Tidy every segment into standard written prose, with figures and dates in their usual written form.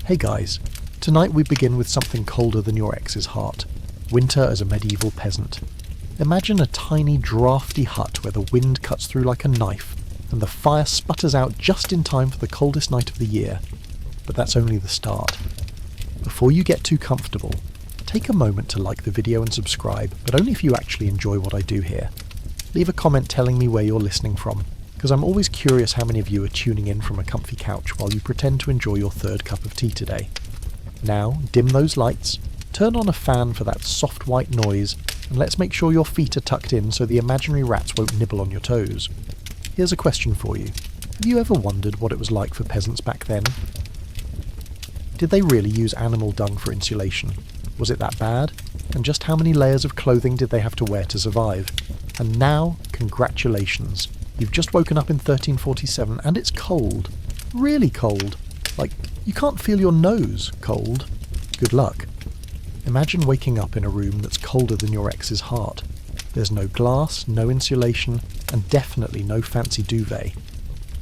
Hey guys, tonight we begin with something colder than your ex's heart. Winter as a medieval peasant. Imagine a tiny drafty hut where the wind cuts through like a knife and the fire sputters out just in time for the coldest night of the year. But that's only the start. Before you get too comfortable, take a moment to like the video and subscribe, but only if you actually enjoy what I do here. Leave a comment telling me where you're listening from, because I'm always curious how many of you are tuning in from a comfy couch while you pretend to enjoy your third cup of tea today. Now, dim those lights, turn on a fan for that soft white noise, and let's make sure your feet are tucked in so the imaginary rats won't nibble on your toes. Here's a question for you. Have you ever wondered what it was like for peasants back then? Did they really use animal dung for insulation? Was it that bad? And just how many layers of clothing did they have to wear to survive? And now, congratulations. You've just woken up in 1347 and it's cold. Really cold. Like, you can't feel your nose cold. Good luck. Imagine waking up in a room that's colder than your ex's heart. There's no glass, no insulation, and definitely no fancy duvet.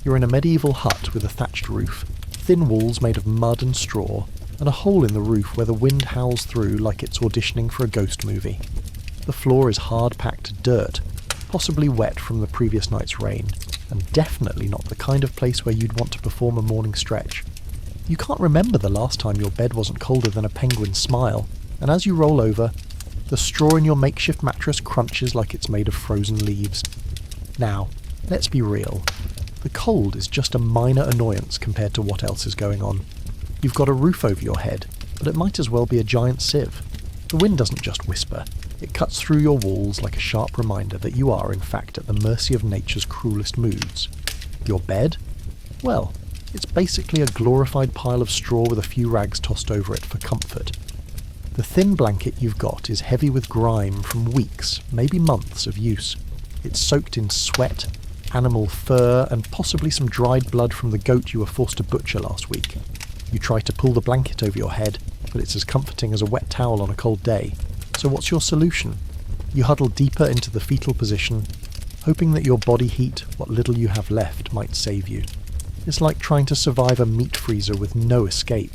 You're in a medieval hut with a thatched roof, thin walls made of mud and straw, and a hole in the roof where the wind howls through like it's auditioning for a ghost movie. The floor is hard-packed dirt, possibly wet from the previous night's rain, and definitely not the kind of place where you'd want to perform a morning stretch. You can't remember the last time your bed wasn't colder than a penguin's smile, and as you roll over, the straw in your makeshift mattress crunches like it's made of frozen leaves. Now, let's be real. The cold is just a minor annoyance compared to what else is going on. You've got a roof over your head, but it might as well be a giant sieve. The wind doesn't just whisper. It cuts through your walls like a sharp reminder that you are, in fact, at the mercy of nature's cruelest moods. Your bed? Well, it's basically a glorified pile of straw with a few rags tossed over it for comfort. The thin blanket you've got is heavy with grime from weeks, maybe months of use. It's soaked in sweat, animal fur, and possibly some dried blood from the goat you were forced to butcher last week. You try to pull the blanket over your head, but it's as comforting as a wet towel on a cold day. So what's your solution? You huddle deeper into the fetal position, hoping that your body heat, what little you have left, might save you. It's like trying to survive a meat freezer with no escape.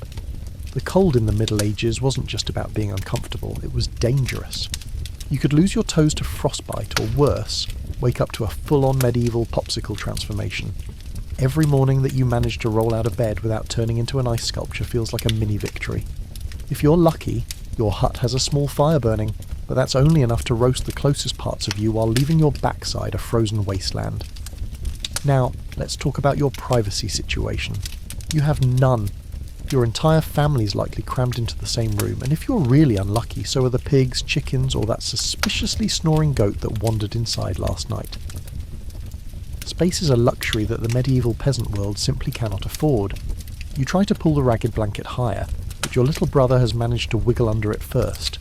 The cold in the Middle Ages wasn't just about being uncomfortable, it was dangerous. You could lose your toes to frostbite, or worse, wake up to a full-on medieval popsicle transformation. Every morning that you manage to roll out of bed without turning into an ice sculpture feels like a mini-victory. If you're lucky, your hut has a small fire burning, but that's only enough to roast the closest parts of you while leaving your backside a frozen wasteland. Now, let's talk about your privacy situation. You have none. Your entire family's likely crammed into the same room, and if you're really unlucky, so are the pigs, chickens, or that suspiciously snoring goat that wandered inside last night. Space is a luxury that the medieval peasant world simply cannot afford. You try to pull the ragged blanket higher, but your little brother has managed to wiggle under it first.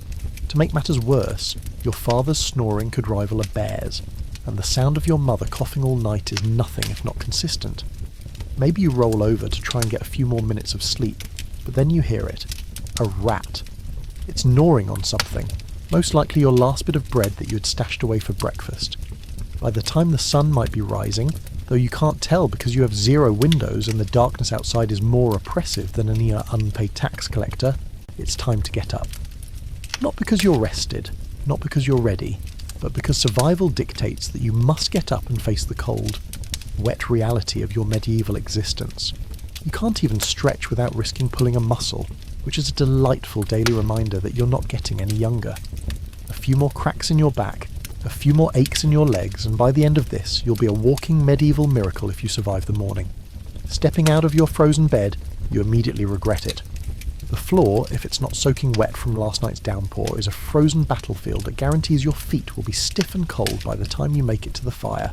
To make matters worse, your father's snoring could rival a bear's, and the sound of your mother coughing all night is nothing if not consistent. Maybe you roll over to try and get a few more minutes of sleep, but then you hear it. A rat. It's gnawing on something, most likely your last bit of bread that you had stashed away for breakfast. By the time the sun might be rising, though you can't tell because you have zero windows and the darkness outside is more oppressive than any unpaid tax collector, it's time to get up. Not because you're rested, not because you're ready, but because survival dictates that you must get up and face the cold, wet reality of your medieval existence. You can't even stretch without risking pulling a muscle, which is a delightful daily reminder that you're not getting any younger. A few more cracks in your back, a few more aches in your legs, and by the end of this, you'll be a walking medieval miracle if you survive the morning. Stepping out of your frozen bed, you immediately regret it. The floor, if it's not soaking wet from last night's downpour, is a frozen battlefield that guarantees your feet will be stiff and cold by the time you make it to the fire.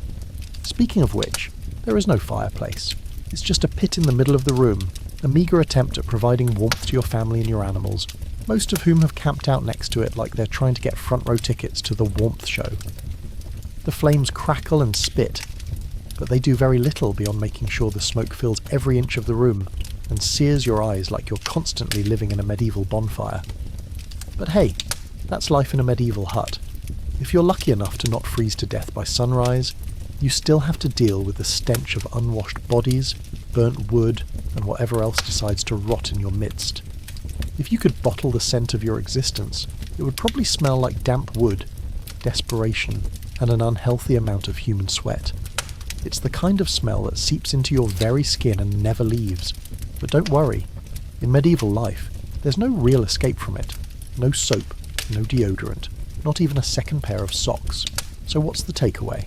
Speaking of which, there is no fireplace. It's just a pit in the middle of the room, a meagre attempt at providing warmth to your family and your animals, most of whom have camped out next to it like they're trying to get front row tickets to the warmth show. The flames crackle and spit, but they do very little beyond making sure the smoke fills every inch of the room and sears your eyes like you're constantly living in a medieval bonfire. But hey, that's life in a medieval hut. If you're lucky enough to not freeze to death by sunrise, you still have to deal with the stench of unwashed bodies, burnt wood and whatever else decides to rot in your midst. If you could bottle the scent of your existence, it would probably smell like damp wood, desperation, and an unhealthy amount of human sweat. It's the kind of smell that seeps into your very skin and never leaves. But don't worry, in medieval life, there's no real escape from it. No soap, no deodorant, not even a second pair of socks. So what's the takeaway?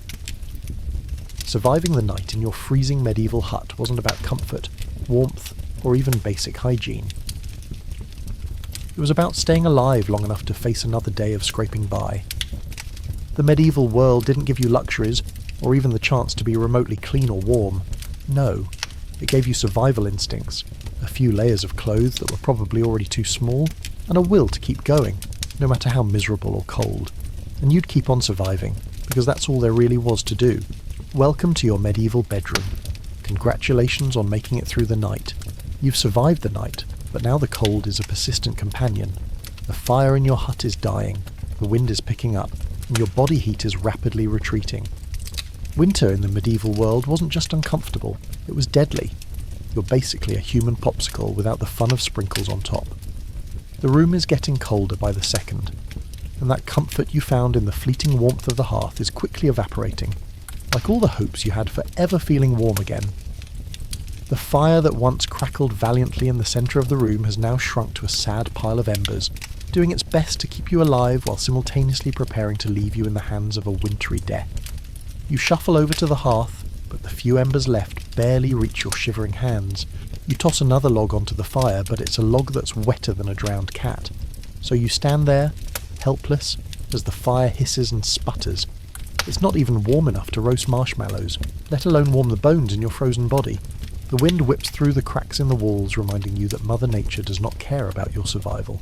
Surviving the night in your freezing medieval hut wasn't about comfort, warmth, or even basic hygiene. It was about staying alive long enough to face another day of scraping by. The medieval world didn't give you luxuries, or even the chance to be remotely clean or warm. No, it gave you survival instincts, a few layers of clothes that were probably already too small, and a will to keep going, no matter how miserable or cold. And you'd keep on surviving, because that's all there really was to do. Welcome to your medieval bedroom. Congratulations on making it through the night. You've survived the night, but now the cold is a persistent companion. The fire in your hut is dying, the wind is picking up, and your body heat is rapidly retreating. Winter in the medieval world wasn't just uncomfortable, it was deadly. You're basically a human popsicle without the fun of sprinkles on top. The room is getting colder by the second, and that comfort you found in the fleeting warmth of the hearth is quickly evaporating, like all the hopes you had for ever feeling warm again. The fire that once crackled valiantly in the centre of the room has now shrunk to a sad pile of embers, doing its best to keep you alive while simultaneously preparing to leave you in the hands of a wintry death. You shuffle over to the hearth, but the few embers left barely reach your shivering hands. You toss another log onto the fire, but it's a log that's wetter than a drowned cat. So you stand there, helpless, as the fire hisses and sputters. It's not even warm enough to roast marshmallows, let alone warm the bones in your frozen body. The wind whips through the cracks in the walls, reminding you that Mother Nature does not care about your survival.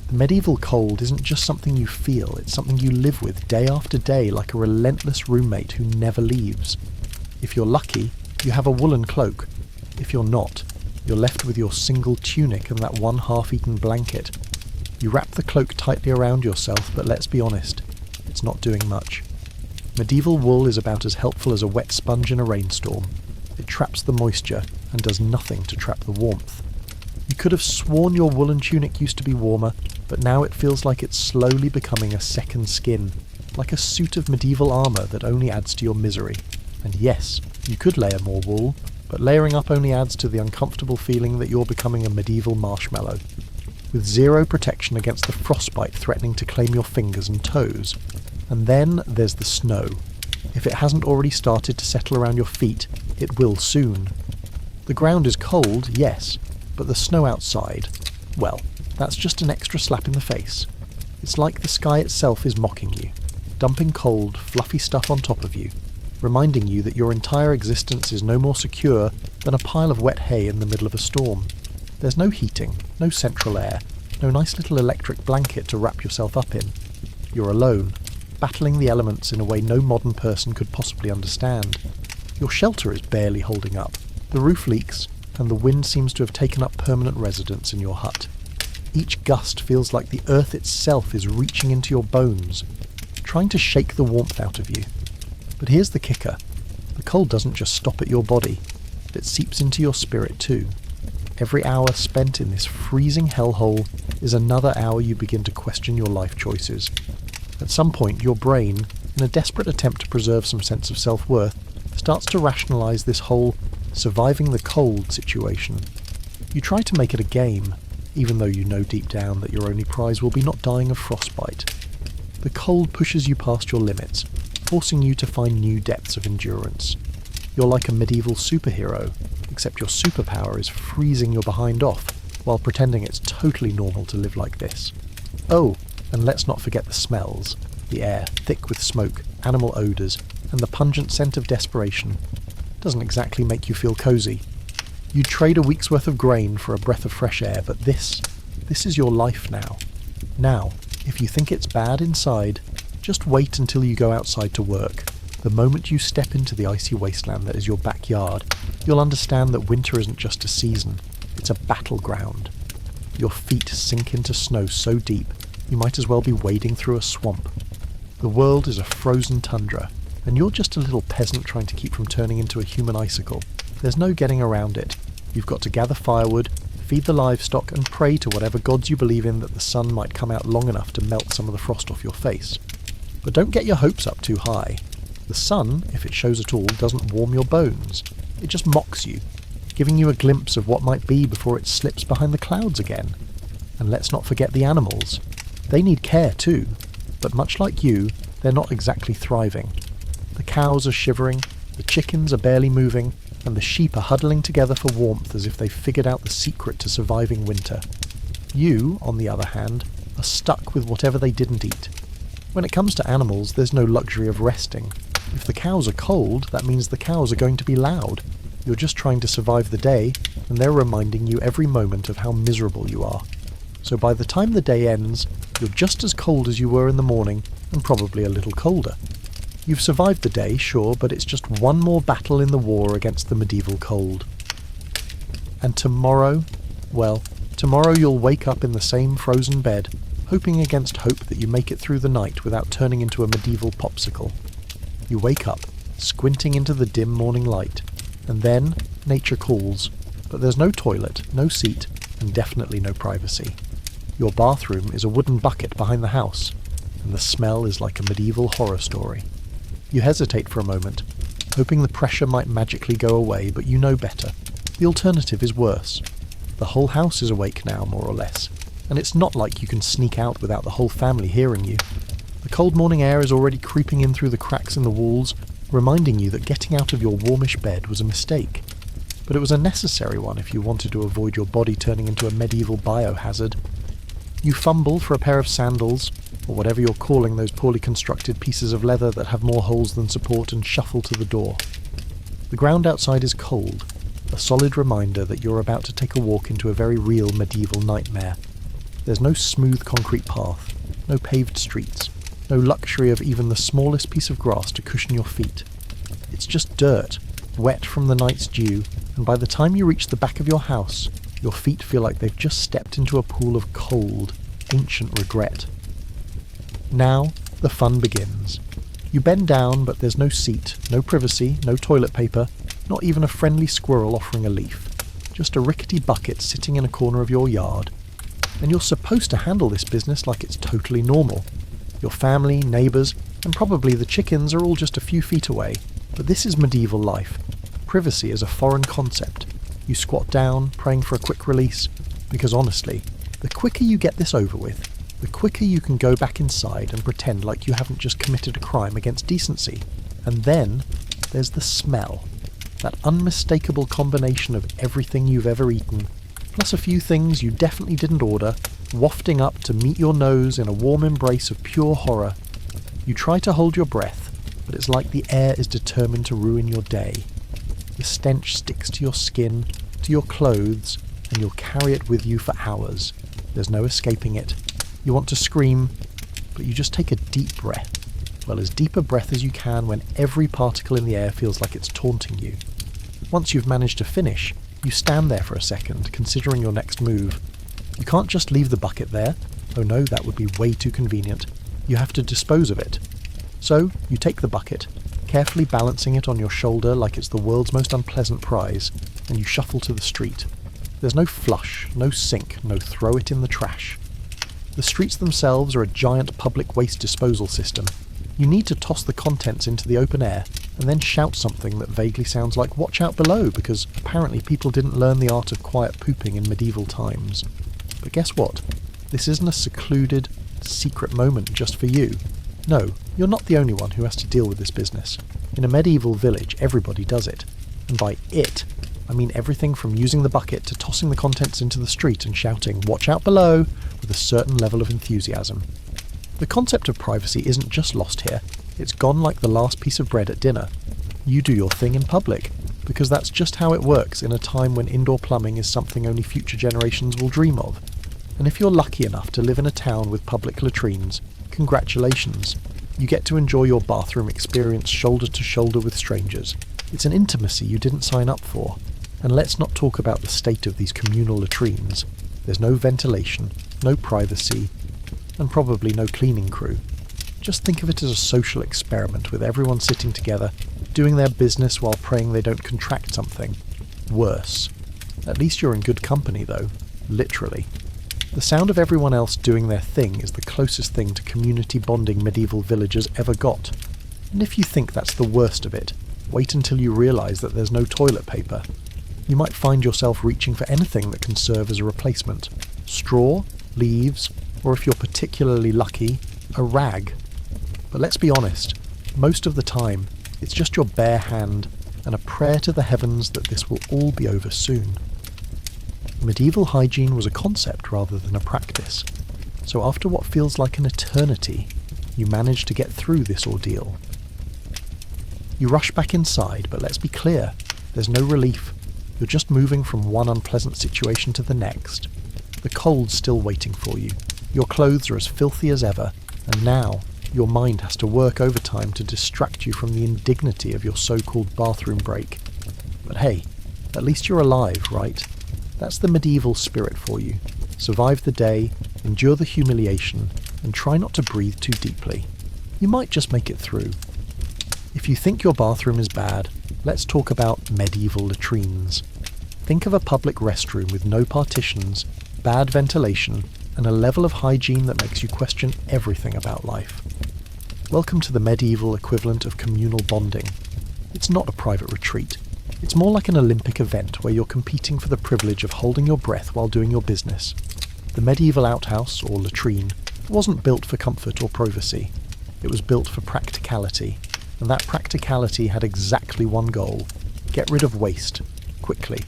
The medieval cold isn't just something you feel, it's something you live with day after day like a relentless roommate who never leaves. If you're lucky, you have a woolen cloak. If you're not, you're left with your single tunic and that one half-eaten blanket. You wrap the cloak tightly around yourself, but let's be honest, it's not doing much. Medieval wool is about as helpful as a wet sponge in a rainstorm. It traps the moisture and does nothing to trap the warmth. You could have sworn your woolen tunic used to be warmer, but now it feels like it's slowly becoming a second skin, like a suit of medieval armour that only adds to your misery. And yes, you could layer more wool, but layering up only adds to the uncomfortable feeling that you're becoming a medieval marshmallow, with zero protection against the frostbite threatening to claim your fingers and toes. And then there's the snow. If it hasn't already started to settle around your feet, it will soon. The ground is cold, yes, but the snow outside, well, that's just an extra slap in the face. It's like the sky itself is mocking you, dumping cold, fluffy stuff on top of you, reminding you that your entire existence is no more secure than a pile of wet hay in the middle of a storm. There's no heating, no central air, no nice little electric blanket to wrap yourself up in. You're alone, battling the elements in a way no modern person could possibly understand. Your shelter is barely holding up, the roof leaks, and the wind seems to have taken up permanent residence in your hut. Each gust feels like the earth itself is reaching into your bones, trying to shake the warmth out of you. But here's the kicker. The cold doesn't just stop at your body, it seeps into your spirit too. Every hour spent in this freezing hellhole is another hour you begin to question your life choices. At some point, your brain, in a desperate attempt to preserve some sense of self-worth, starts to rationalise this whole surviving the cold situation. You try to make it a game, even though you know deep down that your only prize will be not dying of frostbite. The cold pushes you past your limits, forcing you to find new depths of endurance. You're like a medieval superhero, except your superpower is freezing your behind off, while pretending it's totally normal to live like this. Oh, and let's not forget the smells. The air, thick with smoke, animal odours, and the pungent scent of desperation. Doesn't exactly make you feel cosy. You'd trade a week's worth of grain for a breath of fresh air, but this is your life now. Now, if you think it's bad inside, just wait until you go outside to work. The moment you step into the icy wasteland that is your backyard, you'll understand that winter isn't just a season, it's a battleground. Your feet sink into snow so deep, you might as well be wading through a swamp. The world is a frozen tundra, and you're just a little peasant trying to keep from turning into a human icicle. There's no getting around it. You've got to gather firewood, feed the livestock, and pray to whatever gods you believe in that the sun might come out long enough to melt some of the frost off your face. But don't get your hopes up too high. The sun, if it shows at all, doesn't warm your bones. It just mocks you, giving you a glimpse of what might be before it slips behind the clouds again. And let's not forget the animals. They need care too, but much like you, they're not exactly thriving. The cows are shivering, the chickens are barely moving, and the sheep are huddling together for warmth as if they've figured out the secret to surviving winter. You, on the other hand, are stuck with whatever they didn't eat. When it comes to animals, there's no luxury of resting. If the cows are cold, that means the cows are going to be loud. You're just trying to survive the day, and they're reminding you every moment of how miserable you are. So by the time the day ends, you're just as cold as you were in the morning, and probably a little colder. You've survived the day, sure, but it's just one more battle in the war against the medieval cold. And tomorrow? Well, tomorrow you'll wake up in the same frozen bed, hoping against hope that you make it through the night without turning into a medieval popsicle. You wake up, squinting into the dim morning light, and then nature calls, but there's no toilet, no seat, and definitely no privacy. Your bathroom is a wooden bucket behind the house, and the smell is like a medieval horror story. You hesitate for a moment, hoping the pressure might magically go away, but you know better. The alternative is worse. The whole house is awake now, more or less, and it's not like you can sneak out without the whole family hearing you. The cold morning air is already creeping in through the cracks in the walls, reminding you that getting out of your warmish bed was a mistake. But it was a necessary one if you wanted to avoid your body turning into a medieval biohazard. You fumble for a pair of sandals, or whatever you're calling those poorly constructed pieces of leather that have more holes than support, and shuffle to the door. The ground outside is cold, a solid reminder that you're about to take a walk into a very real medieval nightmare. There's no smooth concrete path, no paved streets, no luxury of even the smallest piece of grass to cushion your feet. It's just dirt, wet from the night's dew, and by the time you reach the back of your house, your feet feel like they've just stepped into a pool of cold, ancient regret. Now, the fun begins. You bend down, but there's no seat, no privacy, no toilet paper, not even a friendly squirrel offering a leaf. Just a rickety bucket sitting in a corner of your yard. And you're supposed to handle this business like it's totally normal. Your family, neighbours, and probably the chickens are all just a few feet away. But this is medieval life. Privacy is a foreign concept. You squat down, praying for a quick release, because honestly, the quicker you get this over with, the quicker you can go back inside and pretend like you haven't just committed a crime against decency. And then there's the smell. That unmistakable combination of everything you've ever eaten, plus a few things you definitely didn't order, wafting up to meet your nose in a warm embrace of pure horror. You try to hold your breath, but it's like the air is determined to ruin your day. The stench sticks to your skin, to your clothes, and you'll carry it with you for hours. There's no escaping it. You want to scream, but you just take a deep breath. Well, as deep a breath as you can when every particle in the air feels like it's taunting you. Once you've managed to finish, you stand there for a second, considering your next move. You can't just leave the bucket there. Oh no, that would be way too convenient. You have to dispose of it. So, you take the bucket, carefully balancing it on your shoulder like it's the world's most unpleasant prize, and you shuffle to the street. There's no flush, no sink, no throw it in the trash. The streets themselves are a giant public waste disposal system. You need to toss the contents into the open air, and then shout something that vaguely sounds like "watch out below," because apparently people didn't learn the art of quiet pooping in medieval times. But guess what? This isn't a secluded, secret moment just for you. No, you're not the only one who has to deal with this business. In a medieval village, everybody does it. And by it, I mean everything from using the bucket to tossing the contents into the street and shouting "watch out below" with a certain level of enthusiasm. The concept of privacy isn't just lost here, it's gone like the last piece of bread at dinner. You do your thing in public, because that's just how it works in a time when indoor plumbing is something only future generations will dream of. And if you're lucky enough to live in a town with public latrines, congratulations. You get to enjoy your bathroom experience shoulder to shoulder with strangers. It's an intimacy you didn't sign up for. And let's not talk about the state of these communal latrines. There's no ventilation, no privacy, and probably no cleaning crew. Just think of it as a social experiment with everyone sitting together, doing their business while praying they don't contract something, Worse. At least you're in good company though, literally. The sound of everyone else doing their thing is the closest thing to community bonding medieval villagers ever got. And if you think that's the worst of it, wait until you realise that there's no toilet paper. You might find yourself reaching for anything that can serve as a replacement. Straw, leaves, or if you're particularly lucky, a rag. But let's be honest, most of the time, it's just your bare hand and a prayer to the heavens that this will all be over soon. Medieval hygiene was a concept rather than a practice, so after what feels like an eternity, you manage to get through this ordeal. You rush back inside, but let's be clear, there's no relief. You're just moving from one unpleasant situation to the next. The cold's still waiting for you, your clothes are as filthy as ever, and now your mind has to work overtime to distract you from the indignity of your so-called bathroom break. But hey, at least you're alive, right? That's the medieval spirit for you. Survive the day, endure the humiliation, and try not to breathe too deeply. You might just make it through. If you think your bathroom is bad, let's talk about medieval latrines. Think of a public restroom with no partitions, bad ventilation, and a level of hygiene that makes you question everything about life. Welcome to the medieval equivalent of communal bonding. It's not a private retreat. It's more like an Olympic event where you're competing for the privilege of holding your breath while doing your business. The medieval outhouse, or latrine, wasn't built for comfort or privacy. It was built for practicality, and that practicality had exactly one goal: get rid of waste, quickly.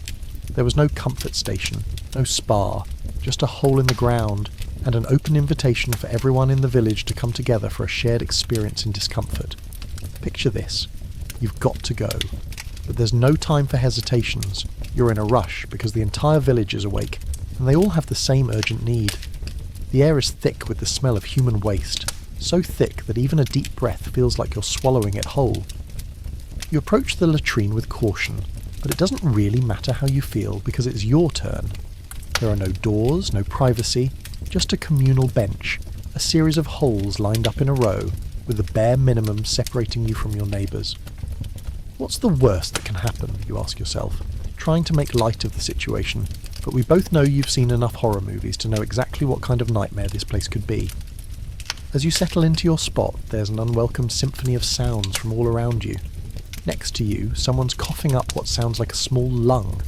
There was no comfort station, no spa, just a hole in the ground, and an open invitation for everyone in the village to come together for a shared experience in discomfort. Picture this. You've got to go. But there's no time for hesitations. You're in a rush because the entire village is awake, and they all have the same urgent need. The air is thick with the smell of human waste, so thick that even a deep breath feels like you're swallowing it whole. You approach the latrine with caution, but it doesn't really matter how you feel because it's your turn. There are no doors, no privacy, just a communal bench, a series of holes lined up in a row, with the bare minimum separating you from your neighbours. What's the worst that can happen, you ask yourself, trying to make light of the situation, but we both know you've seen enough horror movies to know exactly what kind of nightmare this place could be. As you settle into your spot, there's an unwelcome symphony of sounds from all around you. Next to you, someone's coughing up what sounds like a small lung.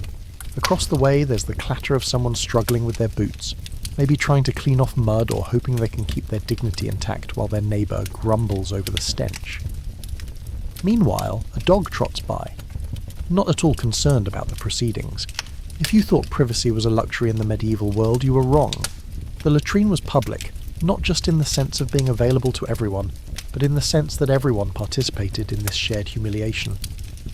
Across the way, there's the clatter of someone struggling with their boots, maybe trying to clean off mud or hoping they can keep their dignity intact while their neighbour grumbles over the stench. Meanwhile, a dog trots by, not at all concerned about the proceedings. If you thought privacy was a luxury in the medieval world, you were wrong. The latrine was public, not just in the sense of being available to everyone, but in the sense that everyone participated in this shared humiliation.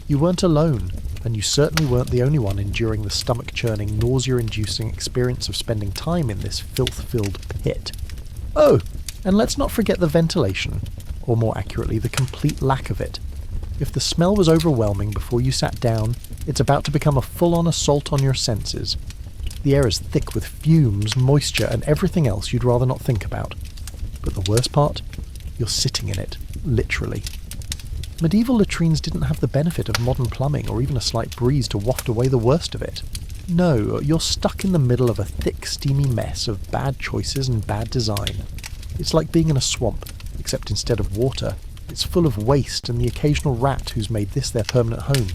You weren't alone, and you certainly weren't the only one enduring the stomach-churning, nausea-inducing experience of spending time in this filth-filled pit. Oh, and let's not forget the ventilation, or more accurately, the complete lack of it. If the smell was overwhelming before you sat down, it's about to become a full-on assault on your senses. The air is thick with fumes, moisture, and everything else you'd rather not think about. But the worst part? You're sitting in it, literally. Medieval latrines didn't have the benefit of modern plumbing or even a slight breeze to waft away the worst of it. No, you're stuck in the middle of a thick, steamy mess of bad choices and bad design. It's like being in a swamp, except instead of water, it's full of waste and the occasional rat who's made this their permanent home.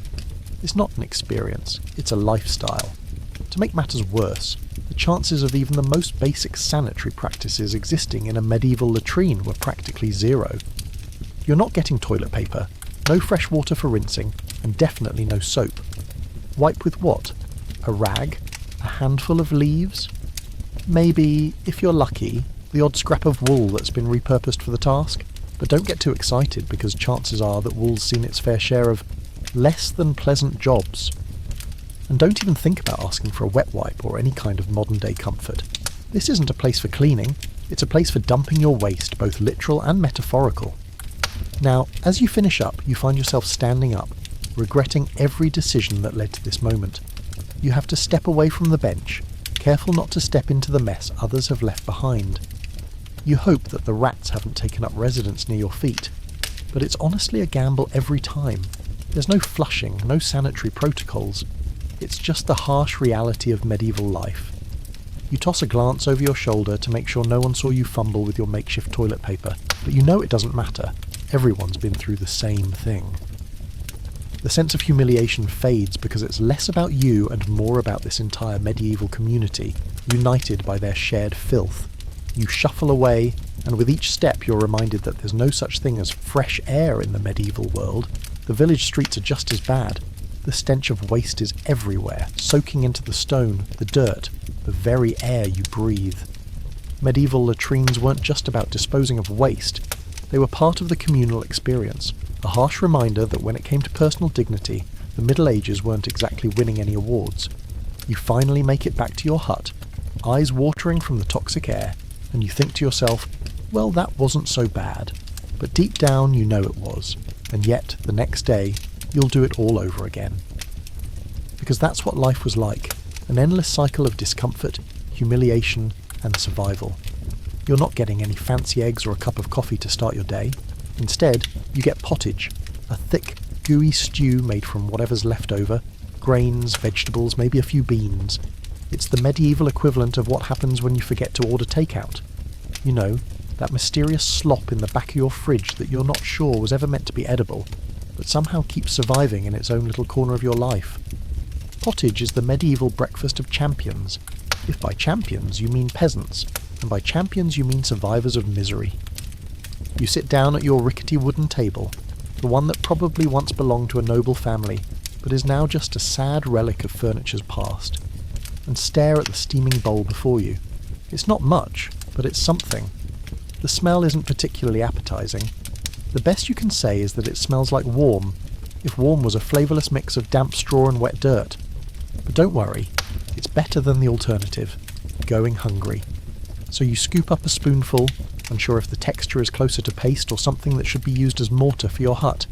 It's not an experience, it's a lifestyle. To make matters worse, the chances of even the most basic sanitary practices existing in a medieval latrine were practically zero. You're not getting toilet paper, no fresh water for rinsing, and definitely no soap. Wipe with what? A rag? A handful of leaves? Maybe, if you're lucky, the odd scrap of wool that's been repurposed for the task? But don't get too excited because chances are that wool's seen its fair share of less than pleasant jobs. And don't even think about asking for a wet wipe or any kind of modern day comfort. This isn't a place for cleaning, it's a place for dumping your waste, both literal and metaphorical. Now, as you finish up, you find yourself standing up, regretting every decision that led to this moment. You have to step away from the bench, careful not to step into the mess others have left behind. You hope that the rats haven't taken up residence near your feet, but it's honestly a gamble every time. There's no flushing, no sanitary protocols. It's just the harsh reality of medieval life. You toss a glance over your shoulder to make sure no one saw you fumble with your makeshift toilet paper, but you know it doesn't matter. Everyone's been through the same thing. The sense of humiliation fades because it's less about you and more about this entire medieval community, united by their shared filth. You shuffle away, and with each step you're reminded that there's no such thing as fresh air in the medieval world. The village streets are just as bad. The stench of waste is everywhere, soaking into the stone, the dirt, the very air you breathe. Medieval latrines weren't just about disposing of waste. They were part of the communal experience, a harsh reminder that when it came to personal dignity, the Middle Ages weren't exactly winning any awards. You finally make it back to your hut, eyes watering from the toxic air, and you think to yourself, well, that wasn't so bad. But deep down you know it was, and yet, the next day, you'll do it all over again. Because that's what life was like, an endless cycle of discomfort, humiliation, and survival. You're not getting any fancy eggs or a cup of coffee to start your day. Instead, you get pottage, a thick, gooey stew made from whatever's left over, grains, vegetables, maybe a few beans. It's the medieval equivalent of what happens when you forget to order takeout. You know, that mysterious slop in the back of your fridge that you're not sure was ever meant to be edible, but somehow keeps surviving in its own little corner of your life. Pottage is the medieval breakfast of champions, if by champions you mean peasants, and by champions you mean survivors of misery. You sit down at your rickety wooden table, the one that probably once belonged to a noble family, but is now just a sad relic of furniture's past, and stare at the steaming bowl before you. It's not much, but it's something. The smell isn't particularly appetizing. The best you can say is that it smells like warm, if warm was a flavourless mix of damp straw and wet dirt. But don't worry, it's better than the alternative, going hungry. So you scoop up a spoonful, unsure if the texture is closer to paste or something that should be used as mortar for your hut.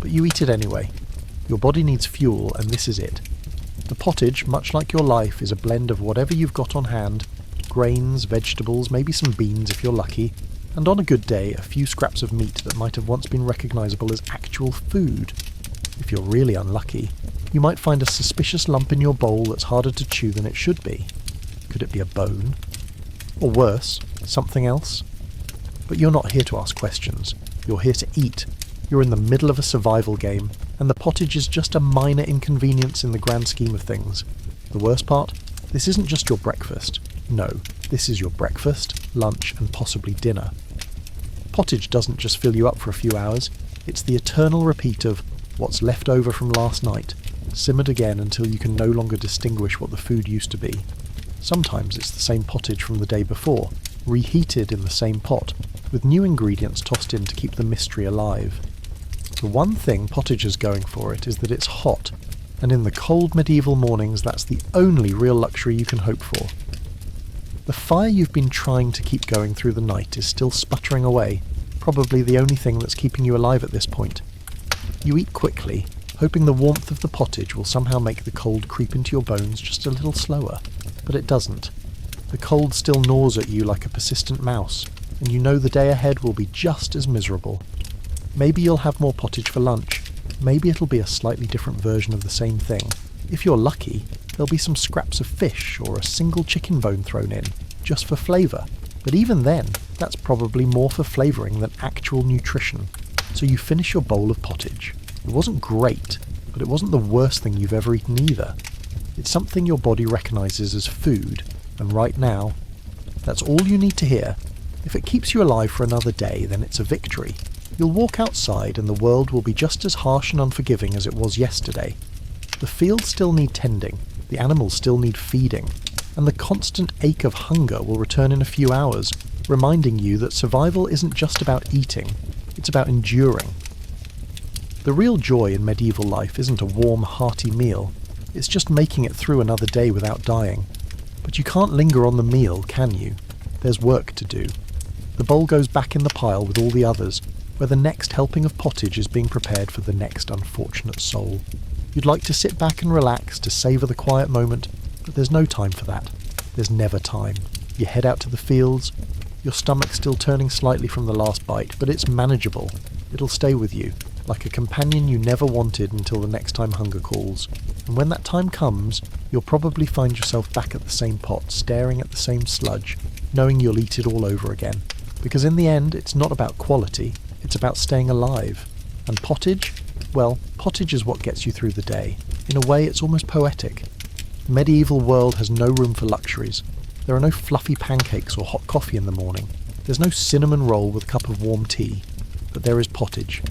But you eat it anyway. Your body needs fuel, and this is it. The pottage, much like your life, is a blend of whatever you've got on hand, grains, vegetables, maybe some beans if you're lucky, and on a good day, a few scraps of meat that might have once been recognisable as actual food. If you're really unlucky, you might find a suspicious lump in your bowl that's harder to chew than it should be. Could it be a bone? Or worse, something else? But you're not here to ask questions. You're here to eat. You're in the middle of a survival game, and the pottage is just a minor inconvenience in the grand scheme of things. The worst part? This isn't just your breakfast. No, this is your breakfast, lunch, and possibly dinner. Pottage doesn't just fill you up for a few hours. It's the eternal repeat of what's left over from last night, simmered again until you can no longer distinguish what the food used to be. Sometimes it's the same pottage from the day before, reheated in the same pot, with new ingredients tossed in to keep the mystery alive. The one thing pottage has going for it is that it's hot, and in the cold medieval mornings that's the only real luxury you can hope for. The fire you've been trying to keep going through the night is still sputtering away, probably the only thing that's keeping you alive at this point. You eat quickly, hoping the warmth of the pottage will somehow make the cold creep into your bones just a little slower, but it doesn't. The cold still gnaws at you like a persistent mouse, and you know the day ahead will be just as miserable. Maybe you'll have more pottage for lunch, maybe it'll be a slightly different version of the same thing. If you're lucky, there'll be some scraps of fish or a single chicken bone thrown in, just for flavour. But even then, that's probably more for flavouring than actual nutrition. So you finish your bowl of pottage. It wasn't great, but it wasn't the worst thing you've ever eaten either. It's something your body recognises as food, and right now, that's all you need to hear. If it keeps you alive for another day, then it's a victory. You'll walk outside and the world will be just as harsh and unforgiving as it was yesterday. The fields still need tending, the animals still need feeding, and the constant ache of hunger will return in a few hours, reminding you that survival isn't just about eating, it's about enduring. The real joy in medieval life isn't a warm, hearty meal, it's just making it through another day without dying. But you can't linger on the meal, can you? There's work to do. The bowl goes back in the pile with all the others, where the next helping of pottage is being prepared for the next unfortunate soul. You'd like to sit back and relax, to savour the quiet moment, but there's no time for that. There's never time. You head out to the fields, your stomach's still turning slightly from the last bite, but it's manageable. It'll stay with you. like a companion you never wanted until the next time hunger calls. And when that time comes, you'll probably find yourself back at the same pot, staring at the same sludge, knowing you'll eat it all over again. Because in the end, it's not about quality, it's about staying alive. And pottage? Well, pottage is what gets you through the day. In a way, it's almost poetic. The medieval world has no room for luxuries. There are no fluffy pancakes or hot coffee in the morning. There's no cinnamon roll with a cup of warm tea. But there is pottage.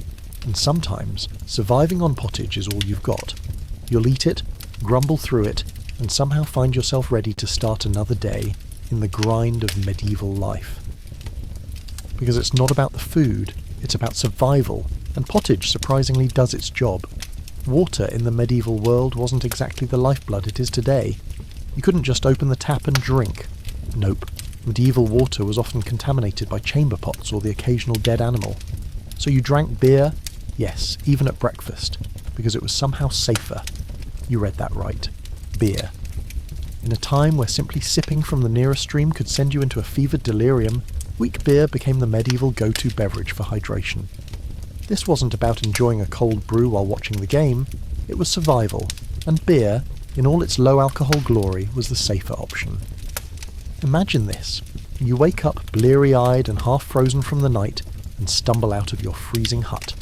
And sometimes, surviving on pottage is all you've got. You'll eat it, grumble through it, and somehow find yourself ready to start another day in the grind of medieval life. Because it's not about the food, it's about survival, and pottage surprisingly does its job. Water in the medieval world wasn't exactly the lifeblood it is today. You couldn't just open the tap and drink. Nope. Medieval water was often contaminated by chamber pots or the occasional dead animal. So you drank beer? Yes, even at breakfast, because it was somehow safer. You read that right. Beer. In a time where simply sipping from the nearest stream could send you into a fevered delirium, weak beer became the medieval go-to beverage for hydration. This wasn't about enjoying a cold brew while watching the game, it was survival, and beer, in all its low-alcohol glory, was the safer option. Imagine this. You wake up bleary-eyed and half-frozen from the night and stumble out of your freezing hut.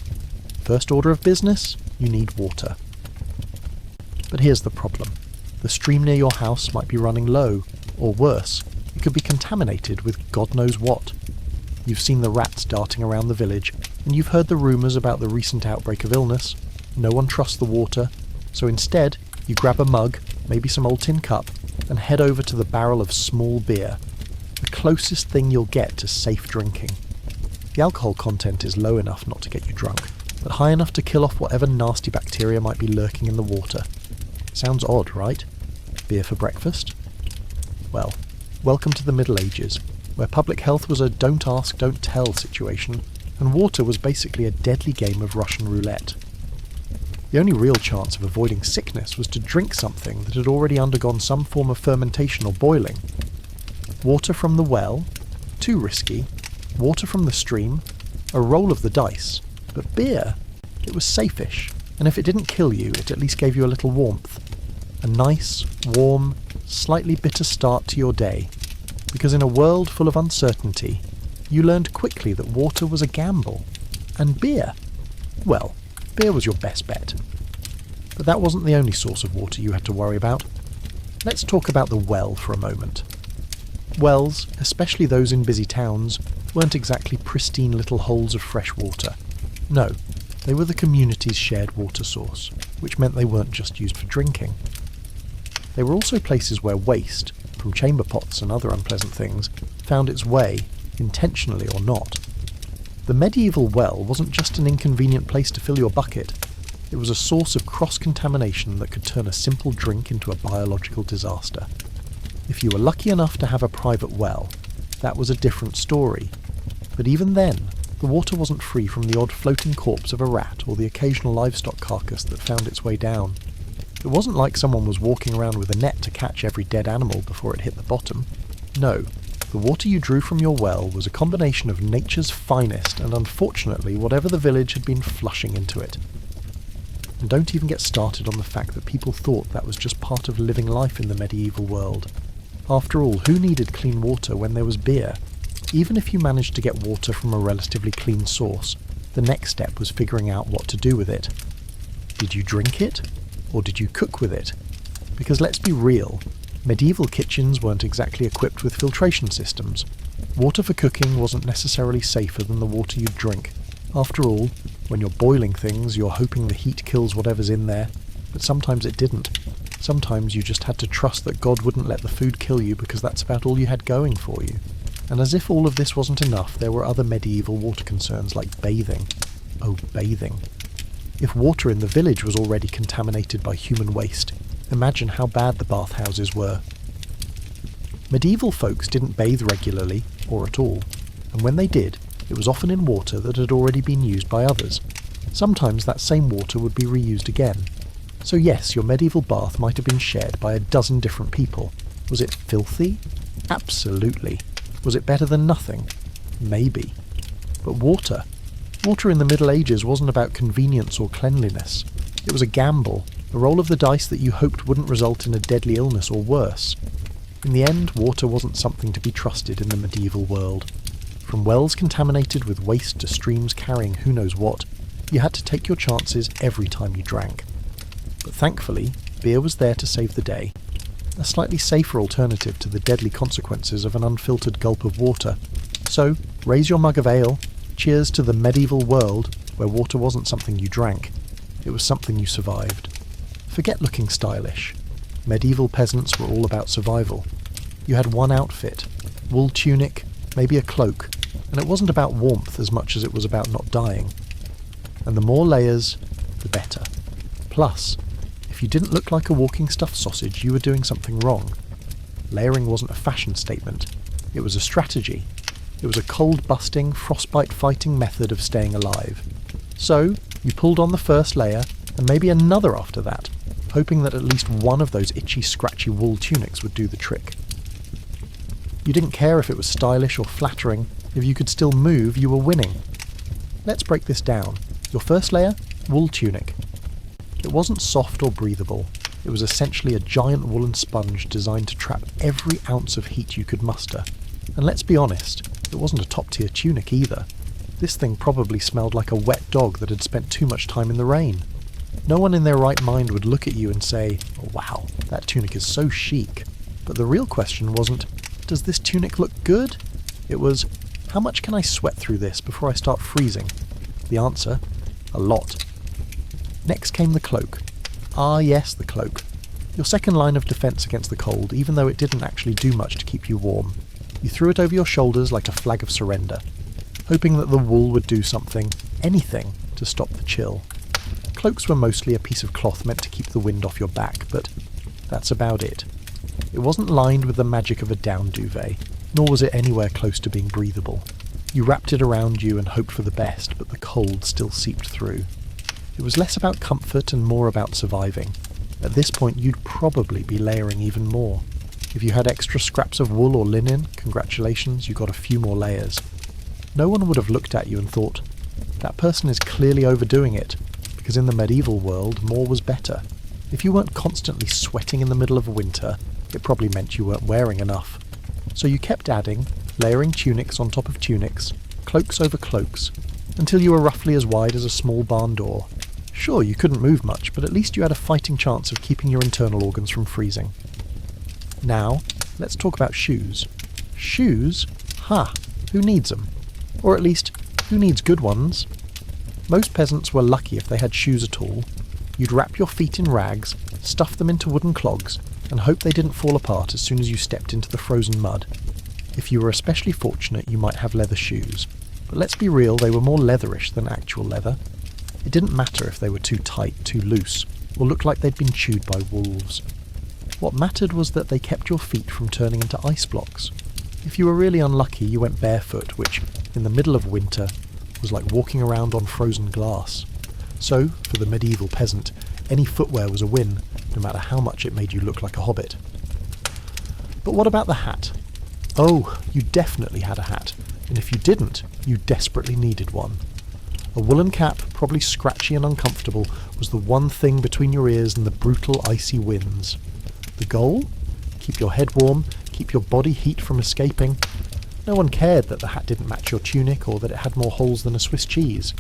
First order of business? You need water. But here's the problem. The stream near your house might be running low, or worse, it could be contaminated with God knows what. You've seen the rats darting around the village, and you've heard the rumours about the recent outbreak of illness. No one trusts the water, so instead you grab a mug, maybe some old tin cup, and head over to the barrel of small beer, the closest thing you'll get to safe drinking. The alcohol content is low enough not to get you drunk, but high enough to kill off whatever nasty bacteria might be lurking in the water. Sounds odd, right? Beer for breakfast? Well, welcome to the Middle Ages, where public health was a don't ask, don't tell situation, and water was basically a deadly game of Russian roulette. The only real chance of avoiding sickness was to drink something that had already undergone some form of fermentation or boiling. Water from the well? Too risky. Water from the stream? A roll of the dice. But beer? It was safe-ish, and if it didn't kill you, it at least gave you a little warmth. A nice, warm, slightly bitter start to your day. Because in a world full of uncertainty, you learned quickly that water was a gamble. And beer? Well, beer was your best bet. But that wasn't the only source of water you had to worry about. Let's talk about the well for a moment. Wells, especially those in busy towns, weren't exactly pristine little holes of fresh water. No, they were the community's shared water source, which meant they weren't just used for drinking. They were also places where waste, from chamber pots and other unpleasant things, found its way, intentionally or not. The medieval well wasn't just an inconvenient place to fill your bucket, it was a source of cross-contamination that could turn a simple drink into a biological disaster. If you were lucky enough to have a private well, that was a different story. But even then, the water wasn't free from the odd floating corpse of a rat or the occasional livestock carcass that found its way down. It wasn't like someone was walking around with a net to catch every dead animal before it hit the bottom. No, the water you drew from your well was a combination of nature's finest and unfortunately whatever the village had been flushing into it. And don't even get started on the fact that people thought that was just part of living life in the medieval world. After all, who needed clean water when there was beer? Even if you managed to get water from a relatively clean source, the next step was figuring out what to do with it. Did you drink it? Or did you cook with it? Because let's be real, medieval kitchens weren't exactly equipped with filtration systems. Water for cooking wasn't necessarily safer than the water you'd drink. After all, when you're boiling things, you're hoping the heat kills whatever's in there, but sometimes it didn't. Sometimes you just had to trust that God wouldn't let the food kill you because that's about all you had going for you. And as if all of this wasn't enough, there were other medieval water concerns like bathing. Oh, bathing. If water in the village was already contaminated by human waste, imagine how bad the bathhouses were. Medieval folks didn't bathe regularly, or at all, and when they did, it was often in water that had already been used by others. Sometimes that same water would be reused again. So yes, your medieval bath might have been shared by a dozen different people. Was it filthy? Absolutely. Was it better than nothing? Maybe. But water? Water in the Middle Ages wasn't about convenience or cleanliness. It was a gamble, a roll of the dice that you hoped wouldn't result in a deadly illness or worse. In the end, water wasn't something to be trusted in the medieval world. From wells contaminated with waste to streams carrying who knows what, you had to take your chances every time you drank. But thankfully, beer was there to save the day. A slightly safer alternative to the deadly consequences of an unfiltered gulp of water. So, raise your mug of ale, cheers to the medieval world where water wasn't something you drank, it was something you survived. Forget looking stylish. Medieval peasants were all about survival. You had one outfit, wool tunic, maybe a cloak, and it wasn't about warmth as much as it was about not dying. And the more layers, the better. Plus, if you didn't look like a walking stuffed sausage, you were doing something wrong. Layering wasn't a fashion statement, it was a strategy. It was a cold-busting, frostbite-fighting method of staying alive. So, you pulled on the first layer, and maybe another after that, hoping that at least one of those itchy, scratchy wool tunics would do the trick. You didn't care if it was stylish or flattering. If you could still move, you were winning. Let's break this down. Your first layer? Wool tunic. It wasn't soft or breathable. It was essentially a giant woolen sponge designed to trap every ounce of heat you could muster. And let's be honest, it wasn't a top-tier tunic either. This thing probably smelled like a wet dog that had spent too much time in the rain. No one in their right mind would look at you and say, "Oh, wow, that tunic is so chic." But the real question wasn't, does this tunic look good? It was, how much can I sweat through this before I start freezing? The answer, a lot. Next came the cloak. Ah yes, the cloak. Your second line of defence against the cold, even though it didn't actually do much to keep you warm. You threw it over your shoulders like a flag of surrender, hoping that the wool would do something, anything, to stop the chill. Cloaks were mostly a piece of cloth meant to keep the wind off your back, but that's about it. It wasn't lined with the magic of a down duvet, nor was it anywhere close to being breathable. You wrapped it around you and hoped for the best, but the cold still seeped through. It was less about comfort and more about surviving. At this point, you'd probably be layering even more. If you had extra scraps of wool or linen, congratulations, you got a few more layers. No one would have looked at you and thought, that person is clearly overdoing it, because in the medieval world, more was better. If you weren't constantly sweating in the middle of winter, it probably meant you weren't wearing enough. So you kept adding, layering tunics on top of tunics, cloaks over cloaks, until you were roughly as wide as a small barn door. Sure, you couldn't move much, but at least you had a fighting chance of keeping your internal organs from freezing. Now, let's talk about shoes. Shoes? Ha! Who needs them? Or at least, who needs good ones? Most peasants were lucky if they had shoes at all. You'd wrap your feet in rags, stuff them into wooden clogs, and hope they didn't fall apart as soon as you stepped into the frozen mud. If you were especially fortunate, you might have leather shoes. But let's be real, they were more leatherish than actual leather. It didn't matter if they were too tight, too loose, or looked like they'd been chewed by wolves. What mattered was that they kept your feet from turning into ice blocks. If you were really unlucky, you went barefoot, which, in the middle of winter, was like walking around on frozen glass. So, for the medieval peasant, any footwear was a win, no matter how much it made you look like a hobbit. But what about the hat? Oh, you definitely had a hat, and if you didn't, you desperately needed one. A woolen cap, probably scratchy and uncomfortable, was the one thing between your ears and the brutal icy winds. The goal? Keep your head warm, keep your body heat from escaping. No one cared that the hat didn't match your tunic or that it had more holes than a Swiss cheese.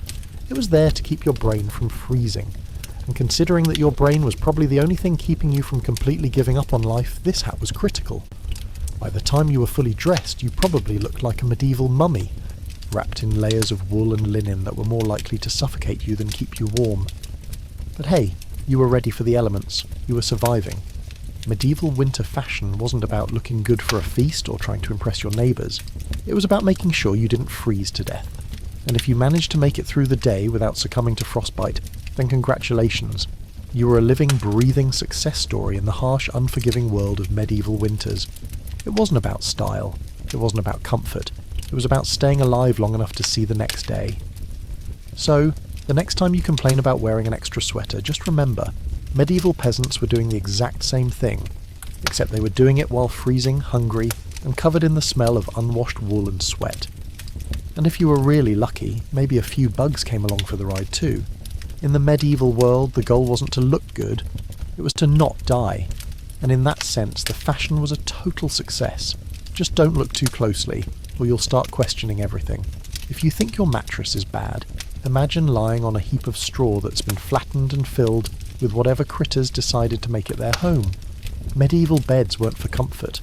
It was there to keep your brain from freezing. And considering that your brain was probably the only thing keeping you from completely giving up on life, this hat was critical. By the time you were fully dressed, you probably looked like a medieval mummy, wrapped in layers of wool and linen that were more likely to suffocate you than keep you warm. But hey, you were ready for the elements. You were surviving. Medieval winter fashion wasn't about looking good for a feast or trying to impress your neighbours. It was about making sure you didn't freeze to death. And if you managed to make it through the day without succumbing to frostbite, then congratulations. You were a living, breathing success story in the harsh, unforgiving world of medieval winters. It wasn't about style. It wasn't about comfort. It was about staying alive long enough to see the next day. So, the next time you complain about wearing an extra sweater, just remember, medieval peasants were doing the exact same thing, except they were doing it while freezing, hungry, and covered in the smell of unwashed wool and sweat. And if you were really lucky, maybe a few bugs came along for the ride too. In the medieval world, the goal wasn't to look good, it was to not die. And in that sense, the fashion was a total success. Just don't look too closely, or you'll start questioning everything. If you think your mattress is bad, imagine lying on a heap of straw that's been flattened and filled with whatever critters decided to make it their home. Medieval beds weren't for comfort.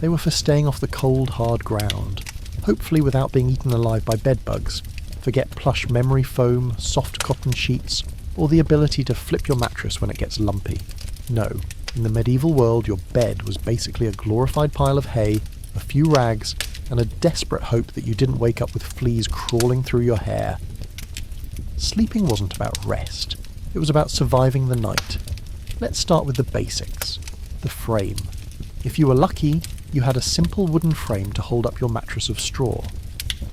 They were for staying off the cold, hard ground, hopefully without being eaten alive by bedbugs. Forget plush memory foam, soft cotton sheets, or the ability to flip your mattress when it gets lumpy. No, in the medieval world your bed was basically a glorified pile of hay, a few rags, and a desperate hope that you didn't wake up with fleas crawling through your hair. Sleeping wasn't about rest, it was about surviving the night. Let's start with the basics. The frame. If you were lucky, you had a simple wooden frame to hold up your mattress of straw.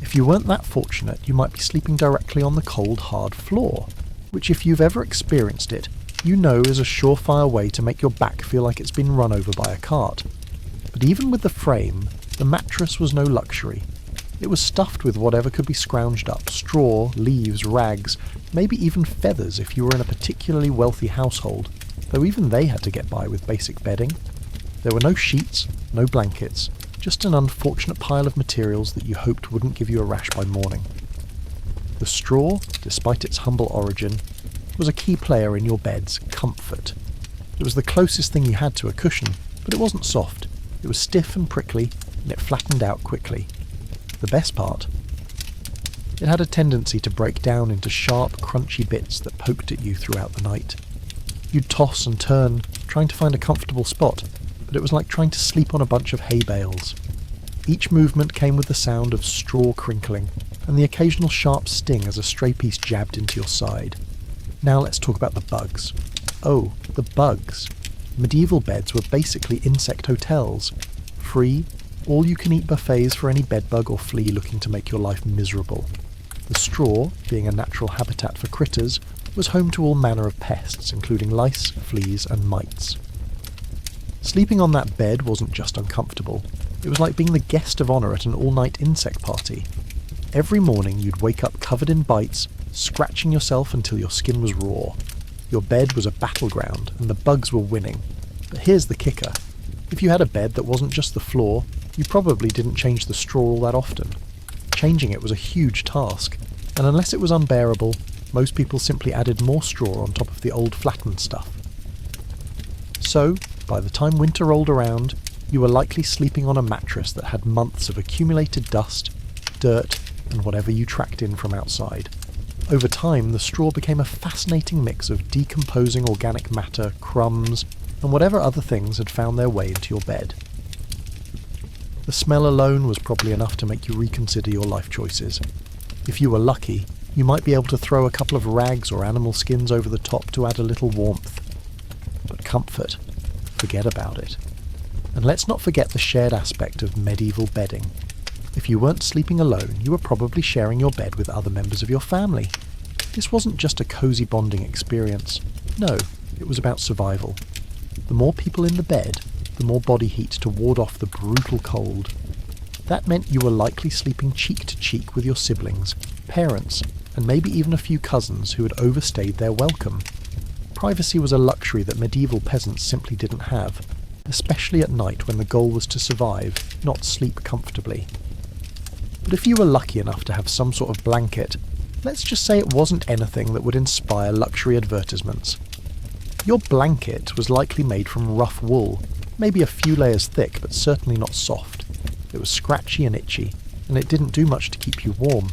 If you weren't that fortunate, you might be sleeping directly on the cold, hard floor, which if you've ever experienced it, you know is a surefire way to make your back feel like it's been run over by a cart. But even with the frame, the mattress was no luxury. It was stuffed with whatever could be scrounged up: straw, leaves, rags, maybe even feathers if you were in a particularly wealthy household, though even they had to get by with basic bedding. There were no sheets, no blankets, just an unfortunate pile of materials that you hoped wouldn't give you a rash by morning. The straw, despite its humble origin, was a key player in your bed's comfort. It was the closest thing you had to a cushion, but it wasn't soft. It was stiff and prickly, and it flattened out quickly. The best part? It had a tendency to break down into sharp, crunchy bits that poked at you throughout the night. You'd toss and turn, trying to find a comfortable spot, but it was like trying to sleep on a bunch of hay bales. Each movement came with the sound of straw crinkling, and the occasional sharp sting as a stray piece jabbed into your side. Now let's talk about the bugs. Oh, the bugs. Medieval beds were basically insect hotels. Free, all-you-can-eat buffets for any bedbug or flea looking to make your life miserable. The straw, being a natural habitat for critters, was home to all manner of pests, including lice, fleas, and mites. Sleeping on that bed wasn't just uncomfortable. It was like being the guest of honour at an all-night insect party. Every morning you'd wake up covered in bites, scratching yourself until your skin was raw. Your bed was a battleground, and the bugs were winning. But here's the kicker. If you had a bed that wasn't just the floor, you probably didn't change the straw all that often. Changing it was a huge task, and unless it was unbearable, most people simply added more straw on top of the old flattened stuff. So, by the time winter rolled around, you were likely sleeping on a mattress that had months of accumulated dust, dirt, and whatever you tracked in from outside. Over time, the straw became a fascinating mix of decomposing organic matter, crumbs, and whatever other things had found their way into your bed. The smell alone was probably enough to make you reconsider your life choices. If you were lucky, you might be able to throw a couple of rags or animal skins over the top to add a little warmth. But comfort, forget about it. And let's not forget the shared aspect of medieval bedding. If you weren't sleeping alone, you were probably sharing your bed with other members of your family. This wasn't just a cosy bonding experience. No, it was about survival. The more people in the bed, the more body heat to ward off the brutal cold. That meant you were likely sleeping cheek to cheek with your siblings, parents, and maybe even a few cousins who had overstayed their welcome. Privacy was a luxury that medieval peasants simply didn't have, especially at night when the goal was to survive, not sleep comfortably. But if you were lucky enough to have some sort of blanket, let's just say it wasn't anything that would inspire luxury advertisements. Your blanket was likely made from rough wool, maybe a few layers thick, but certainly not soft. It was scratchy and itchy, and it didn't do much to keep you warm.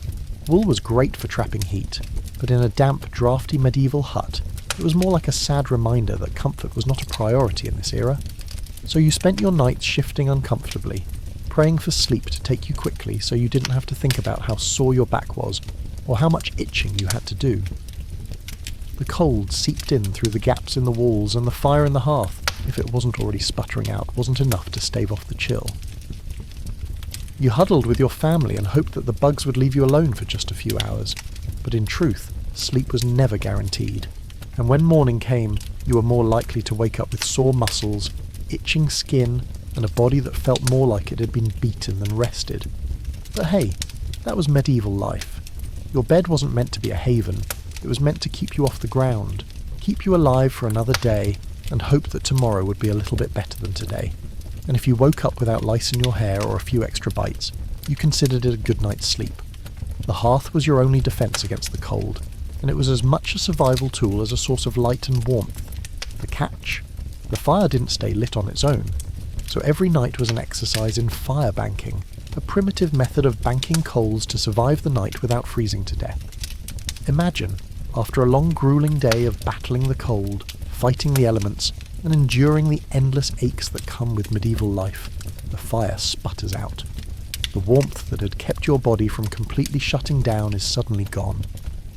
Wool was great for trapping heat, but in a damp, drafty medieval hut, it was more like a sad reminder that comfort was not a priority in this era. So you spent your nights shifting uncomfortably, praying for sleep to take you quickly so you didn't have to think about how sore your back was, or how much itching you had to do. The cold seeped in through the gaps in the walls, and the fire in the hearth, if it wasn't already sputtering out, wasn't enough to stave off the chill. You huddled with your family and hoped that the bugs would leave you alone for just a few hours, but in truth, sleep was never guaranteed, and when morning came, you were more likely to wake up with sore muscles, itching skin, and a body that felt more like it had been beaten than rested. But hey, That was medieval life. Your bed wasn't meant to be a haven, it was meant to keep you off the ground, keep you alive for another day, and hope that tomorrow would be a little bit better than today. And if you woke up without lice in your hair or a few extra bites, you considered it a good night's sleep. The hearth was your only defence against the cold, and it was as much a survival tool as a source of light and warmth. The catch: the fire didn't stay lit on its own, so every night was an exercise in fire banking, a primitive method of banking coals to survive the night without freezing to death. Imagine, after a long gruelling day of battling the cold, fighting the elements, and enduring the endless aches that come with medieval life, the fire sputters out. The warmth that had kept your body from completely shutting down is suddenly gone,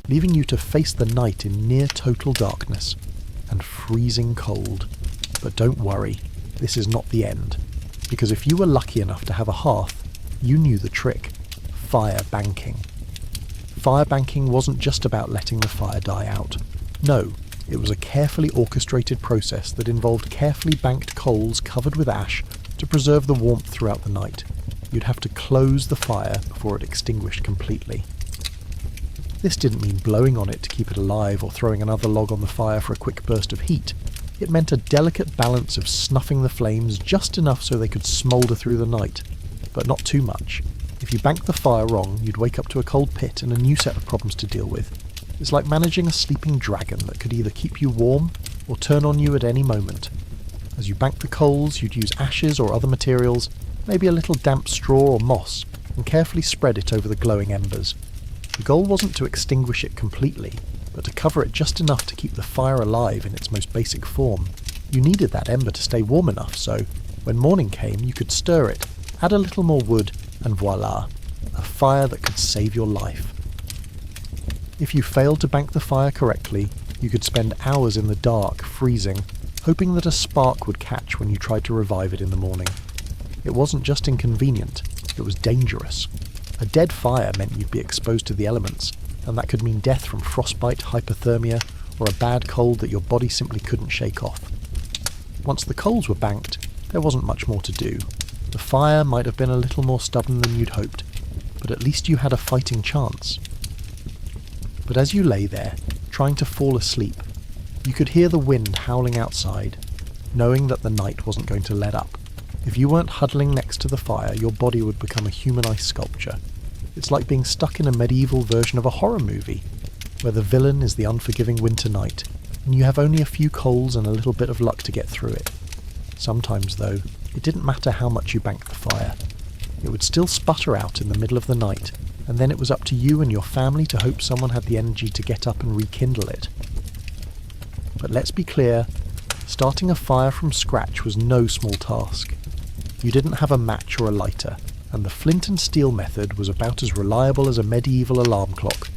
leaving you to face the night in near total darkness and freezing cold. But don't worry, this is not the end, because if you were lucky enough to have a hearth, you knew the trick: fire banking. Fire banking wasn't just about letting the fire die out. No, it was a carefully orchestrated process that involved carefully banked coals covered with ash to preserve the warmth throughout the night. You'd have to close the fire before it extinguished completely. This didn't mean blowing on it to keep it alive or throwing another log on the fire for a quick burst of heat. It meant a delicate balance of snuffing the flames just enough so they could smoulder through the night, but not too much. If you banked the fire wrong, you'd wake up to a cold pit and a new set of problems to deal with. It's like managing a sleeping dragon that could either keep you warm or turn on you at any moment. As you banked the coals, you'd use ashes or other materials, maybe a little damp straw or moss, and carefully spread it over the glowing embers. The goal wasn't to extinguish it completely, but to cover it just enough to keep the fire alive in its most basic form. You needed that ember to stay warm enough so, when morning came, you could stir it, add a little more wood, and voila, a fire that could save your life. If you failed to bank the fire correctly, you could spend hours in the dark, freezing, hoping that a spark would catch when you tried to revive it in the morning. It wasn't just inconvenient, it was dangerous. A dead fire meant you'd be exposed to the elements, and that could mean death from frostbite, hypothermia, or a bad cold that your body simply couldn't shake off. Once the coals were banked, there wasn't much more to do. The fire might have been a little more stubborn than you'd hoped, but at least you had a fighting chance. But as you lay there, trying to fall asleep, you could hear the wind howling outside, knowing that the night wasn't going to let up. If you weren't huddling next to the fire, your body would become a human ice sculpture. It's like being stuck in a medieval version of a horror movie, where the villain is the unforgiving winter night, and you have only a few coals and a little bit of luck to get through it. Sometimes, though, it didn't matter how much you banked the fire. It would still sputter out in the middle of the night, and then it was up to you and your family to hope someone had the energy to get up and rekindle it. But let's be clear, starting a fire from scratch was no small task. You didn't have a match or a lighter, and the flint and steel method was about as reliable as a medieval alarm clock.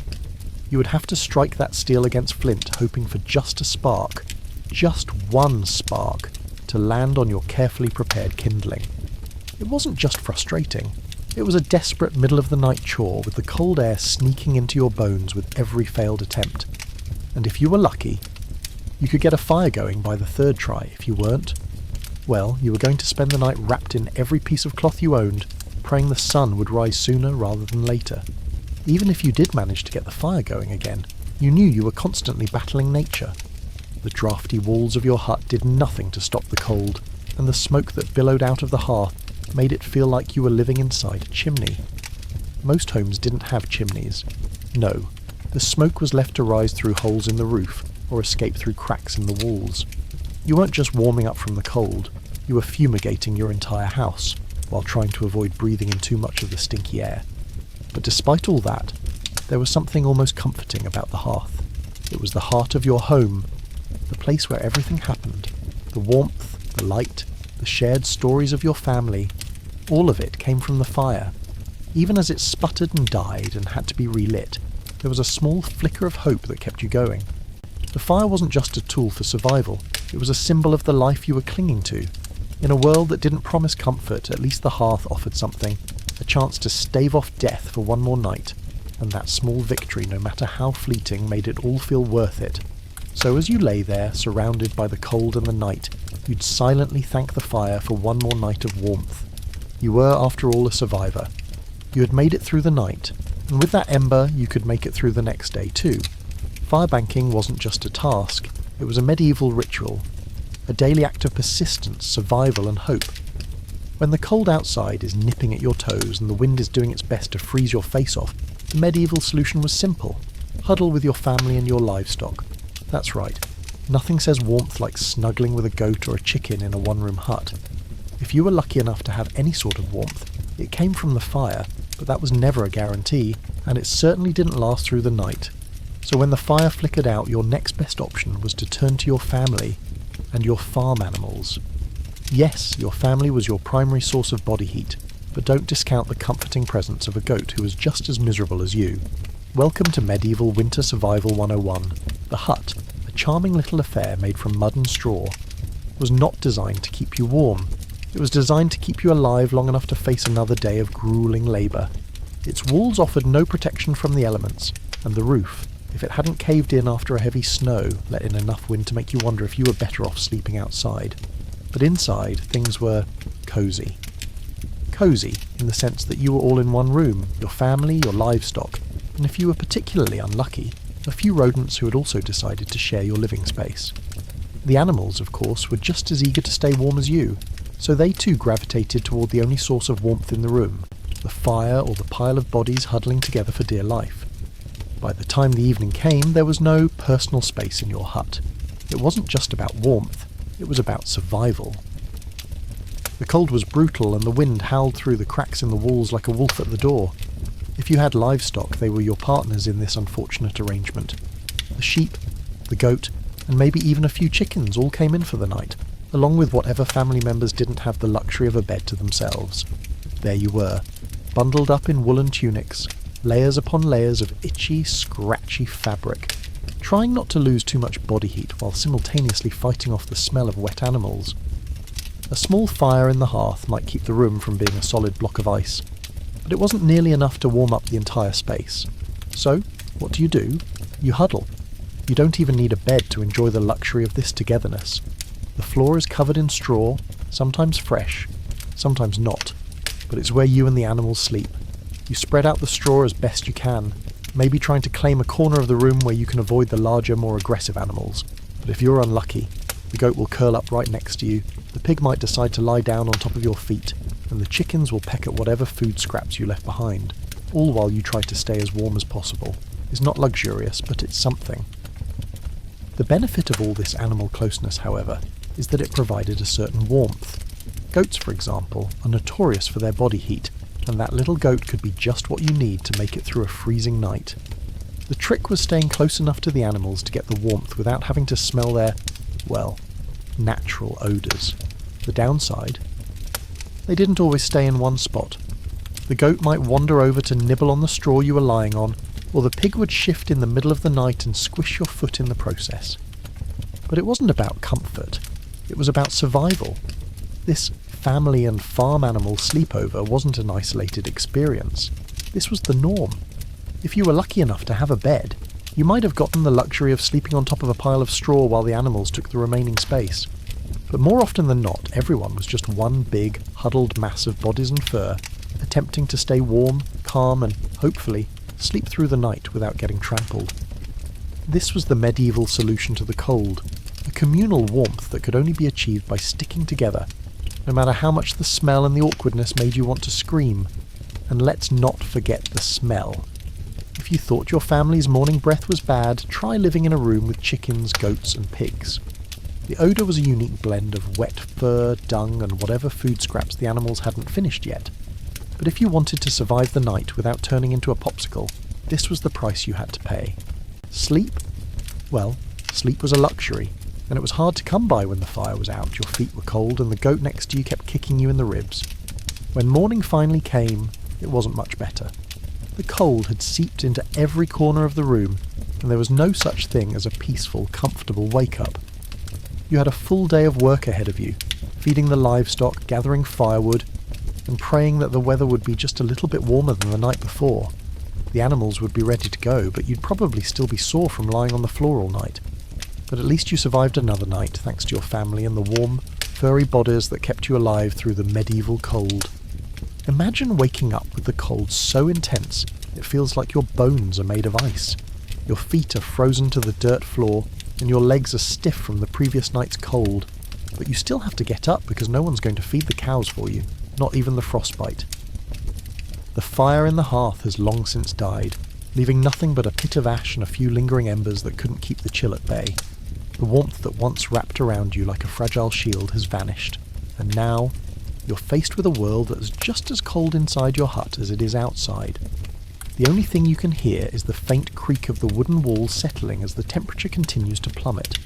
You would have to strike that steel against flint, hoping for just a spark, just one spark, to land on your carefully prepared kindling. It wasn't just frustrating, it was a desperate middle-of-the-night chore with the cold air sneaking into your bones with every failed attempt. And if you were lucky, you could get a fire going by the third try. If you weren't, well, you were going to spend the night wrapped in every piece of cloth you owned, praying the sun would rise sooner rather than later. Even if you did manage to get the fire going again, you knew you were constantly battling nature. The drafty walls of your hut did nothing to stop the cold, and the smoke that billowed out of the hearth made it feel like you were living inside a chimney. Most homes didn't have chimneys. No, the smoke was left to rise through holes in the roof, or escape through cracks in the walls. You weren't just warming up from the cold, you were fumigating your entire house, while trying to avoid breathing in too much of the stinky air. But despite all that, there was something almost comforting about the hearth. It was the heart of your home, the place where everything happened. The warmth, the light, the shared stories of your family, all of it came from the fire. Even as it sputtered and died and had to be relit, there was a small flicker of hope that kept you going. The fire wasn't just a tool for survival, it was a symbol of the life you were clinging to. In a world that didn't promise comfort, at least the hearth offered something, a chance to stave off death for one more night, and that small victory, no matter how fleeting, made it all feel worth it. So as you lay there, surrounded by the cold and the night, you'd silently thank the fire for one more night of warmth. You were, after all, a survivor. You had made it through the night, and with that ember you could make it through the next day too. Firebanking wasn't just a task, it was a medieval ritual, a daily act of persistence, survival and hope. When the cold outside is nipping at your toes and the wind is doing its best to freeze your face off, the medieval solution was simple. Huddle with your family and your livestock. That's right, nothing says warmth like snuggling with a goat or a chicken in a one-room hut. If you were lucky enough to have any sort of warmth, it came from the fire, but that was never a guarantee, and it certainly didn't last through the night. So when the fire flickered out, your next best option was to turn to your family and your farm animals. Yes, your family was your primary source of body heat, but don't discount the comforting presence of a goat who was just as miserable as you. Welcome to Medieval Winter Survival 101. The hut, a charming little affair made from mud and straw, was not designed to keep you warm. It was designed to keep you alive long enough to face another day of grueling labour. Its walls offered no protection from the elements, and the roof, if it hadn't caved in after a heavy snow, let in enough wind to make you wonder if you were better off sleeping outside. But inside, things were cosy. Cosy, in the sense that you were all in one room, your family, your livestock, and if you were particularly unlucky, a few rodents who had also decided to share your living space. The animals, of course, were just as eager to stay warm as you, so they too gravitated toward the only source of warmth in the room, the fire or the pile of bodies huddling together for dear life. By the time the evening came, there was no personal space in your hut. It wasn't just about warmth, it was about survival. The cold was brutal and the wind howled through the cracks in the walls like a wolf at the door. If you had livestock, they were your partners in this unfortunate arrangement. The sheep, the goat, and maybe even a few chickens all came in for the night, along with whatever family members didn't have the luxury of a bed to themselves. There you were, bundled up in woolen tunics, layers upon layers of itchy, scratchy fabric, trying not to lose too much body heat while simultaneously fighting off the smell of wet animals. A small fire in the hearth might keep the room from being a solid block of ice, but it wasn't nearly enough to warm up the entire space. So, what do? You huddle. You don't even need a bed to enjoy the luxury of this togetherness. The floor is covered in straw, sometimes fresh, sometimes not, but it's where you and the animals sleep. You spread out the straw as best you can, maybe trying to claim a corner of the room where you can avoid the larger, more aggressive animals. But if you're unlucky, the goat will curl up right next to you, the pig might decide to lie down on top of your feet, and the chickens will peck at whatever food scraps you left behind, all while you try to stay as warm as possible. It's not luxurious, but it's something. The benefit of all this animal closeness, however, is that it provided a certain warmth. Goats, for example, are notorious for their body heat, and that little goat could be just what you need to make it through a freezing night. The trick was staying close enough to the animals to get the warmth without having to smell their, well, natural odours. The downside? They didn't always stay in one spot. The goat might wander over to nibble on the straw you were lying on, or the pig would shift in the middle of the night and squish your foot in the process. But it wasn't about comfort, it was about survival. This family and farm animal sleepover wasn't an isolated experience. This was the norm. If you were lucky enough to have a bed, you might have gotten the luxury of sleeping on top of a pile of straw while the animals took the remaining space. But more often than not, everyone was just one big, huddled mass of bodies and fur, attempting to stay warm, calm, and, hopefully, sleep through the night without getting trampled. This was the medieval solution to the cold, a communal warmth that could only be achieved by sticking together, no matter how much the smell and the awkwardness made you want to scream. And let's not forget the smell. If you thought your family's morning breath was bad, try living in a room with chickens, goats, and pigs. The odour was a unique blend of wet fur, dung, and whatever food scraps the animals hadn't finished yet. But if you wanted to survive the night without turning into a popsicle, this was the price you had to pay. Sleep? Well, sleep was a luxury, and it was hard to come by when the fire was out, your feet were cold, and the goat next to you kept kicking you in the ribs. When morning finally came, it wasn't much better. The cold had seeped into every corner of the room, and there was no such thing as a peaceful, comfortable wake-up. You had a full day of work ahead of you, feeding the livestock, gathering firewood, and praying that the weather would be just a little bit warmer than the night before. The animals would be ready to go, but you'd probably still be sore from lying on the floor all night. But at least you survived another night, thanks to your family and the warm, furry bodies that kept you alive through the medieval cold. Imagine waking up with the cold so intense it feels like your bones are made of ice. Your feet are frozen to the dirt floor, and your legs are stiff from the previous night's cold, but you still have to get up because no one's going to feed the cows for you, not even the frostbite. The fire in the hearth has long since died, leaving nothing but a pit of ash and a few lingering embers that couldn't keep the chill at bay. The warmth that once wrapped around you like a fragile shield has vanished, and now you're faced with a world that is just as cold inside your hut as it is outside. The only thing you can hear is the faint creak of the wooden walls settling as the temperature continues to plummet.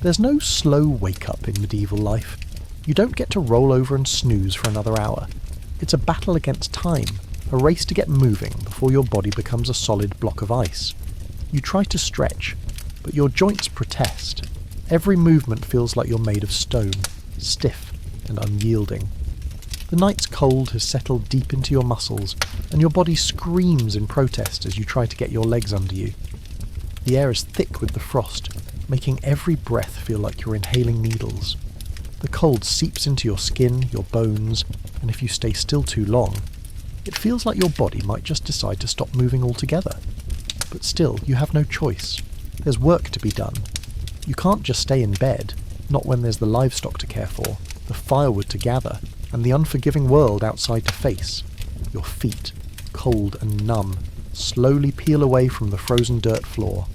There's no slow wake-up in medieval life. You don't get to roll over and snooze for another hour. It's a battle against time, a race to get moving before your body becomes a solid block of ice. You try to stretch, but your joints protest. Every movement feels like you're made of stone, stiff and unyielding. The night's cold has settled deep into your muscles, and your body screams in protest as you try to get your legs under you. The air is thick with the frost, making every breath feel like you're inhaling needles. The cold seeps into your skin, your bones, and if you stay still too long, it feels like your body might just decide to stop moving altogether. But still, you have no choice. There's work to be done. You can't just stay in bed, not when there's the livestock to care for, the firewood to gather, and the unforgiving world outside to face. Your feet, cold and numb, slowly peel away from the frozen dirt floor.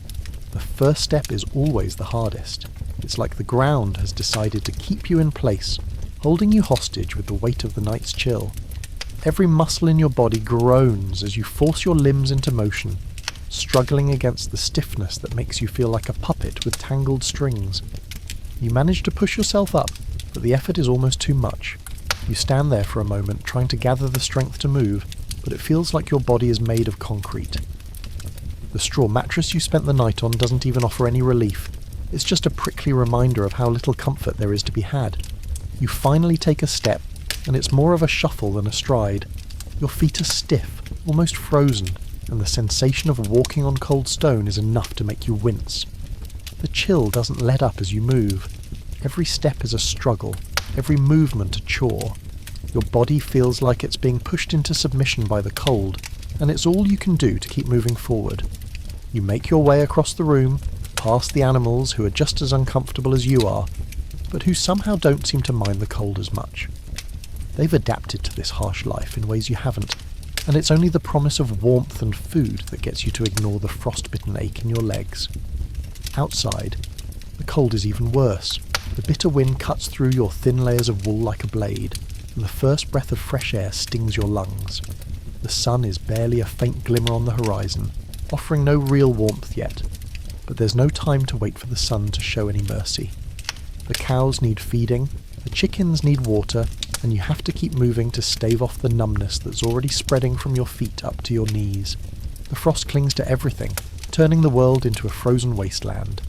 The first step is always the hardest. It's like the ground has decided to keep you in place, holding you hostage with the weight of the night's chill. Every muscle in your body groans as you force your limbs into motion, struggling against the stiffness that makes you feel like a puppet with tangled strings. You manage to push yourself up, but the effort is almost too much. You stand there for a moment trying to gather the strength to move, but it feels like your body is made of concrete. The straw mattress you spent the night on doesn't even offer any relief. It's just a prickly reminder of how little comfort there is to be had. You finally take a step, and it's more of a shuffle than a stride. Your feet are stiff, almost frozen, and the sensation of walking on cold stone is enough to make you wince. The chill doesn't let up as you move. Every step is a struggle, every movement a chore. Your body feels like it's being pushed into submission by the cold, and it's all you can do to keep moving forward. You make your way across the room, past the animals who are just as uncomfortable as you are, but who somehow don't seem to mind the cold as much. They've adapted to this harsh life in ways you haven't, and it's only the promise of warmth and food that gets you to ignore the frostbitten ache in your legs. Outside, the cold is even worse. The bitter wind cuts through your thin layers of wool like a blade, and the first breath of fresh air stings your lungs. The sun is barely a faint glimmer on the horizon, offering no real warmth yet, but there's no time to wait for the sun to show any mercy. The cows need feeding, the chickens need water, and you have to keep moving to stave off the numbness that's already spreading from your feet up to your knees. The frost clings to everything, turning the world into a frozen wasteland.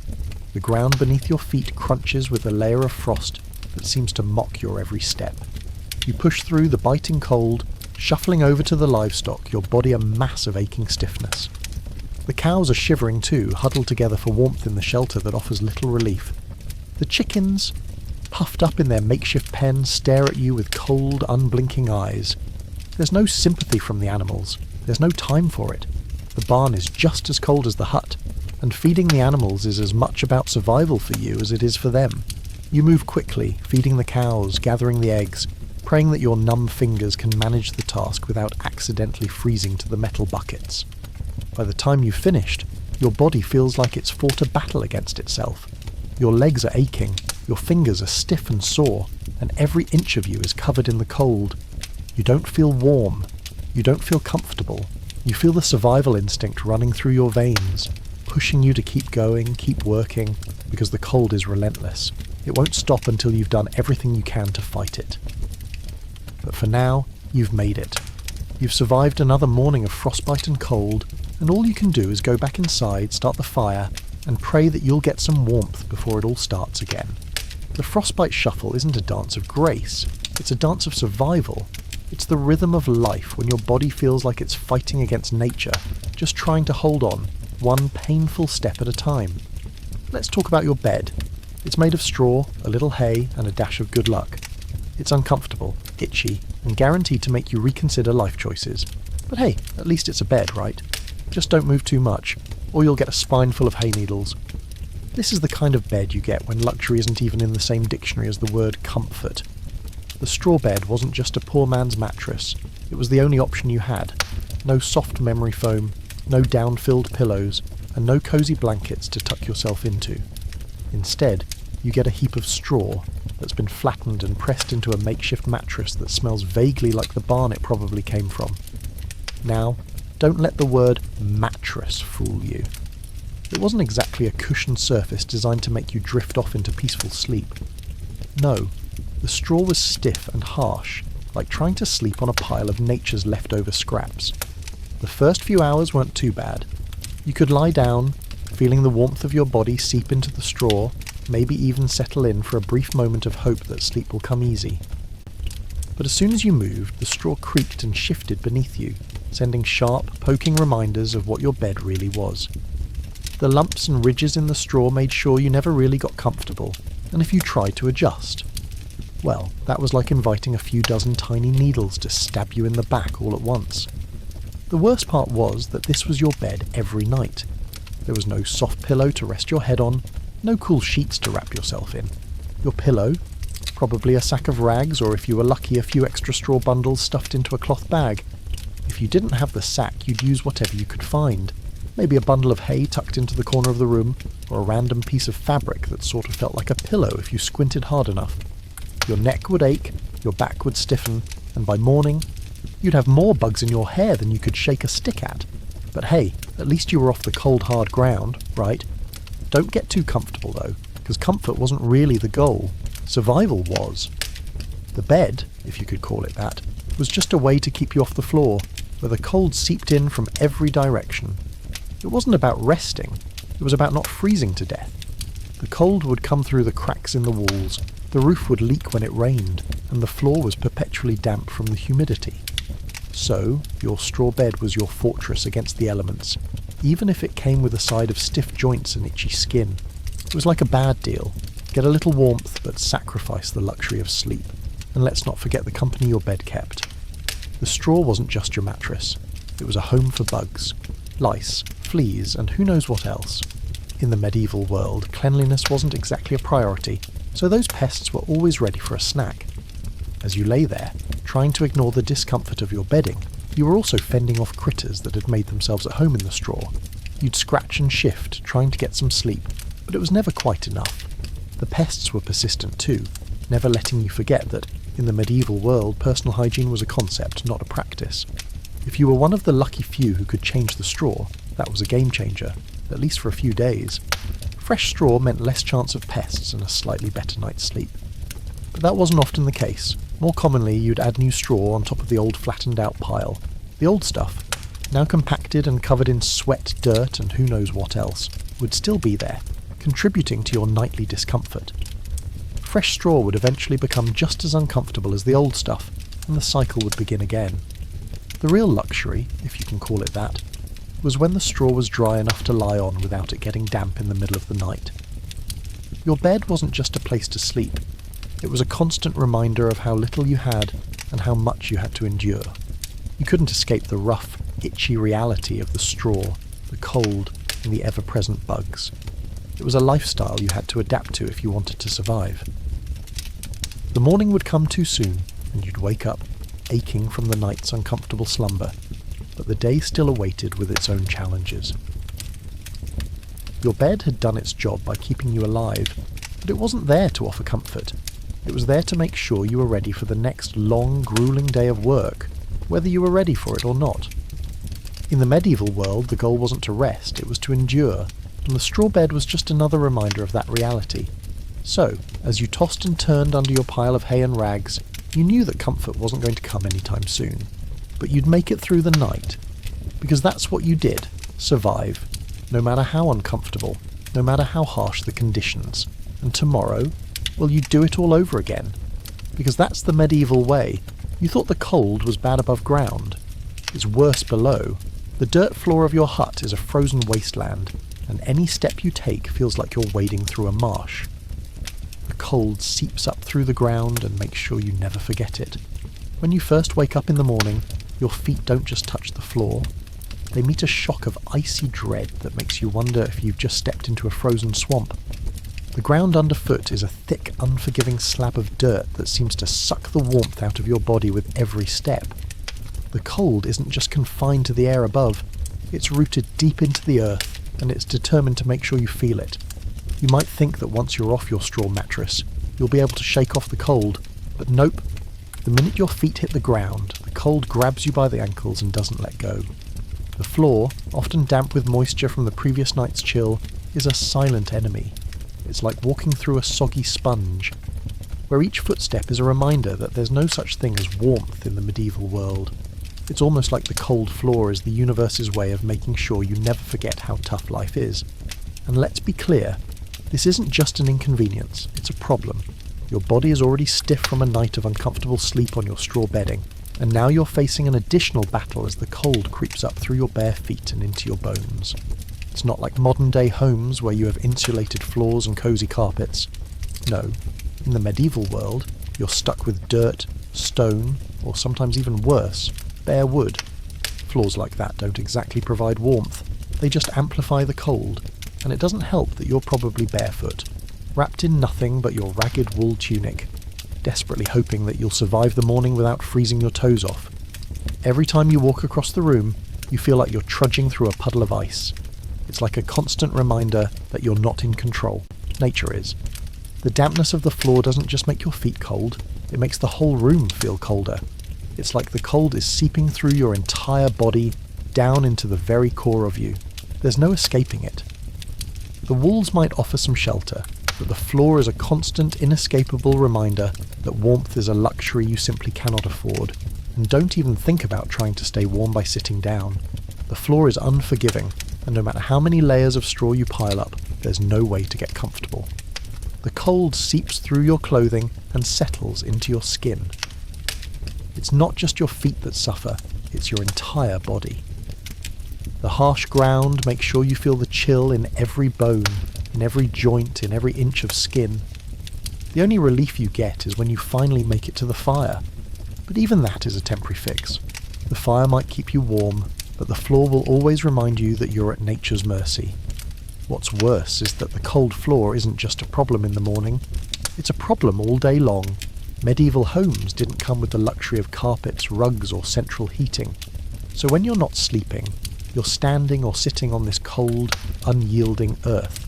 The ground beneath your feet crunches with a layer of frost that seems to mock your every step. You push through the biting cold, shuffling over to the livestock, your body a mass of aching stiffness. The cows are shivering too, huddled together for warmth in the shelter that offers little relief. The chickens, puffed up in their makeshift pen, stare at you with cold, unblinking eyes. There's no sympathy from the animals. There's no time for it. The barn is just as cold as the hut, and feeding the animals is as much about survival for you as it is for them. You move quickly, feeding the cows, gathering the eggs, praying that your numb fingers can manage the task without accidentally freezing to the metal buckets. By the time you've finished, your body feels like it's fought a battle against itself. Your legs are aching, your fingers are stiff and sore, and every inch of you is covered in the cold. You don't feel warm. You don't feel comfortable. You feel the survival instinct running through your veins, pushing you to keep going, keep working, because the cold is relentless. It won't stop until you've done everything you can to fight it. But for now, you've made it. You've survived another morning of frostbite and cold, and all you can do is go back inside, start the fire, and pray that you'll get some warmth before it all starts again. The frostbite shuffle isn't a dance of grace, it's a dance of survival. It's the rhythm of life when your body feels like it's fighting against nature, just trying to hold on, one painful step at a time. Let's talk about your bed. It's made of straw, a little hay, and a dash of good luck. It's uncomfortable, itchy, and guaranteed to make you reconsider life choices. But hey, at least it's a bed, right? Just don't move too much, or you'll get a spine full of hay needles. This is the kind of bed you get when luxury isn't even in the same dictionary as the word comfort. The straw bed wasn't just a poor man's mattress, it was the only option you had. No soft memory foam, no down-filled pillows, and no cosy blankets to tuck yourself into. Instead, you get a heap of straw that's been flattened and pressed into a makeshift mattress that smells vaguely like the barn it probably came from. Now, don't let the word mattress fool you. It wasn't exactly a cushioned surface designed to make you drift off into peaceful sleep. No, the straw was stiff and harsh, like trying to sleep on a pile of nature's leftover scraps. The first few hours weren't too bad. You could lie down, feeling the warmth of your body seep into the straw, maybe even settle in for a brief moment of hope that sleep will come easy. But as soon as you moved, the straw creaked and shifted beneath you, sending sharp, poking reminders of what your bed really was. The lumps and ridges in the straw made sure you never really got comfortable, and if you tried to adjust, well, that was like inviting a few dozen tiny needles to stab you in the back all at once. The worst part was that this was your bed every night. There was no soft pillow to rest your head on, no cool sheets to wrap yourself in. Your pillow, probably a sack of rags, or if you were lucky, a few extra straw bundles stuffed into a cloth bag. If you didn't have the sack, you'd use whatever you could find. Maybe a bundle of hay tucked into the corner of the room, or a random piece of fabric that sort of felt like a pillow if you squinted hard enough. Your neck would ache, your back would stiffen, and by morning, you'd have more bugs in your hair than you could shake a stick at. But hey, at least you were off the cold hard ground, right? Don't get too comfortable though, because comfort wasn't really the goal. Survival was. The bed, if you could call it that, was just a way to keep you off the floor, where the cold seeped in from every direction. It wasn't about resting, it was about not freezing to death. The cold would come through the cracks in the walls, the roof would leak when it rained, and the floor was perpetually damp from the humidity. So, your straw bed was your fortress against the elements, even if it came with a side of stiff joints and itchy skin. It was like a bad deal. Get a little warmth, but sacrifice the luxury of sleep. And let's not forget the company your bed kept. The straw wasn't just your mattress. It was a home for bugs, lice, fleas, and who knows what else. In the medieval world, cleanliness wasn't exactly a priority, so those pests were always ready for a snack. As you lay there, trying to ignore the discomfort of your bedding, you were also fending off critters that had made themselves at home in the straw. You'd scratch and shift, trying to get some sleep, but it was never quite enough. The pests were persistent too, never letting you forget that, in the medieval world, personal hygiene was a concept, not a practice. If you were one of the lucky few who could change the straw, that was a game changer, at least for a few days. Fresh straw meant less chance of pests and a slightly better night's sleep. But that wasn't often the case. More commonly, you'd add new straw on top of the old flattened out pile. The old stuff, now compacted and covered in sweat, dirt, and who knows what else, would still be there, contributing to your nightly discomfort. Fresh straw would eventually become just as uncomfortable as the old stuff, and the cycle would begin again. The real luxury, if you can call it that, was when the straw was dry enough to lie on without it getting damp in the middle of the night. Your bed wasn't just a place to sleep. It was a constant reminder of how little you had and how much you had to endure. You couldn't escape the rough, itchy reality of the straw, the cold, and the ever-present bugs. It was a lifestyle you had to adapt to if you wanted to survive. The morning would come too soon, and you'd wake up, aching from the night's uncomfortable slumber, but the day still awaited with its own challenges. Your bed had done its job by keeping you alive, but it wasn't there to offer comfort. It was there to make sure you were ready for the next long, grueling day of work, whether you were ready for it or not. In the medieval world, the goal wasn't to rest, it was to endure, and the straw bed was just another reminder of that reality. So, as you tossed and turned under your pile of hay and rags, you knew that comfort wasn't going to come anytime soon. But you'd make it through the night, because that's what you did, survive, no matter how uncomfortable, no matter how harsh the conditions. And tomorrow, well, you'd do it all over again, because that's the medieval way. You thought the cold was bad above ground. It's worse below. The dirt floor of your hut is a frozen wasteland, and any step you take feels like you're wading through a marsh. The cold seeps up through the ground and makes sure you never forget it. When you first wake up in the morning, your feet don't just touch the floor. They meet a shock of icy dread that makes you wonder if you've just stepped into a frozen swamp. The ground underfoot is a thick, unforgiving slab of dirt that seems to suck the warmth out of your body with every step. The cold isn't just confined to the air above, it's rooted deep into the earth, and it's determined to make sure you feel it. You might think that once you're off your straw mattress, you'll be able to shake off the cold, but nope. The minute your feet hit the ground, the cold grabs you by the ankles and doesn't let go. The floor, often damp with moisture from the previous night's chill, is a silent enemy. It's like walking through a soggy sponge, where each footstep is a reminder that there's no such thing as warmth in the medieval world. It's almost like the cold floor is the universe's way of making sure you never forget how tough life is. And let's be clear, this isn't just an inconvenience, it's a problem. Your body is already stiff from a night of uncomfortable sleep on your straw bedding, and now you're facing an additional battle as the cold creeps up through your bare feet and into your bones. It's not like modern-day homes where you have insulated floors and cosy carpets. No, in the medieval world, you're stuck with dirt, stone, or sometimes even worse, bare wood. Floors like that don't exactly provide warmth, they just amplify the cold, and it doesn't help that you're probably barefoot, wrapped in nothing but your ragged wool tunic, desperately hoping that you'll survive the morning without freezing your toes off. Every time you walk across the room, you feel like you're trudging through a puddle of ice. It's like a constant reminder that you're not in control. Nature is. The dampness of the floor doesn't just make your feet cold, it makes the whole room feel colder. It's like the cold is seeping through your entire body, down into the very core of you. There's no escaping it. The walls might offer some shelter, but the floor is a constant, inescapable reminder that warmth is a luxury you simply cannot afford. And don't even think about trying to stay warm by sitting down. The floor is unforgiving, and no matter how many layers of straw you pile up, there's no way to get comfortable. The cold seeps through your clothing and settles into your skin. It's not just your feet that suffer, it's your entire body. The harsh ground makes sure you feel the chill in every bone, in every joint, in every inch of skin. The only relief you get is when you finally make it to the fire. But even that is a temporary fix. The fire might keep you warm, but the floor will always remind you that you're at nature's mercy. What's worse is that the cold floor isn't just a problem in the morning, it's a problem all day long. Medieval homes didn't come with the luxury of carpets, rugs, or central heating. So when you're not sleeping, you're standing or sitting on this cold, unyielding earth.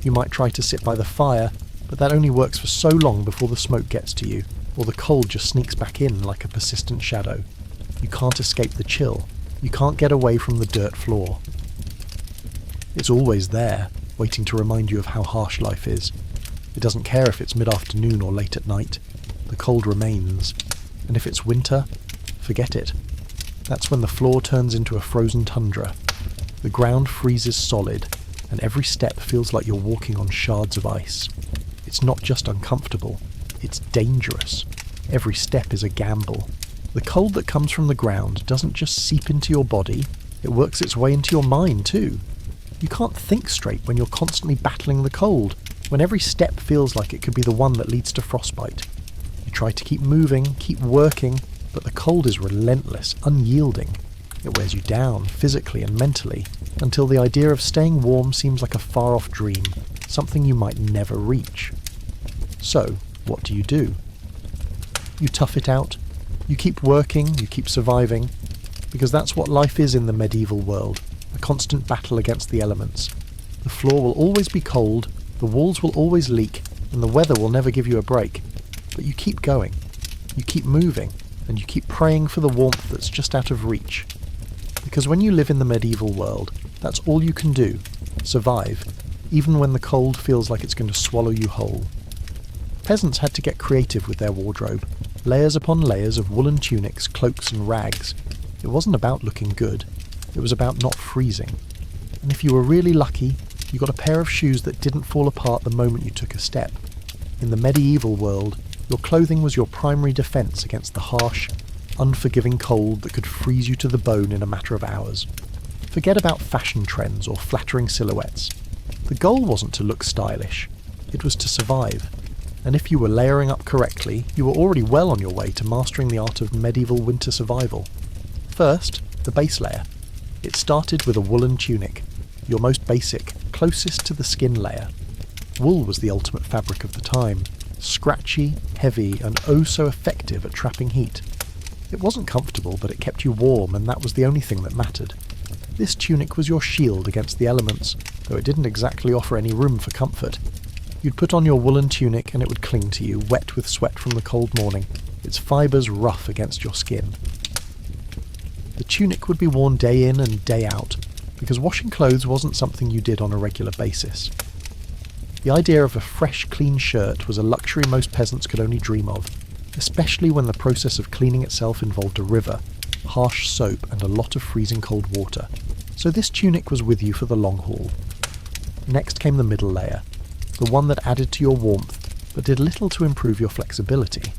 You might try to sit by the fire, but that only works for so long before the smoke gets to you, or the cold just sneaks back in like a persistent shadow. You can't escape the chill. You can't get away from the dirt floor. It's always there, waiting to remind you of how harsh life is. It doesn't care if it's mid-afternoon or late at night. The cold remains. And if it's winter, forget it. That's when the floor turns into a frozen tundra. The ground freezes solid, and every step feels like you're walking on shards of ice. It's not just uncomfortable, it's dangerous. Every step is a gamble. The cold that comes from the ground doesn't just seep into your body, it works its way into your mind too. You can't think straight when you're constantly battling the cold, when every step feels like it could be the one that leads to frostbite. You try to keep moving, keep working, but the cold is relentless, unyielding. It wears you down, physically and mentally, until the idea of staying warm seems like a far-off dream, something you might never reach. So, what do? You tough it out. You keep working, you keep surviving, because that's what life is in the medieval world, a constant battle against the elements. The floor will always be cold, the walls will always leak, and the weather will never give you a break. But you keep going, you keep moving, and you keep praying for the warmth that's just out of reach. Because when you live in the medieval world, that's all you can do, survive, even when the cold feels like it's going to swallow you whole. Peasants had to get creative with their wardrobe, layers upon layers of woolen tunics, cloaks and rags. It wasn't about looking good, it was about not freezing. And if you were really lucky, you got a pair of shoes that didn't fall apart the moment you took a step. In the medieval world, your clothing was your primary defence against the harsh, unforgiving cold that could freeze you to the bone in a matter of hours. Forget about fashion trends or flattering silhouettes. The goal wasn't to look stylish, it was to survive. and if you were layering up correctly, you were already well on your way to mastering the art of medieval winter survival. First, the base layer. It started with a woolen tunic, your most basic, closest to the skin layer. Wool was the ultimate fabric of the time, scratchy, heavy, and oh so effective at trapping heat. It wasn't comfortable, but it kept you warm, and that was the only thing that mattered. This tunic was your shield against the elements, though it didn't exactly offer any room for comfort. You'd put on your woolen tunic and it would cling to you, wet with sweat from the cold morning, its fibres rough against your skin. The tunic would be worn day in and day out, because washing clothes wasn't something you did on a regular basis. The idea of a fresh, clean shirt was a luxury most peasants could only dream of, especially when the process of cleaning itself involved a river, harsh soap, and a lot of freezing cold water. So this tunic was with you for the long haul. Next came the middle layer, the one that added to your warmth, but did little to improve your flexibility.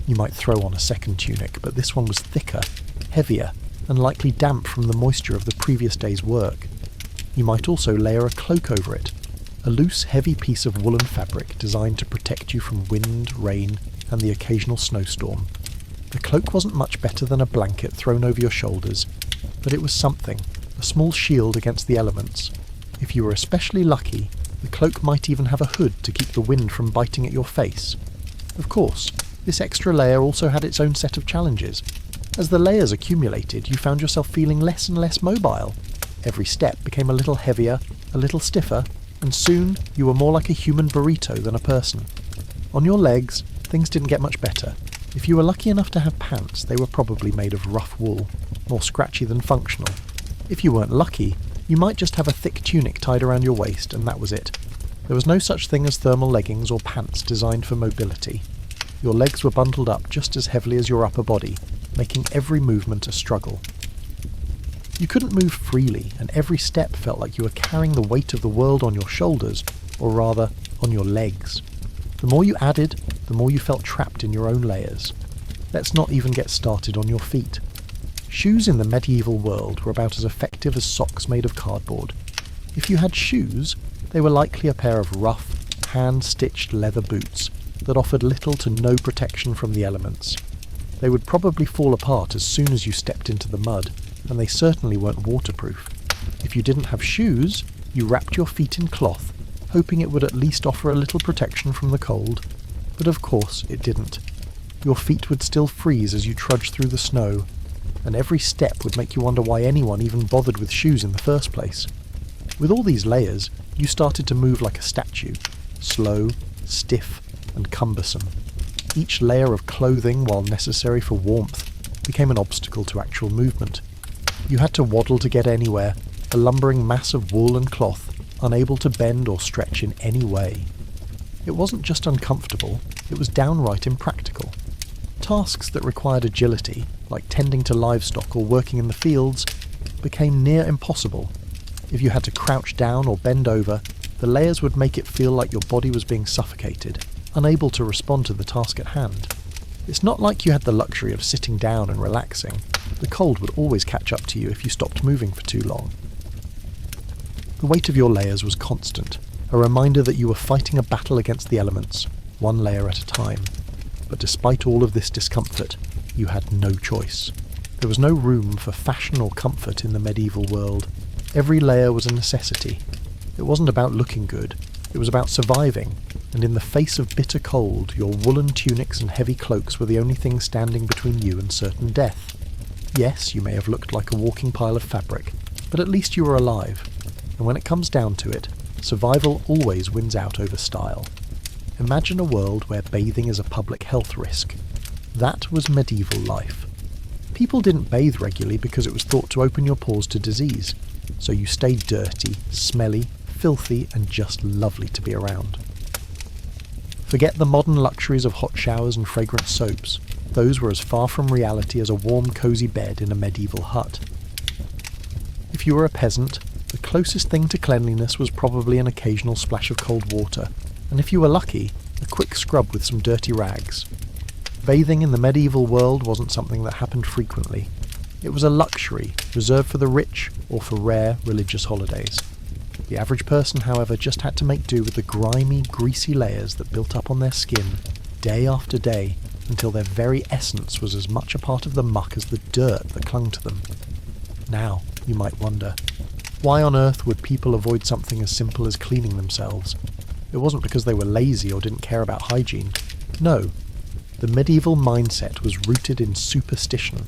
You might throw on a second tunic, but this one was thicker, heavier, and likely damp from the moisture of the previous day's work. You might also layer a cloak over it, a loose, heavy piece of woolen fabric designed to protect you from wind, rain, and the occasional snowstorm. The cloak wasn't much better than a blanket thrown over your shoulders, but it was something, a small shield against the elements. If you were especially lucky, the cloak might even have a hood to keep the wind from biting at your face. Of course, this extra layer also had its own set of challenges. As the layers accumulated, you found yourself feeling less and less mobile. Every step became a little heavier, a little stiffer, and soon you were more like a human burrito than a person. On your legs, things didn't get much better. If you were lucky enough to have pants, they were probably made of rough wool, more scratchy than functional. If you weren't lucky, you might just have a thick tunic tied around your waist, and that was it. There was no such thing as thermal leggings or pants designed for mobility. Your legs were bundled up just as heavily as your upper body, making every movement a struggle. You couldn't move freely, and every step felt like you were carrying the weight of the world on your shoulders, or rather, on your legs. The more you added, the more you felt trapped in your own layers. Let's not even get started on your feet. Shoes in the medieval world were about as effective as socks made of cardboard. If you had shoes, they were likely a pair of rough, hand-stitched leather boots that offered little to no protection from the elements. They would probably fall apart as soon as you stepped into the mud, and they certainly weren't waterproof. If you didn't have shoes, you wrapped your feet in cloth, hoping it would at least offer a little protection from the cold. But of course it didn't. Your feet would still freeze as you trudged through the snow, and every step would make you wonder why anyone even bothered with shoes in the first place. With all these layers, you started to move like a statue, slow, stiff, and cumbersome. Each layer of clothing, while necessary for warmth, became an obstacle to actual movement. You had to waddle to get anywhere, a lumbering mass of wool and cloth, unable to bend or stretch in any way. It wasn't just uncomfortable, it was downright impractical. Tasks that required agility, like tending to livestock or working in the fields, became near impossible. If you had to crouch down or bend over, the layers would make it feel like your body was being suffocated, unable to respond to the task at hand. It's not like you had the luxury of sitting down and relaxing. The cold would always catch up to you if you stopped moving for too long. The weight of your layers was constant, a reminder that you were fighting a battle against the elements, one layer at a time. But despite all of this discomfort, you had no choice. There was no room for fashion or comfort in the medieval world. Every layer was a necessity. It wasn't about looking good, it was about surviving, and in the face of bitter cold, your woolen tunics and heavy cloaks were the only thing standing between you and certain death. Yes, you may have looked like a walking pile of fabric, but at least you were alive. And when it comes down to it, survival always wins out over style. Imagine a world where bathing is a public health risk. That was medieval life. People didn't bathe regularly because it was thought to open your pores to disease, so you stayed dirty, smelly, filthy, and just lovely to be around. Forget the modern luxuries of hot showers and fragrant soaps. Those were as far from reality as a warm, cosy bed in a medieval hut. If you were a peasant, the closest thing to cleanliness was probably an occasional splash of cold water, and if you were lucky, a quick scrub with some dirty rags. Bathing in the medieval world wasn't something that happened frequently. It was a luxury reserved for the rich or for rare religious holidays. The average person, however, just had to make do with the grimy, greasy layers that built up on their skin day after day until their very essence was as much a part of the muck as the dirt that clung to them. Now, you might wonder, why on earth would people avoid something as simple as cleaning themselves? It wasn't because they were lazy or didn't care about hygiene. No, the medieval mindset was rooted in superstition,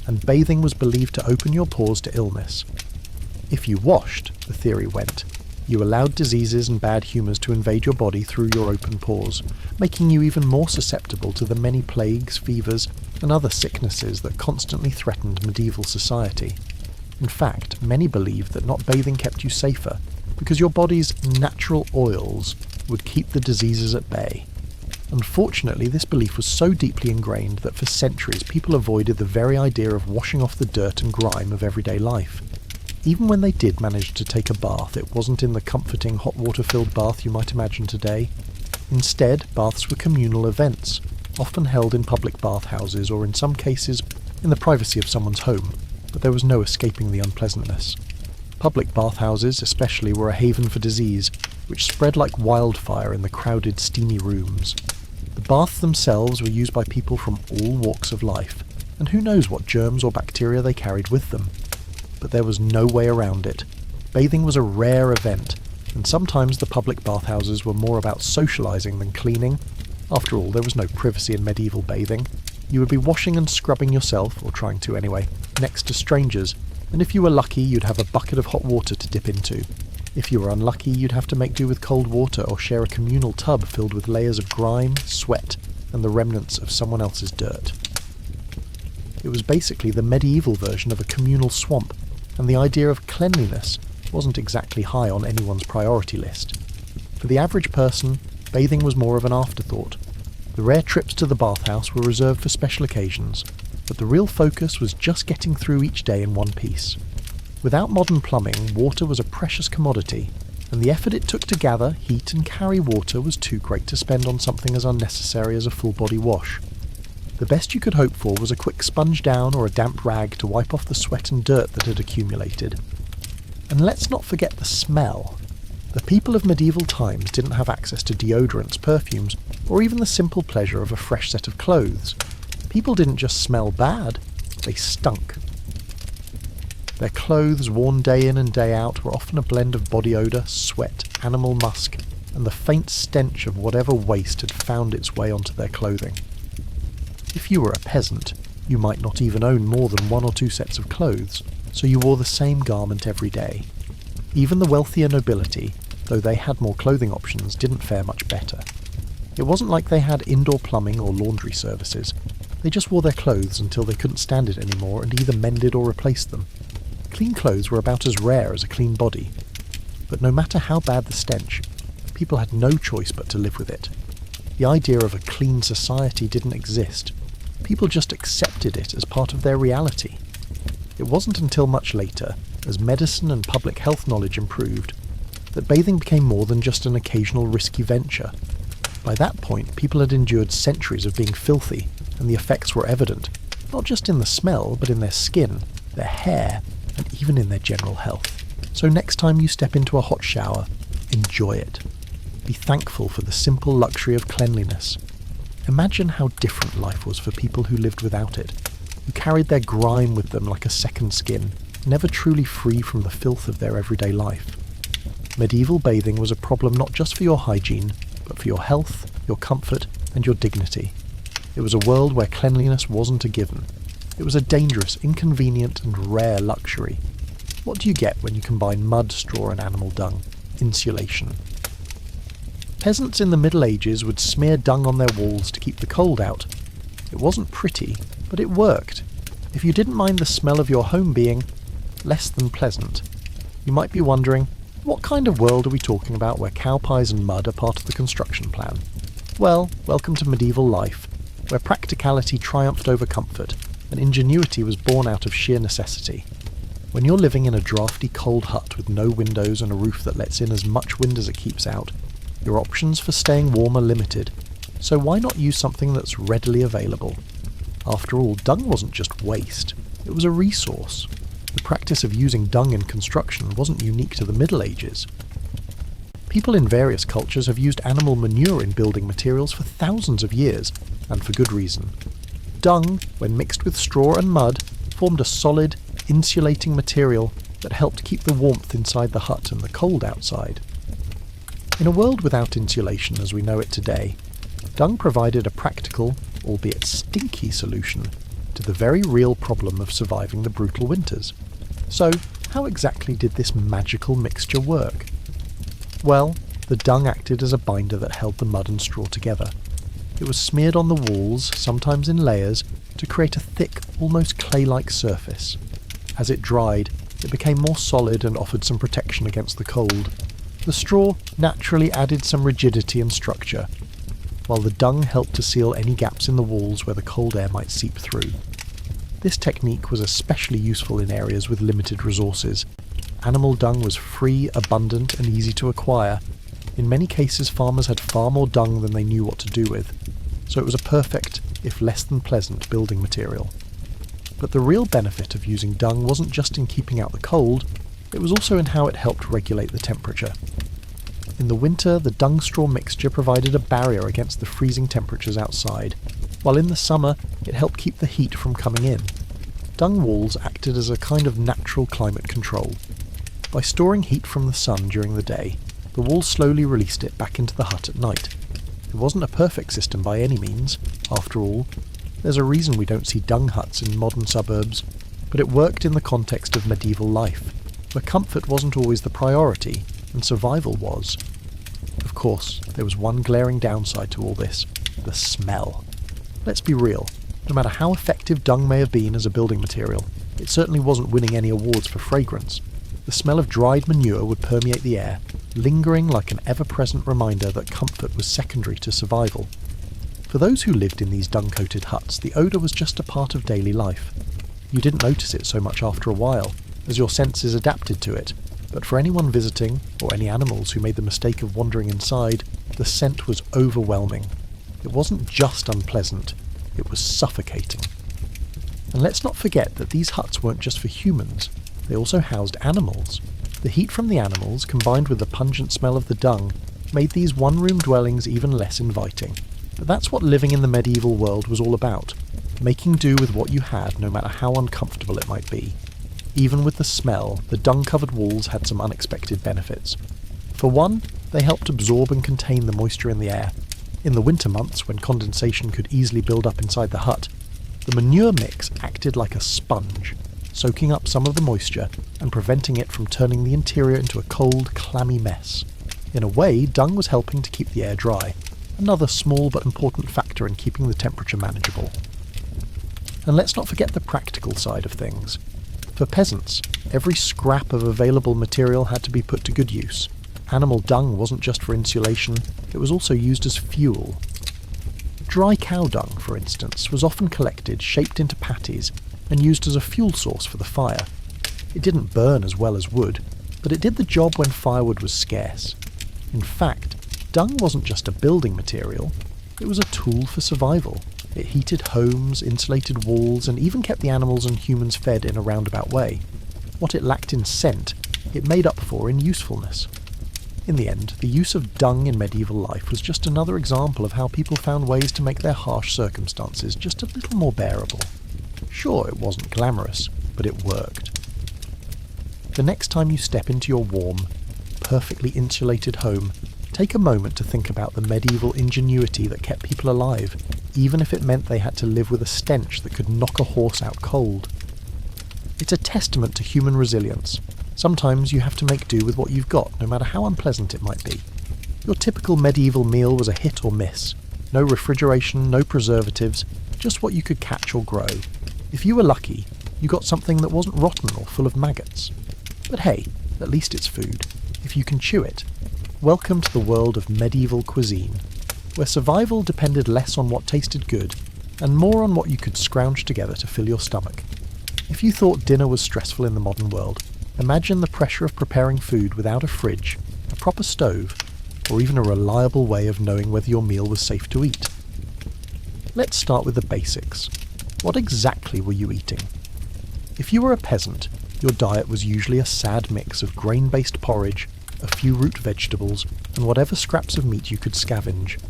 and bathing was believed to open your pores to illness. If you washed, the theory went, you allowed diseases and bad humours to invade your body through your open pores, making you even more susceptible to the many plagues, fevers, and other sicknesses that constantly threatened medieval society. In fact, many believed that not bathing kept you safer, because your body's natural oils would keep the diseases at bay. Unfortunately, this belief was so deeply ingrained that for centuries people avoided the very idea of washing off the dirt and grime of everyday life. Even when they did manage to take a bath, it wasn't in the comforting hot water-filled bath you might imagine today. Instead, baths were communal events, often held in public bathhouses or in some cases in the privacy of someone's home, but there was no escaping the unpleasantness. Public bathhouses especially were a haven for disease, which spread like wildfire in the crowded, steamy rooms. The baths themselves were used by people from all walks of life, and who knows what germs or bacteria they carried with them. But there was no way around it. Bathing was a rare event, and sometimes the public bathhouses were more about socialising than cleaning. After all, there was no privacy in medieval bathing. You would be washing and scrubbing yourself, or trying to anyway, next to strangers, and if you were lucky you'd have a bucket of hot water to dip into. If you were unlucky, you'd have to make do with cold water or share a communal tub filled with layers of grime, sweat, and the remnants of someone else's dirt. It was basically the medieval version of a communal swamp, and the idea of cleanliness wasn't exactly high on anyone's priority list. For the average person, bathing was more of an afterthought. The rare trips to the bathhouse were reserved for special occasions, but the real focus was just getting through each day in one piece. Without modern plumbing, water was a precious commodity, and the effort it took to gather, heat and carry water was too great to spend on something as unnecessary as a full-body wash. The best you could hope for was a quick sponge down or a damp rag to wipe off the sweat and dirt that had accumulated. And let's not forget the smell. The people of medieval times didn't have access to deodorants, perfumes, or even the simple pleasure of a fresh set of clothes. People didn't just smell bad, they stunk. Their clothes, worn day in and day out, were often a blend of body odour, sweat, animal musk, and the faint stench of whatever waste had found its way onto their clothing. If you were a peasant, you might not even own more than 1 or 2 sets of clothes, so you wore the same garment every day. Even the wealthier nobility, though they had more clothing options, didn't fare much better. It wasn't like they had indoor plumbing or laundry services. They just wore their clothes until they couldn't stand it anymore and either mended or replaced them. Clean clothes were about as rare as a clean body. But no matter how bad the stench, people had no choice but to live with it. The idea of a clean society didn't exist. People just accepted it as part of their reality. It wasn't until much later, as medicine and public health knowledge improved, that bathing became more than just an occasional risky venture. By that point, people had endured centuries of being filthy, and the effects were evident, not just in the smell, but in their skin, their hair, and even in their general health. So next time you step into a hot shower, enjoy it. Be thankful for the simple luxury of cleanliness. Imagine how different life was for people who lived without it, who carried their grime with them like a second skin, never truly free from the filth of their everyday life. Medieval bathing was a problem not just for your hygiene, but for your health, your comfort, and your dignity. It was a world where cleanliness wasn't a given. It was a dangerous, inconvenient, and rare luxury. What do you get when you combine mud, straw, and animal dung? Insulation. Peasants in the Middle Ages would smear dung on their walls to keep the cold out. It wasn't pretty, but it worked. If you didn't mind the smell of your home being less than pleasant. You might be wondering, what kind of world are we talking about where cow pies and mud are part of the construction plan? Well, welcome to medieval life, where practicality triumphed over comfort, and ingenuity was born out of sheer necessity. When you're living in a drafty cold hut with no windows and a roof that lets in as much wind as it keeps out, your options for staying warm are limited, so why not use something that's readily available? After all, dung wasn't just waste, it was a resource. The practice of using dung in construction wasn't unique to the Middle Ages. People in various cultures have used animal manure in building materials for thousands of years, and for good reason. Dung, when mixed with straw and mud, formed a solid, insulating material that helped keep the warmth inside the hut and the cold outside. In a world without insulation as we know it today, dung provided a practical, albeit stinky, solution to the very real problem of surviving the brutal winters. So, how exactly did this magical mixture work? Well, the dung acted as a binder that held the mud and straw together. It was smeared on the walls, sometimes in layers, to create a thick, almost clay-like surface. As it dried, it became more solid and offered some protection against the cold. The straw naturally added some rigidity and structure, while the dung helped to seal any gaps in the walls where the cold air might seep through. This technique was especially useful in areas with limited resources. Animal dung was free, abundant, and easy to acquire. In many cases, farmers had far more dung than they knew what to do with, so it was a perfect, if less than pleasant, building material. But the real benefit of using dung wasn't just in keeping out the cold, it was also in how it helped regulate the temperature. In the winter, the dung-straw mixture provided a barrier against the freezing temperatures outside, while in the summer it helped keep the heat from coming in. Dung walls acted as a kind of natural climate control. By storing heat from the sun during the day, the walls slowly released it back into the hut at night. It wasn't a perfect system by any means. After all, there's a reason we don't see dung huts in modern suburbs, but it worked in the context of medieval life, where comfort wasn't always the priority, and survival was. Of course, there was one glaring downside to all this: the smell. Let's be real, no matter how effective dung may have been as a building material, it certainly wasn't winning any awards for fragrance. The smell of dried manure would permeate the air, lingering like an ever-present reminder that comfort was secondary to survival. For those who lived in these dung-coated huts, the odour was just a part of daily life. You didn't notice it so much after a while, as your senses adapted to it, but for anyone visiting, or any animals who made the mistake of wandering inside, the scent was overwhelming. It wasn't just unpleasant, it was suffocating. And let's not forget that these huts weren't just for humans, they also housed animals. The heat from the animals, combined with the pungent smell of the dung, made these one-room dwellings even less inviting. But that's what living in the medieval world was all about, making do with what you had no matter how uncomfortable it might be. Even with the smell, the dung-covered walls had some unexpected benefits. For one, they helped absorb and contain the moisture in the air. In the winter months, when condensation could easily build up inside the hut, the manure mix acted like a sponge, soaking up some of the moisture and preventing it from turning the interior into a cold, clammy mess. In a way, dung was helping to keep the air dry, another small but important factor in keeping the temperature manageable. And let's not forget the practical side of things. For peasants, every scrap of available material had to be put to good use. Animal dung wasn't just for insulation, it was also used as fuel. Dry cow dung, for instance, was often collected, shaped into patties, and used as a fuel source for the fire. It didn't burn as well as wood, but it did the job when firewood was scarce. In fact, dung wasn't just a building material, it was a tool for survival. It heated homes, insulated walls, and even kept the animals and humans fed in a roundabout way. What it lacked in scent, it made up for in usefulness. In the end, the use of dung in medieval life was just another example of how people found ways to make their harsh circumstances just a little more bearable. Sure, it wasn't glamorous, but it worked. The next time you step into your warm, perfectly insulated home, take a moment to think about the medieval ingenuity that kept people alive, even if it meant they had to live with a stench that could knock a horse out cold. It's a testament to human resilience. Sometimes you have to make do with what you've got, no matter how unpleasant it might be. Your typical medieval meal was a hit or miss. No refrigeration, no preservatives, just what you could catch or grow. If you were lucky, you got something that wasn't rotten or full of maggots. But hey, at least it's food. If you can chew it. Welcome to the world of medieval cuisine, where survival depended less on what tasted good, and more on what you could scrounge together to fill your stomach. If you thought dinner was stressful in the modern world, imagine the pressure of preparing food without a fridge, a proper stove, or even a reliable way of knowing whether your meal was safe to eat. Let's start with the basics. What exactly were you eating? If you were a peasant, your diet was usually a sad mix of grain-based porridge, a few root vegetables, and whatever scraps of meat you could scavenge.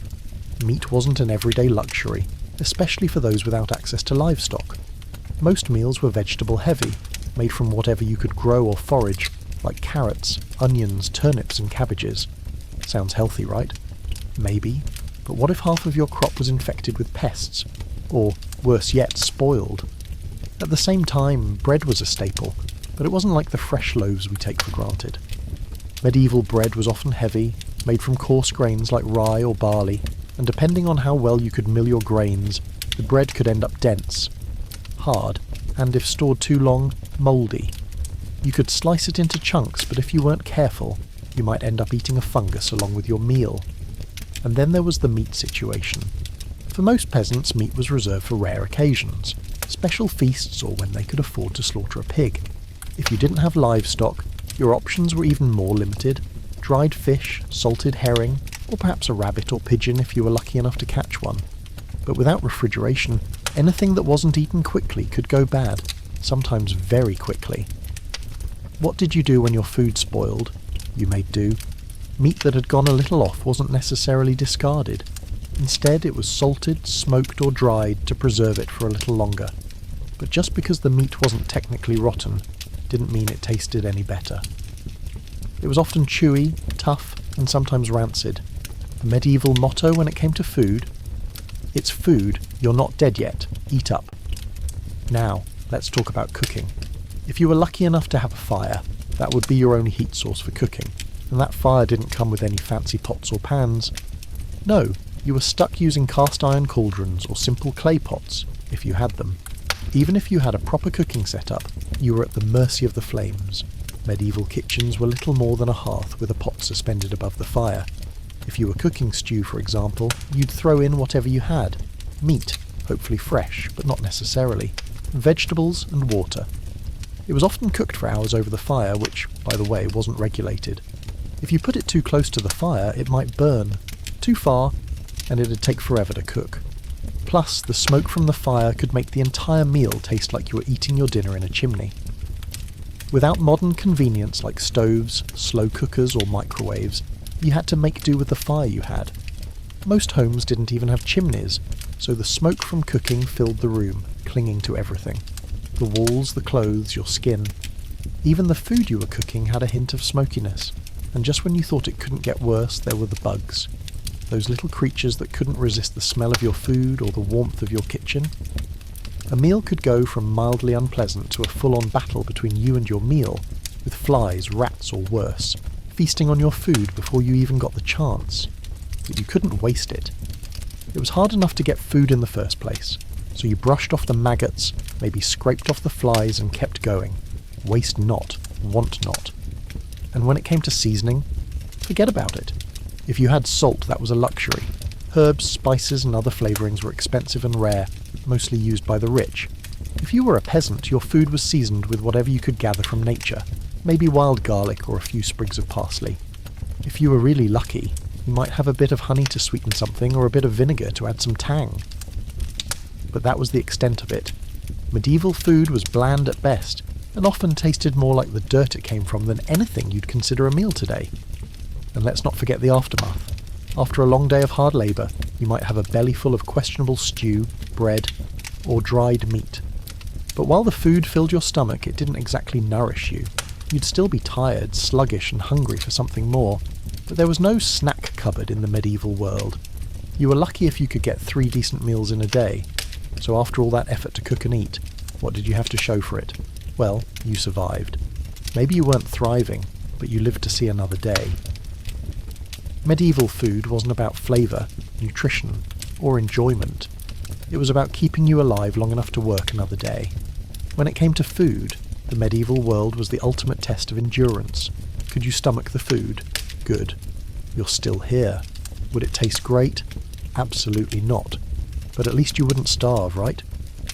Meat wasn't an everyday luxury, especially for those without access to livestock. Most meals were vegetable heavy, made from whatever you could grow or forage, like carrots, onions, turnips and cabbages. Sounds healthy, right? Maybe, but what if half of your crop was infected with pests? Or, worse yet, spoiled? At the same time, bread was a staple, but it wasn't like the fresh loaves we take for granted. Medieval bread was often heavy, made from coarse grains like rye or barley, and depending on how well you could mill your grains, the bread could end up dense, hard, and if stored too long, mouldy. You could slice it into chunks, but if you weren't careful, you might end up eating a fungus along with your meal. And then there was the meat situation. For most peasants, meat was reserved for rare occasions, special feasts or when they could afford to slaughter a pig. If you didn't have livestock, your options were even more limited. Dried fish, salted herring, or perhaps a rabbit or pigeon if you were lucky enough to catch one. But without refrigeration, anything that wasn't eaten quickly could go bad, sometimes very quickly. What did you do when your food spoiled? You made do. Meat that had gone a little off wasn't necessarily discarded. Instead, it was salted, smoked or dried to preserve it for a little longer. But just because the meat wasn't technically rotten, didn't mean it tasted any better. It was often chewy, tough, and sometimes rancid. The medieval motto when it came to food: it's food, you're not dead yet, eat up. Now, let's talk about cooking. If you were lucky enough to have a fire, that would be your only heat source for cooking, and that fire didn't come with any fancy pots or pans. No, you were stuck using cast iron cauldrons or simple clay pots, if you had them. Even if you had a proper cooking setup, you were at the mercy of the flames. Medieval kitchens were little more than a hearth with a pot suspended above the fire. If you were cooking stew, for example, you'd throw in whatever you had. Meat, hopefully fresh, but not necessarily. Vegetables and water. It was often cooked for hours over the fire, which, by the way, wasn't regulated. If you put it too close to the fire, it might burn. Too far, and it'd take forever to cook. Plus, the smoke from the fire could make the entire meal taste like you were eating your dinner in a chimney. Without modern convenience like stoves, slow cookers or microwaves, you had to make do with the fire you had. Most homes didn't even have chimneys, so the smoke from cooking filled the room, clinging to everything. The walls, the clothes, your skin. Even the food you were cooking had a hint of smokiness, and just when you thought it couldn't get worse, there were the bugs. Those little creatures that couldn't resist the smell of your food or the warmth of your kitchen. A meal could go from mildly unpleasant to a full-on battle between you and your meal, with flies, rats or worse, feasting on your food before you even got the chance. But you couldn't waste it. It was hard enough to get food in the first place, so you brushed off the maggots, maybe scraped off the flies and kept going. Waste not, want not. And when it came to seasoning, forget about it. If you had salt, that was a luxury. Herbs, spices and other flavourings were expensive and rare, mostly used by the rich. If you were a peasant, your food was seasoned with whatever you could gather from nature, maybe wild garlic or a few sprigs of parsley. If you were really lucky, you might have a bit of honey to sweeten something or a bit of vinegar to add some tang. But that was the extent of it. Medieval food was bland at best, and often tasted more like the dirt it came from than anything you'd consider a meal today. And let's not forget the aftermath. After a long day of hard labour, you might have a belly full of questionable stew, bread, or dried meat. But while the food filled your stomach, it didn't exactly nourish you. You'd still be tired, sluggish, and hungry for something more. But there was no snack cupboard in the medieval world. You were lucky if you could get 3 decent meals in a day. So after all that effort to cook and eat, what did you have to show for it? Well, you survived. Maybe you weren't thriving, but you lived to see another day. Medieval food wasn't about flavour, nutrition, or enjoyment. It was about keeping you alive long enough to work another day. When it came to food, the medieval world was the ultimate test of endurance. Could you stomach the food? Good. You're still here. Would it taste great? Absolutely not. But at least you wouldn't starve, right?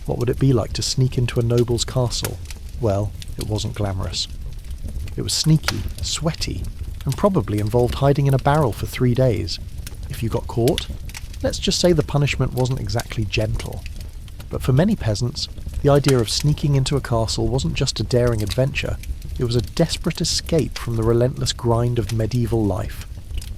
What would it be like to sneak into a noble's castle? Well, it wasn't glamorous. It was sneaky, sweaty, and probably involved hiding in a barrel for 3 days. If you got caught, let's just say the punishment wasn't exactly gentle. But for many peasants, The idea of sneaking into a castle wasn't just a daring adventure, it was a desperate escape from the relentless grind of medieval life.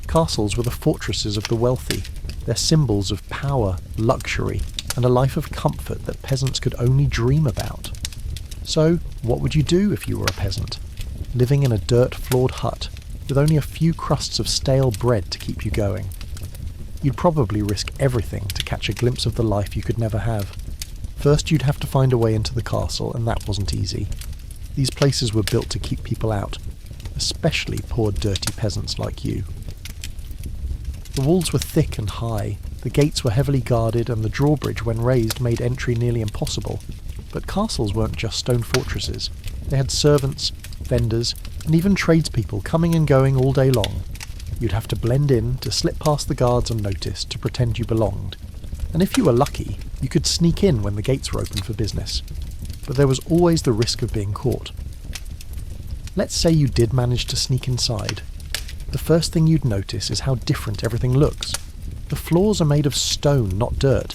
Castles were the fortresses of the wealthy, their symbols of power, luxury, and a life of comfort that peasants could only dream about. So, what would you do if you were a peasant? Living in a dirt-floored hut, with only a few crusts of stale bread to keep you going. You'd probably risk everything to catch a glimpse of the life you could never have. First, you'd have to find a way into the castle, and that wasn't easy. These places were built to keep people out, especially poor dirty peasants like you. The walls were thick and high, the gates were heavily guarded, and the drawbridge, when raised, made entry nearly impossible. But castles weren't just stone fortresses. They had servants, vendors, and even tradespeople coming and going all day long. You'd have to blend in, to slip past the guards unnoticed, to pretend you belonged. And if you were lucky, you could sneak in when the gates were open for business. But there was always the risk of being caught. Let's say you did manage to sneak inside. The first thing you'd notice is how different everything looks. The floors are made of stone, not dirt.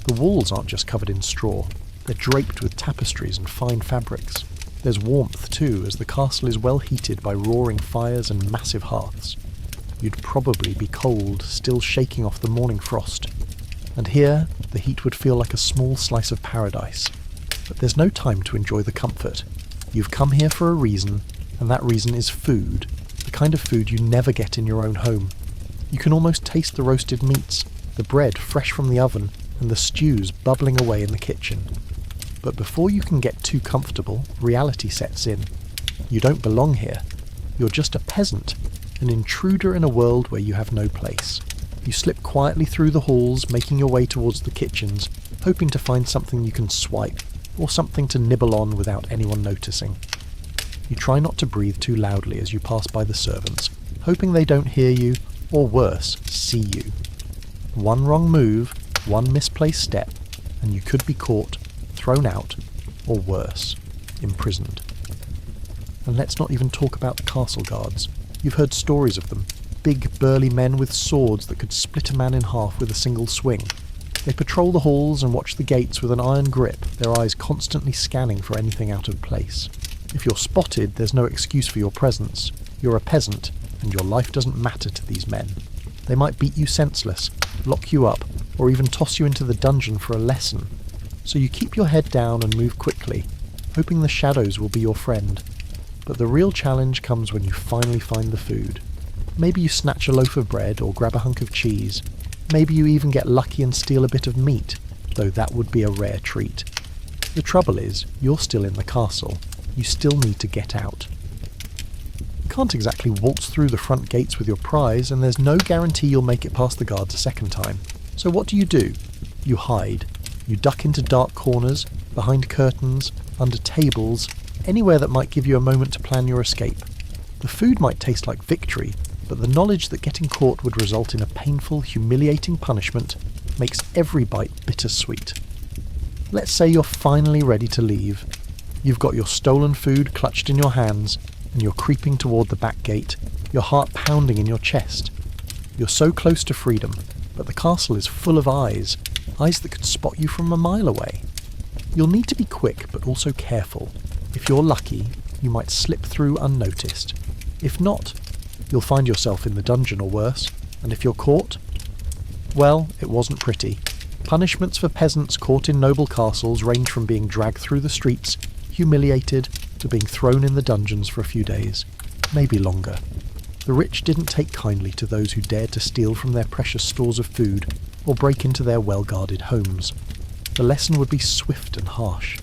The walls aren't just covered in straw. They're draped with tapestries and fine fabrics. There's warmth too, as the castle is well heated by roaring fires and massive hearths. You'd probably be cold, still shaking off the morning frost. And here, the heat would feel like a small slice of paradise. But there's no time to enjoy the comfort. You've come here for a reason, and that reason is food. The kind of food you never get in your own home. You can almost taste the roasted meats, the bread fresh from the oven, and the stews bubbling away in the kitchen. But before you can get too comfortable, reality sets in. You don't belong here. You're just a peasant, an intruder in a world where you have no place. You slip quietly through the halls, making your way towards the kitchens, hoping to find something you can swipe, or something to nibble on without anyone noticing. You try not to breathe too loudly as you pass by the servants, hoping they don't hear you, or worse, see you. One wrong move, one misplaced step, and you could be caught, thrown out, or worse, imprisoned. And let's not even talk about the castle guards. You've heard stories of them. Big, burly men with swords that could split a man in half with a single swing. They patrol the halls and watch the gates with an iron grip, their eyes constantly scanning for anything out of place. If you're spotted, there's no excuse for your presence. You're a peasant, and your life doesn't matter to these men. They might beat you senseless, lock you up, or even toss you into the dungeon for a lesson. So you keep your head down and move quickly, hoping the shadows will be your friend. But the real challenge comes when you finally find the food. Maybe you snatch a loaf of bread or grab a hunk of cheese. Maybe you even get lucky and steal a bit of meat, though that would be a rare treat. The trouble is, you're still in the castle. You still need to get out. You can't exactly waltz through the front gates with your prize, and there's no guarantee you'll make it past the guards a second time. So what do? You hide. You duck into dark corners, behind curtains, under tables, anywhere that might give you a moment to plan your escape. The food might taste like victory, but the knowledge that getting caught would result in a painful, humiliating punishment makes every bite bittersweet. Let's say you're finally ready to leave. You've got your stolen food clutched in your hands, and you're creeping toward the back gate, your heart pounding in your chest. You're so close to freedom, but the castle is full of eyes that could spot you from a mile away. You'll need to be quick, but also careful. If you're lucky, you might slip through unnoticed. If not, you'll find yourself in the dungeon or worse, and if you're caught, well, it wasn't pretty. Punishments for peasants caught in noble castles range from being dragged through the streets, humiliated, to being thrown in the dungeons for a few days, maybe longer. The rich didn't take kindly to those who dared to steal from their precious stores of food or break into their well-guarded homes. The lesson would be swift and harsh.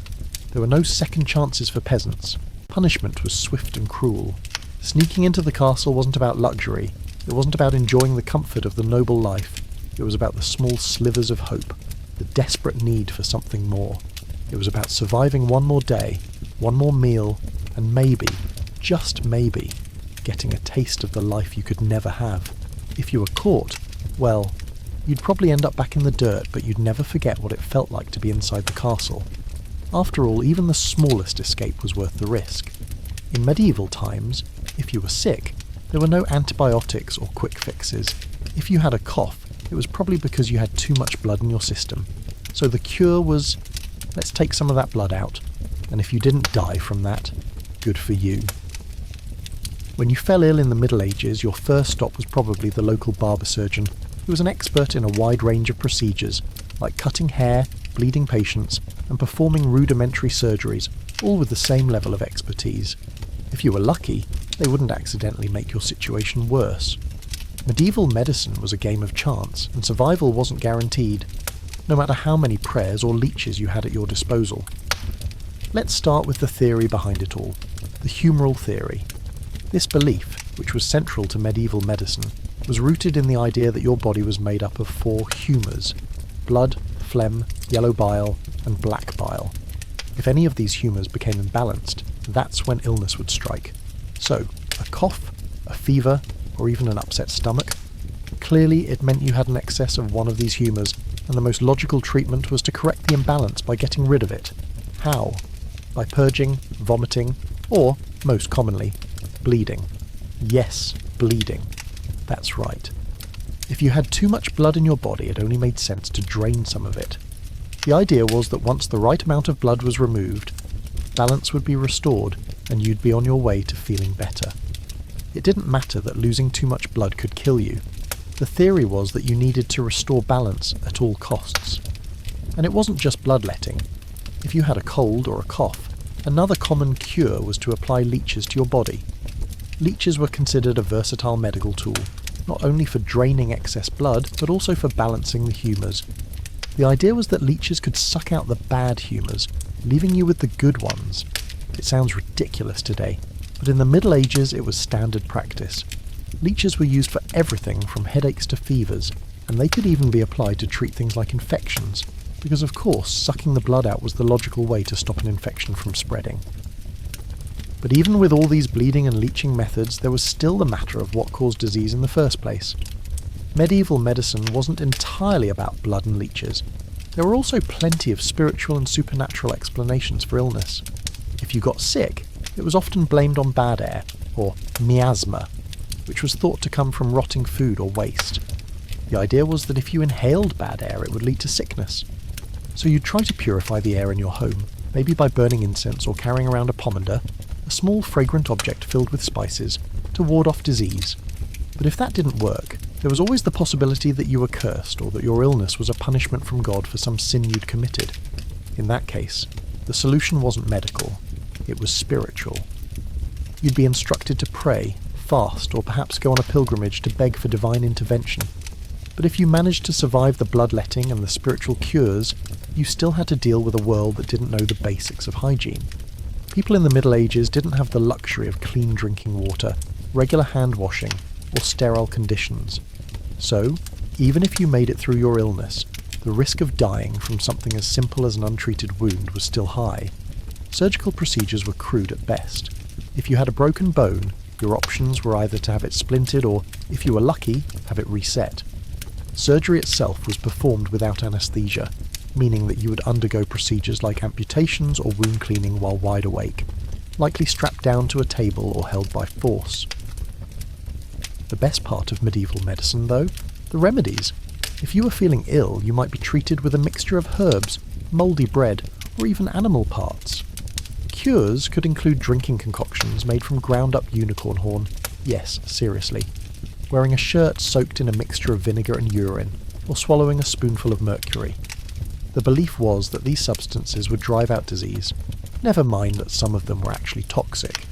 There were no second chances for peasants. Punishment was swift and cruel. Sneaking into the castle wasn't about luxury. It wasn't about enjoying the comfort of the noble life. It was about the small slivers of hope, the desperate need for something more. It was about surviving one more day, one more meal, and maybe, just maybe, getting a taste of the life you could never have. If you were caught, well, you'd probably end up back in the dirt, but you'd never forget what it felt like to be inside the castle. After all, even the smallest escape was worth the risk. In medieval times, if you were sick, there were no antibiotics or quick fixes. If you had a cough, it was probably because you had too much blood in your system. So the cure was let's take some of that blood out. And if you didn't die from that, good for you. When you fell ill in the Middle Ages, your first stop was probably the local barber surgeon, who was an expert in a wide range of procedures, like cutting hair, bleeding patients, and performing rudimentary surgeries, all with the same level of expertise. If you were lucky, they wouldn't accidentally make your situation worse. Medieval medicine was a game of chance, and survival wasn't guaranteed, no matter how many prayers or leeches you had at your disposal. Let's start with the theory behind it all, the humoral theory. This belief, which was central to medieval medicine, was rooted in the idea that your body was made up of 4 humours: blood, phlegm, yellow bile, and black bile. If any of these humours became imbalanced, that's when illness would strike. So, a cough, a fever, or even an upset stomach? Clearly it meant you had an excess of one of these humours, and the most logical treatment was to correct the imbalance by getting rid of it. How? By purging, vomiting, or, most commonly, bleeding. Yes, bleeding. That's right. If you had too much blood in your body, it only made sense to drain some of it. The idea was that once the right amount of blood was removed, balance would be restored and you'd be on your way to feeling better. It didn't matter that losing too much blood could kill you. The theory was that you needed to restore balance at all costs. And it wasn't just bloodletting. If you had a cold or a cough, another common cure was to apply leeches to your body. Leeches were considered a versatile medical tool, not only for draining excess blood, but also for balancing the humours. The idea was that leeches could suck out the bad humours, leaving you with the good ones. It sounds ridiculous today, but in the Middle Ages it was standard practice. Leeches were used for everything from headaches to fevers, and they could even be applied to treat things like infections, because of course sucking the blood out was the logical way to stop an infection from spreading. But even with all these bleeding and leeching methods, there was still the matter of what caused disease in the first place. Medieval medicine wasn't entirely about blood and leeches. There were also plenty of spiritual and supernatural explanations for illness. If you got sick, it was often blamed on bad air, or miasma, which was thought to come from rotting food or waste. The idea was that if you inhaled bad air, it would lead to sickness. So you'd try to purify the air in your home, maybe by burning incense or carrying around a pomander, a small fragrant object filled with spices, to ward off disease. But if that didn't work, there was always the possibility that you were cursed, or that your illness was a punishment from God for some sin you'd committed. In that case, the solution wasn't medical, it was spiritual. You'd be instructed to pray, fast, or perhaps go on a pilgrimage to beg for divine intervention. But if you managed to survive the bloodletting and the spiritual cures, you still had to deal with a world that didn't know the basics of hygiene. People in the Middle Ages didn't have the luxury of clean drinking water, regular hand washing, or sterile conditions. So, even if you made it through your illness, the risk of dying from something as simple as an untreated wound was still high. Surgical procedures were crude at best. If you had a broken bone, your options were either to have it splintered or, if you were lucky, have it reset. Surgery itself was performed without anaesthesia, meaning that you would undergo procedures like amputations or wound cleaning while wide awake, likely strapped down to a table or held by force. The best part of medieval medicine, though, the remedies. If you were feeling ill, you might be treated with a mixture of herbs, mouldy bread, or even animal parts. Cures could include drinking concoctions made from ground-up unicorn horn, yes, seriously, wearing a shirt soaked in a mixture of vinegar and urine, or swallowing a spoonful of mercury. The belief was that these substances would drive out disease, never mind that some of them were actually toxic.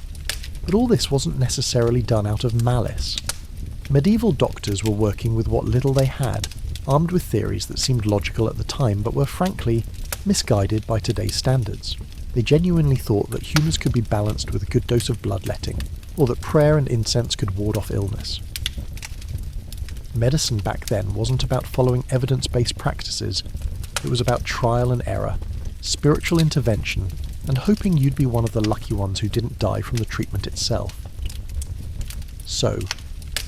But all this wasn't necessarily done out of malice. Medieval doctors were working with what little they had, armed with theories that seemed logical at the time but were frankly misguided by today's standards. They genuinely thought that humans could be balanced with a good dose of bloodletting, or that prayer and incense could ward off illness. Medicine back then wasn't about following evidence-based practices. It was about trial and error, spiritual intervention, and hoping you'd be one of the lucky ones who didn't die from the treatment itself. So,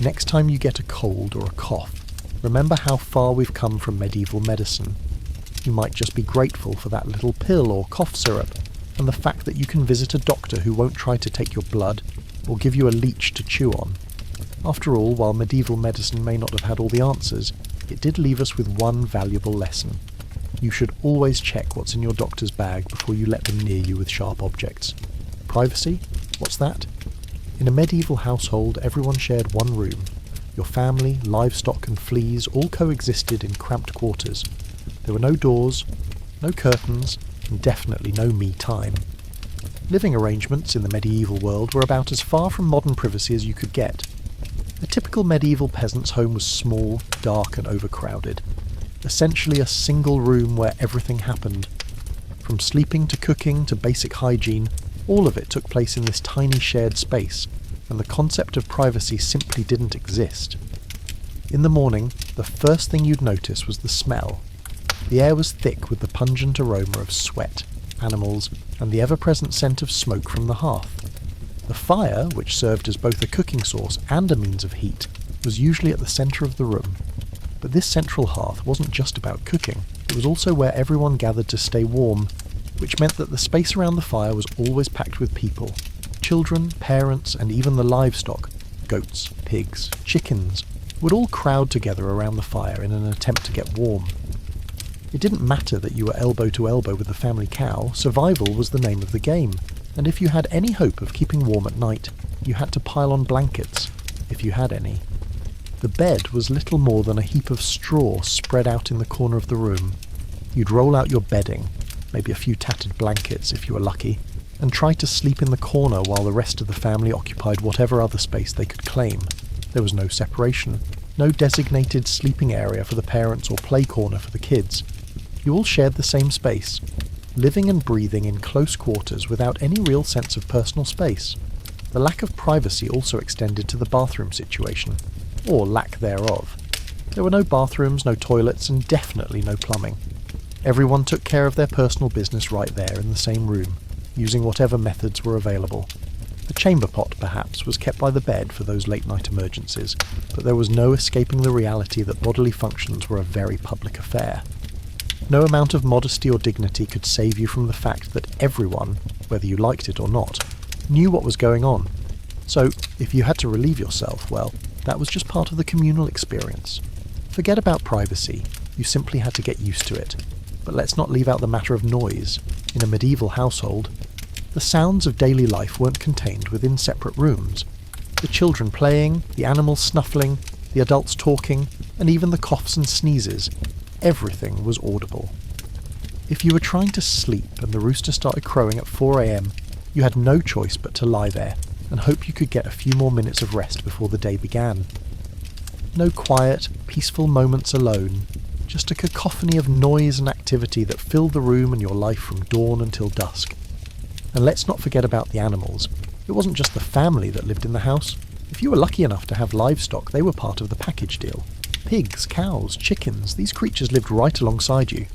next time you get a cold or a cough, remember how far we've come from medieval medicine. You might just be grateful for that little pill or cough syrup, and the fact that you can visit a doctor who won't try to take your blood, or give you a leech to chew on. After all, while medieval medicine may not have had all the answers, it did leave us with one valuable lesson. You should always check what's in your doctor's bag before you let them near you with sharp objects. Privacy? What's that? In a medieval household, everyone shared one room. Your family, livestock and fleas all coexisted in cramped quarters. There were no doors, no curtains, and definitely no me time. Living arrangements in the medieval world were about as far from modern privacy as you could get. A typical medieval peasant's home was small, dark and overcrowded. Essentially a single room where everything happened. From sleeping to cooking to basic hygiene, all of it took place in this tiny shared space, and the concept of privacy simply didn't exist. In the morning, the first thing you'd notice was the smell. The air was thick with the pungent aroma of sweat, animals, and the ever-present scent of smoke from the hearth. The fire, which served as both a cooking source and a means of heat, was usually at the centre of the room. But this central hearth wasn't just about cooking, it was also where everyone gathered to stay warm, which meant that the space around the fire was always packed with people. Children, parents, and even the livestock, goats, pigs, chickens, would all crowd together around the fire in an attempt to get warm. It didn't matter that you were elbow to elbow with the family cow, survival was the name of the game, and if you had any hope of keeping warm at night, you had to pile on blankets, if you had any. The bed was little more than a heap of straw spread out in the corner of the room. You'd roll out your bedding, maybe a few tattered blankets if you were lucky, and try to sleep in the corner while the rest of the family occupied whatever other space they could claim. There was no separation, no designated sleeping area for the parents or play corner for the kids. You all shared the same space, living and breathing in close quarters without any real sense of personal space. The lack of privacy also extended to the bathroom situation, or lack thereof. There were no bathrooms, no toilets, and definitely no plumbing. Everyone took care of their personal business right there in the same room, using whatever methods were available. A chamber pot, perhaps, was kept by the bed for those late-night emergencies, but there was no escaping the reality that bodily functions were a very public affair. No amount of modesty or dignity could save you from the fact that everyone, whether you liked it or not, knew what was going on. So, if you had to relieve yourself, well, that was just part of the communal experience. Forget about privacy, you simply had to get used to it. But let's not leave out the matter of noise. In a medieval household, the sounds of daily life weren't contained within separate rooms. The children playing, the animals snuffling, the adults talking, and even the coughs and sneezes, everything was audible. If you were trying to sleep and the rooster started crowing at 4 a.m, you had no choice but to lie there and hope you could get a few more minutes of rest before the day began. No quiet, peaceful moments alone, just a cacophony of noise and activity that filled the room and your life from dawn until dusk. And let's not forget about the animals. It wasn't just the family that lived in the house. If you were lucky enough to have livestock, they were part of the package deal. Pigs, cows, chickens, these creatures lived right alongside you.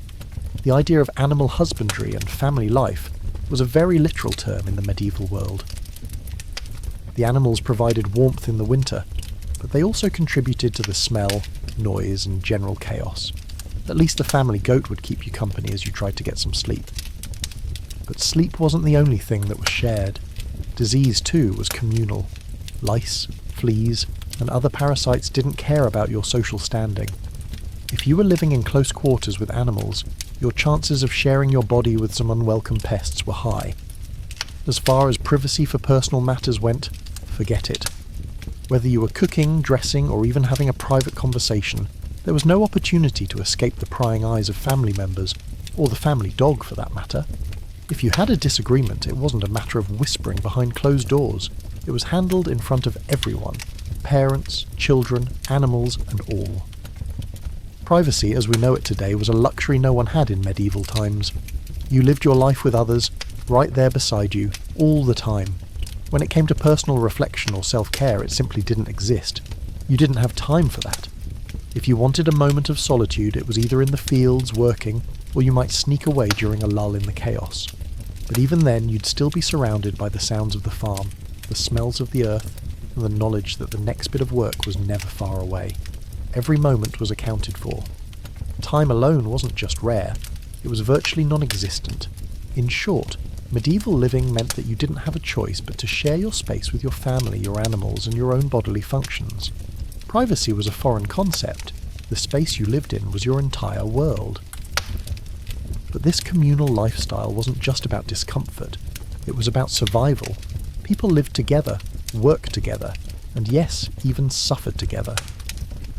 The idea of animal husbandry and family life was a very literal term in the medieval world. The animals provided warmth in the winter, but they also contributed to the smell, noise, and general chaos. At least the family goat would keep you company as you tried to get some sleep. But sleep wasn't the only thing that was shared. Disease, too, was communal. Lice, fleas, and other parasites didn't care about your social standing. If you were living in close quarters with animals, your chances of sharing your body with some unwelcome pests were high. As far as privacy for personal matters went, forget it. Whether you were cooking, dressing, or even having a private conversation, there was no opportunity to escape the prying eyes of family members, or the family dog for that matter. If you had a disagreement, it wasn't a matter of whispering behind closed doors. It was handled in front of everyone, parents, children, animals, and all. Privacy, as we know it today, was a luxury no one had in medieval times. You lived your life with others, right there beside you, all the time. When it came to personal reflection or self-care, it simply didn't exist. You didn't have time for that. If you wanted a moment of solitude, it was either in the fields, working, or you might sneak away during a lull in the chaos. But even then, you'd still be surrounded by the sounds of the farm, the smells of the earth, and the knowledge that the next bit of work was never far away. Every moment was accounted for. Time alone wasn't just rare, it was virtually non-existent. In short, medieval living meant that you didn't have a choice but to share your space with your family, your animals, and your own bodily functions. Privacy was a foreign concept. The space you lived in was your entire world. But this communal lifestyle wasn't just about discomfort, it was about survival. People lived together, worked together, and yes, even suffered together.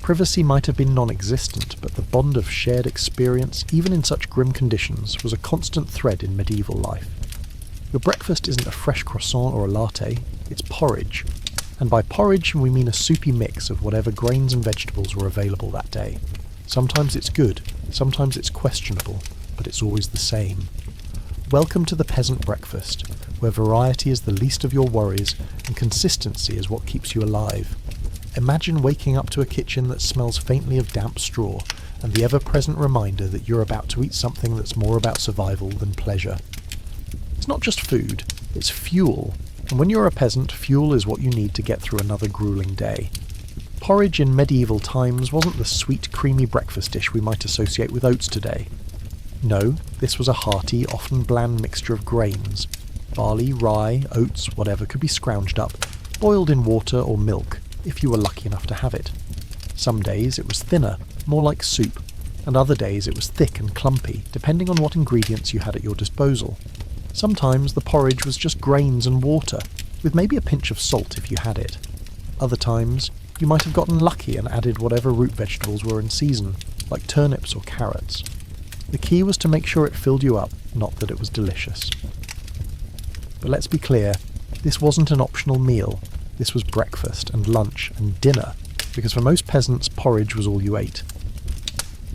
Privacy might have been non-existent, but the bond of shared experience, even in such grim conditions, was a constant thread in medieval life. Your breakfast isn't a fresh croissant or a latte, it's porridge. And by porridge we mean a soupy mix of whatever grains and vegetables were available that day. Sometimes it's good, sometimes it's questionable, but it's always the same. Welcome to the peasant breakfast, where variety is the least of your worries and consistency is what keeps you alive. Imagine waking up to a kitchen that smells faintly of damp straw and the ever-present reminder that you're about to eat something that's more about survival than pleasure. It's not just food, it's fuel, and when you're a peasant, fuel is what you need to get through another grueling day. Porridge in medieval times wasn't the sweet, creamy breakfast dish we might associate with oats today. No, this was a hearty, often bland mixture of grains. Barley, rye, oats, whatever could be scrounged up, boiled in water or milk, if you were lucky enough to have it. Some days it was thinner, more like soup, and other days it was thick and clumpy, depending on what ingredients you had at your disposal. Sometimes the porridge was just grains and water, with maybe a pinch of salt if you had it. Other times, you might have gotten lucky and added whatever root vegetables were in season, like turnips or carrots. The key was to make sure it filled you up, not that it was delicious. But let's be clear, this wasn't an optional meal. This was breakfast and lunch and dinner, because for most peasants, porridge was all you ate.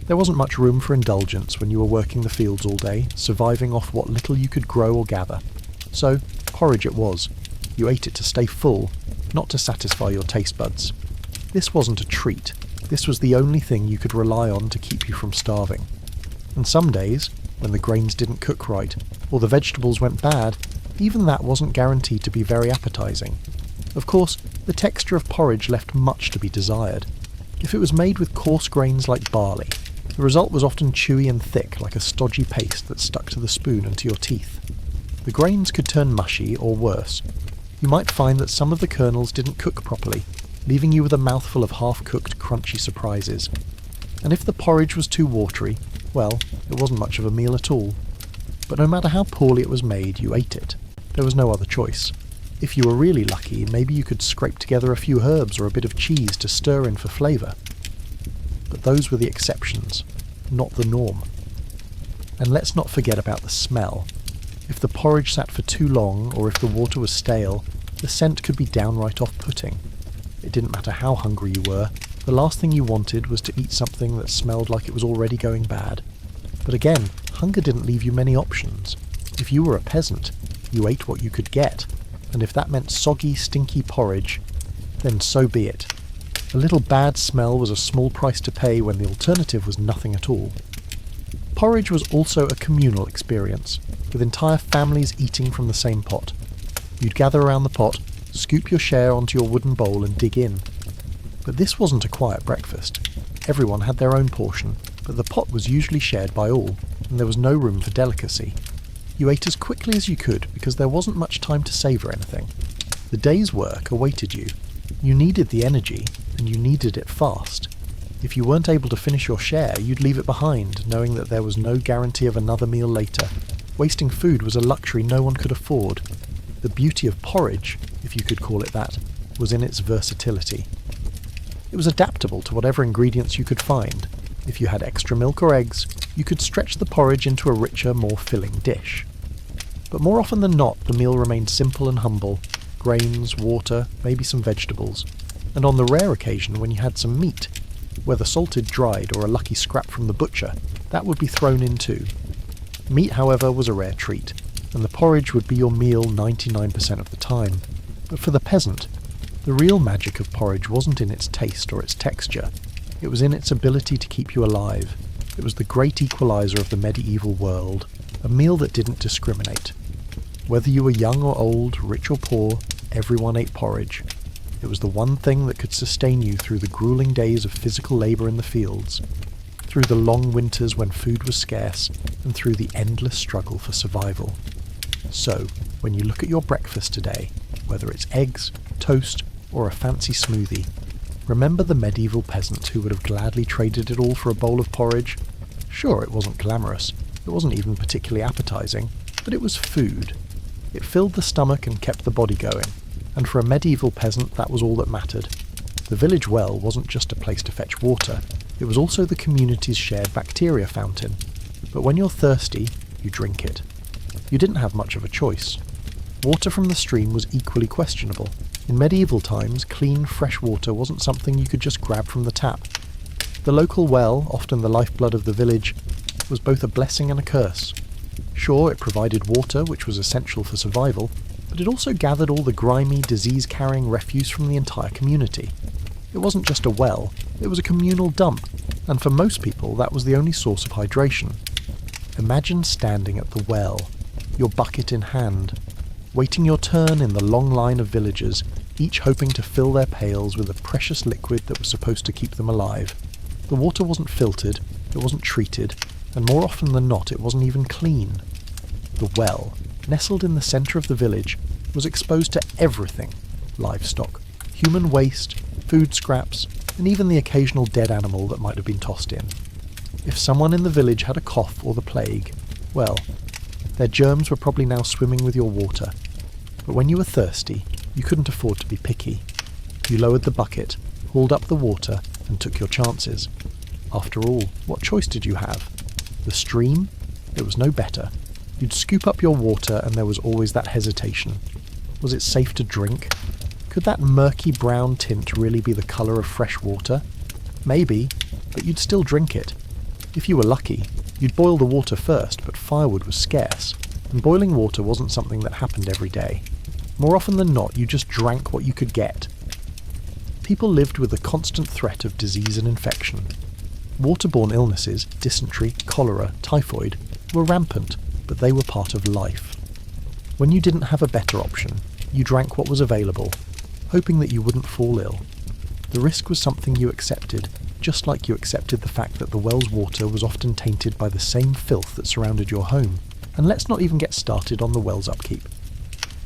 There wasn't much room for indulgence when you were working the fields all day, surviving off what little you could grow or gather. So, porridge it was. You ate it to stay full, not to satisfy your taste buds. This wasn't a treat. This was the only thing you could rely on to keep you from starving. And some days, when the grains didn't cook right, or the vegetables went bad, even that wasn't guaranteed to be very appetizing. Of course, the texture of porridge left much to be desired. If it was made with coarse grains like barley, the result was often chewy and thick like a stodgy paste that stuck to the spoon and to your teeth. The grains could turn mushy or worse. You might find that some of the kernels didn't cook properly, leaving you with a mouthful of half-cooked, crunchy surprises. And if the porridge was too watery, well, it wasn't much of a meal at all. But no matter how poorly it was made, you ate it. There was no other choice. If you were really lucky, maybe you could scrape together a few herbs or a bit of cheese to stir in for flavour. But those were the exceptions, not the norm. And let's not forget about the smell. If the porridge sat for too long, or if the water was stale, the scent could be downright off-putting. It didn't matter how hungry you were, the last thing you wanted was to eat something that smelled like it was already going bad. But again, hunger didn't leave you many options. If you were a peasant, you ate what you could get. And if that meant soggy, stinky porridge, then so be it. A little bad smell was a small price to pay when the alternative was nothing at all. Porridge was also a communal experience, with entire families eating from the same pot. You'd gather around the pot, scoop your share onto your wooden bowl and dig in. But this wasn't a quiet breakfast. Everyone had their own portion, but the pot was usually shared by all, and there was no room for delicacy. You ate as quickly as you could because there wasn't much time to savour anything. The day's work awaited you. You needed the energy, and you needed it fast. If you weren't able to finish your share, you'd leave it behind, knowing that there was no guarantee of another meal later. Wasting food was a luxury no one could afford. The beauty of porridge, if you could call it that, was in its versatility. It was adaptable to whatever ingredients you could find. If you had extra milk or eggs, you could stretch the porridge into a richer, more filling dish. But more often than not, the meal remained simple and humble. Grains, water, maybe some vegetables. And on the rare occasion when you had some meat, whether salted, dried, or a lucky scrap from the butcher, that would be thrown in too. Meat, however, was a rare treat, and the porridge would be your meal 99% of the time. But for the peasant, the real magic of porridge wasn't in its taste or its texture. It was in its ability to keep you alive. It was the great equalizer of the medieval world, a meal that didn't discriminate. Whether you were young or old, rich or poor, everyone ate porridge. It was the one thing that could sustain you through the grueling days of physical labour in the fields, through the long winters when food was scarce, and through the endless struggle for survival. So, when you look at your breakfast today, whether it's eggs, toast, or a fancy smoothie, remember the medieval peasant who would have gladly traded it all for a bowl of porridge? Sure, it wasn't glamorous, It wasn't even particularly appetizing, but it was food. It filled the stomach and kept the body going, and for a medieval peasant that was all that mattered. The village well wasn't just a place to fetch water, it was also the community's shared bacteria fountain. But when you're thirsty, you drink it. You didn't have much of a choice. Water from the stream was equally questionable. In medieval times, clean, fresh water wasn't something you could just grab from the tap. The local well, often the lifeblood of the village, was both a blessing and a curse. Sure, it provided water, which was essential for survival, but it also gathered all the grimy, disease-carrying refuse from the entire community. It wasn't just a well, it was a communal dump, and for most people that was the only source of hydration. Imagine standing at the well, your bucket in hand, waiting your turn in the long line of villagers, each hoping to fill their pails with a precious liquid that was supposed to keep them alive. The water wasn't filtered, it wasn't treated, and more often than not it wasn't even clean. The well, nestled in the centre of the village, was exposed to everything: livestock, human waste, food scraps, and even the occasional dead animal that might have been tossed in. If someone in the village had a cough or the plague, well, their germs were probably now swimming with your water. But when you were thirsty, you couldn't afford to be picky. You lowered the bucket, hauled up the water, and took your chances. After all, what choice did you have? The stream? It was no better. You'd scoop up your water and there was always that hesitation. Was it safe to drink? Could that murky brown tint really be the colour of fresh water? Maybe, but you'd still drink it. If you were lucky, you'd boil the water first, but firewood was scarce, and boiling water wasn't something that happened every day. More often than not, you just drank what you could get. People lived with the constant threat of disease and infection. Waterborne illnesses, dysentery, cholera, typhoid, were rampant, but they were part of life. When you didn't have a better option, you drank what was available, hoping that you wouldn't fall ill. The risk was something you accepted, just like you accepted the fact that the well's water was often tainted by the same filth that surrounded your home. And let's not even get started on the well's upkeep.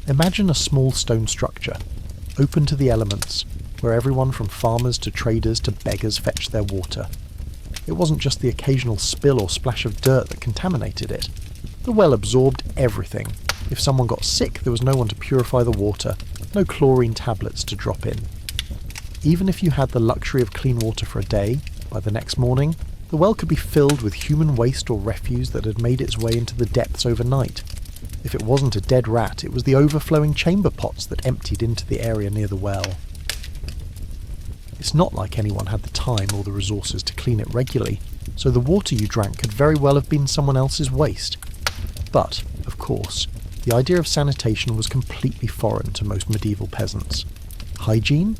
Imagine a small stone structure, open to the elements, where everyone from farmers to traders to beggars fetched their water. It wasn't just the occasional spill or splash of dirt that contaminated it. The well absorbed everything. If someone got sick, there was no one to purify the water, no chlorine tablets to drop in. Even if you had the luxury of clean water for a day, by the next morning, the well could be filled with human waste or refuse that had made its way into the depths overnight. If it wasn't a dead rat, it was the overflowing chamber pots that emptied into the area near the well. It's not like anyone had the time or the resources to clean it regularly, so the water you drank could very well have been someone else's waste. But, of course, the idea of sanitation was completely foreign to most medieval peasants. Hygiene?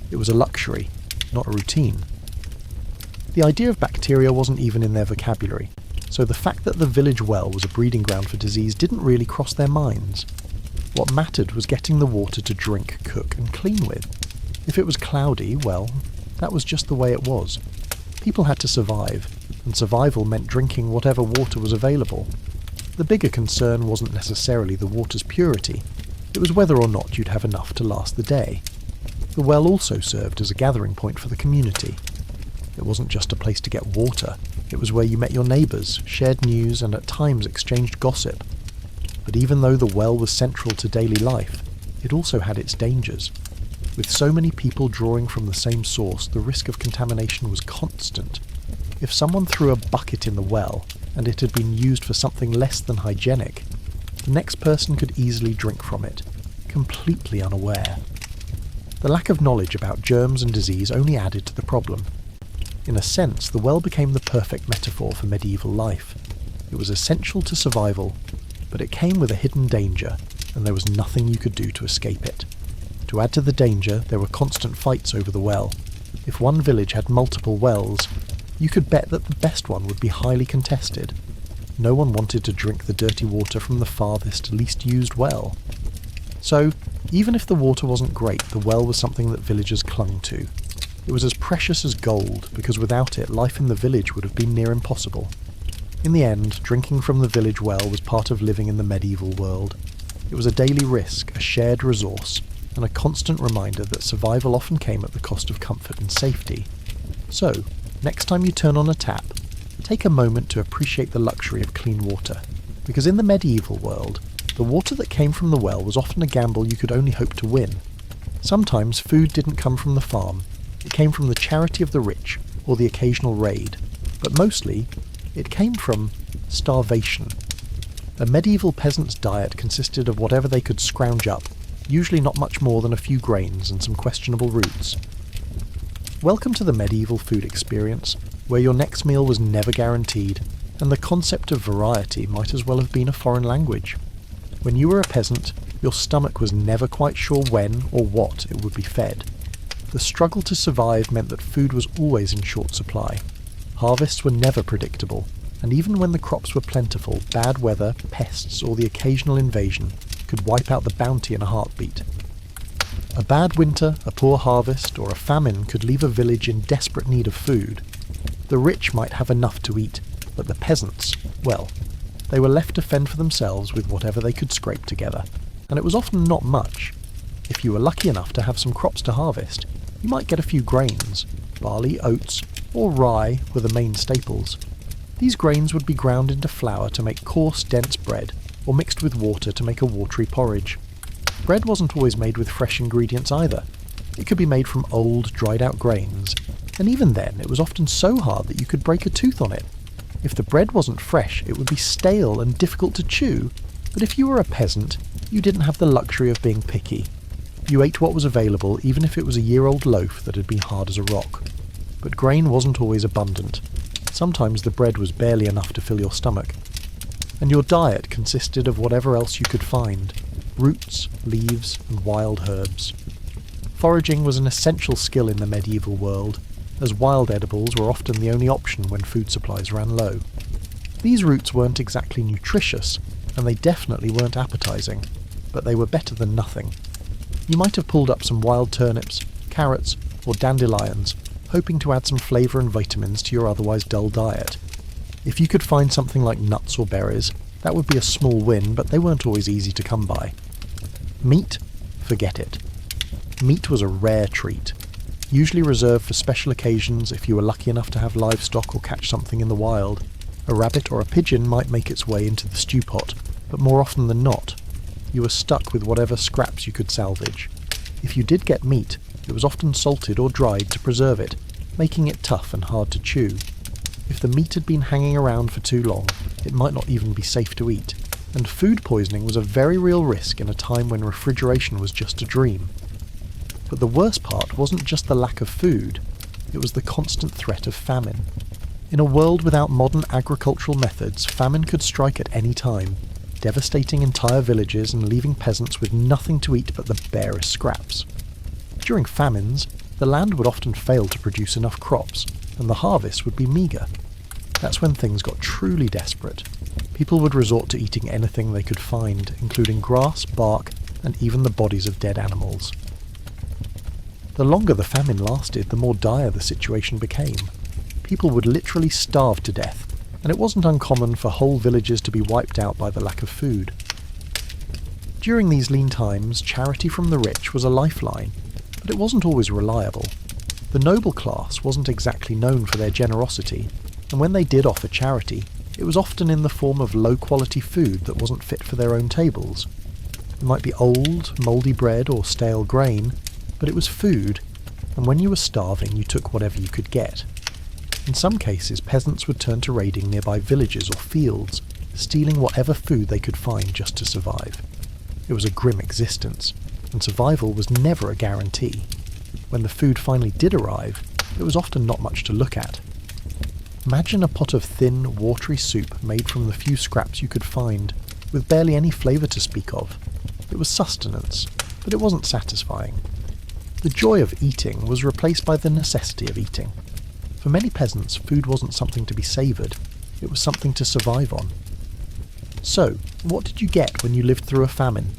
It was a luxury, not a routine. The idea of bacteria wasn't even in their vocabulary, so the fact that the village well was a breeding ground for disease didn't really cross their minds. What mattered was getting the water to drink, cook, and clean with. If it was cloudy, well, that was just the way it was. People had to survive, and survival meant drinking whatever water was available. The bigger concern wasn't necessarily the water's purity, it was whether or not you'd have enough to last the day. The well also served as a gathering point for the community. It wasn't just a place to get water, it was where you met your neighbours, shared news, and at times exchanged gossip. But even though the well was central to daily life, it also had its dangers. With so many people drawing from the same source, the risk of contamination was constant. If someone threw a bucket in the well, and it had been used for something less than hygienic, the next person could easily drink from it, completely unaware. The lack of knowledge about germs and disease only added to the problem. In a sense, the well became the perfect metaphor for medieval life. It was essential to survival, but it came with a hidden danger, and there was nothing you could do to escape it. To add to the danger, there were constant fights over the well. If one village had multiple wells, you could bet that the best one would be highly contested. No one wanted to drink the dirty water from the farthest, least used well. So, even if the water wasn't great, the well was something that villagers clung to. It was as precious as gold, because without it, life in the village would have been near impossible. In the end, drinking from the village well was part of living in the medieval world. It was a daily risk, a shared resource, and a constant reminder that survival often came at the cost of comfort and safety. So, next time you turn on a tap, take a moment to appreciate the luxury of clean water, because in the medieval world, the water that came from the well was often a gamble you could only hope to win. Sometimes food didn't come from the farm, it came from the charity of the rich or the occasional raid, but mostly it came from starvation. A medieval peasant's diet consisted of whatever they could scrounge up, usually not much more than a few grains and some questionable roots. Welcome to the medieval food experience, where your next meal was never guaranteed, and the concept of variety might as well have been a foreign language. When you were a peasant, your stomach was never quite sure when or what it would be fed. The struggle to survive meant that food was always in short supply. Harvests were never predictable, and even when the crops were plentiful, bad weather, pests, or the occasional invasion could wipe out the bounty in a heartbeat. A bad winter, a poor harvest, or a famine could leave a village in desperate need of food. The rich might have enough to eat, but the peasants, well, they were left to fend for themselves with whatever they could scrape together, and it was often not much. If you were lucky enough to have some crops to harvest, you might get a few grains. Barley, oats, or rye were the main staples. These grains would be ground into flour to make coarse, dense bread, or mixed with water to make a watery porridge. Bread wasn't always made with fresh ingredients either. It could be made from old, dried-out grains, and even then it was often so hard that you could break a tooth on it. If the bread wasn't fresh, it would be stale and difficult to chew, but if you were a peasant, you didn't have the luxury of being picky. You ate what was available, even if it was a year-old loaf that had been hard as a rock. But grain wasn't always abundant. Sometimes the bread was barely enough to fill your stomach. And your diet consisted of whatever else you could find: roots, leaves, and wild herbs. Foraging was an essential skill in the medieval world, as wild edibles were often the only option when food supplies ran low. These roots weren't exactly nutritious, and they definitely weren't appetizing, but they were better than nothing. You might have pulled up some wild turnips, carrots, or dandelions, hoping to add some flavour and vitamins to your otherwise dull diet. If you could find something like nuts or berries, that would be a small win, but they weren't always easy to come by. Meat? Forget it. Meat was a rare treat, usually reserved for special occasions if you were lucky enough to have livestock or catch something in the wild. A rabbit or a pigeon might make its way into the stew pot, but more often than not, you were stuck with whatever scraps you could salvage. If you did get meat, it was often salted or dried to preserve it, making it tough and hard to chew. If the meat had been hanging around for too long, it might not even be safe to eat, and food poisoning was a very real risk in a time when refrigeration was just a dream. But the worst part wasn't just the lack of food, it was the constant threat of famine. In a world without modern agricultural methods, famine could strike at any time, devastating entire villages and leaving peasants with nothing to eat but the barest scraps. During famines, the land would often fail to produce enough crops, and the harvest would be meagre. That's when things got truly desperate. People would resort to eating anything they could find, including grass, bark, and even the bodies of dead animals. The longer the famine lasted, the more dire the situation became. People would literally starve to death, and it wasn't uncommon for whole villages to be wiped out by the lack of food. During these lean times, charity from the rich was a lifeline, but it wasn't always reliable. The noble class wasn't exactly known for their generosity, and when they did offer charity, it was often in the form of low-quality food that wasn't fit for their own tables. It might be old, mouldy bread or stale grain, but it was food, and when you were starving you took whatever you could get. In some cases, peasants would turn to raiding nearby villages or fields, stealing whatever food they could find just to survive. It was a grim existence, and survival was never a guarantee. When the food finally did arrive, it was often not much to look at. Imagine a pot of thin, watery soup made from the few scraps you could find, with barely any flavour to speak of. It was sustenance, but it wasn't satisfying. The joy of eating was replaced by the necessity of eating. For many peasants, food wasn't something to be savoured, it was something to survive on. So, what did you get when you lived through a famine?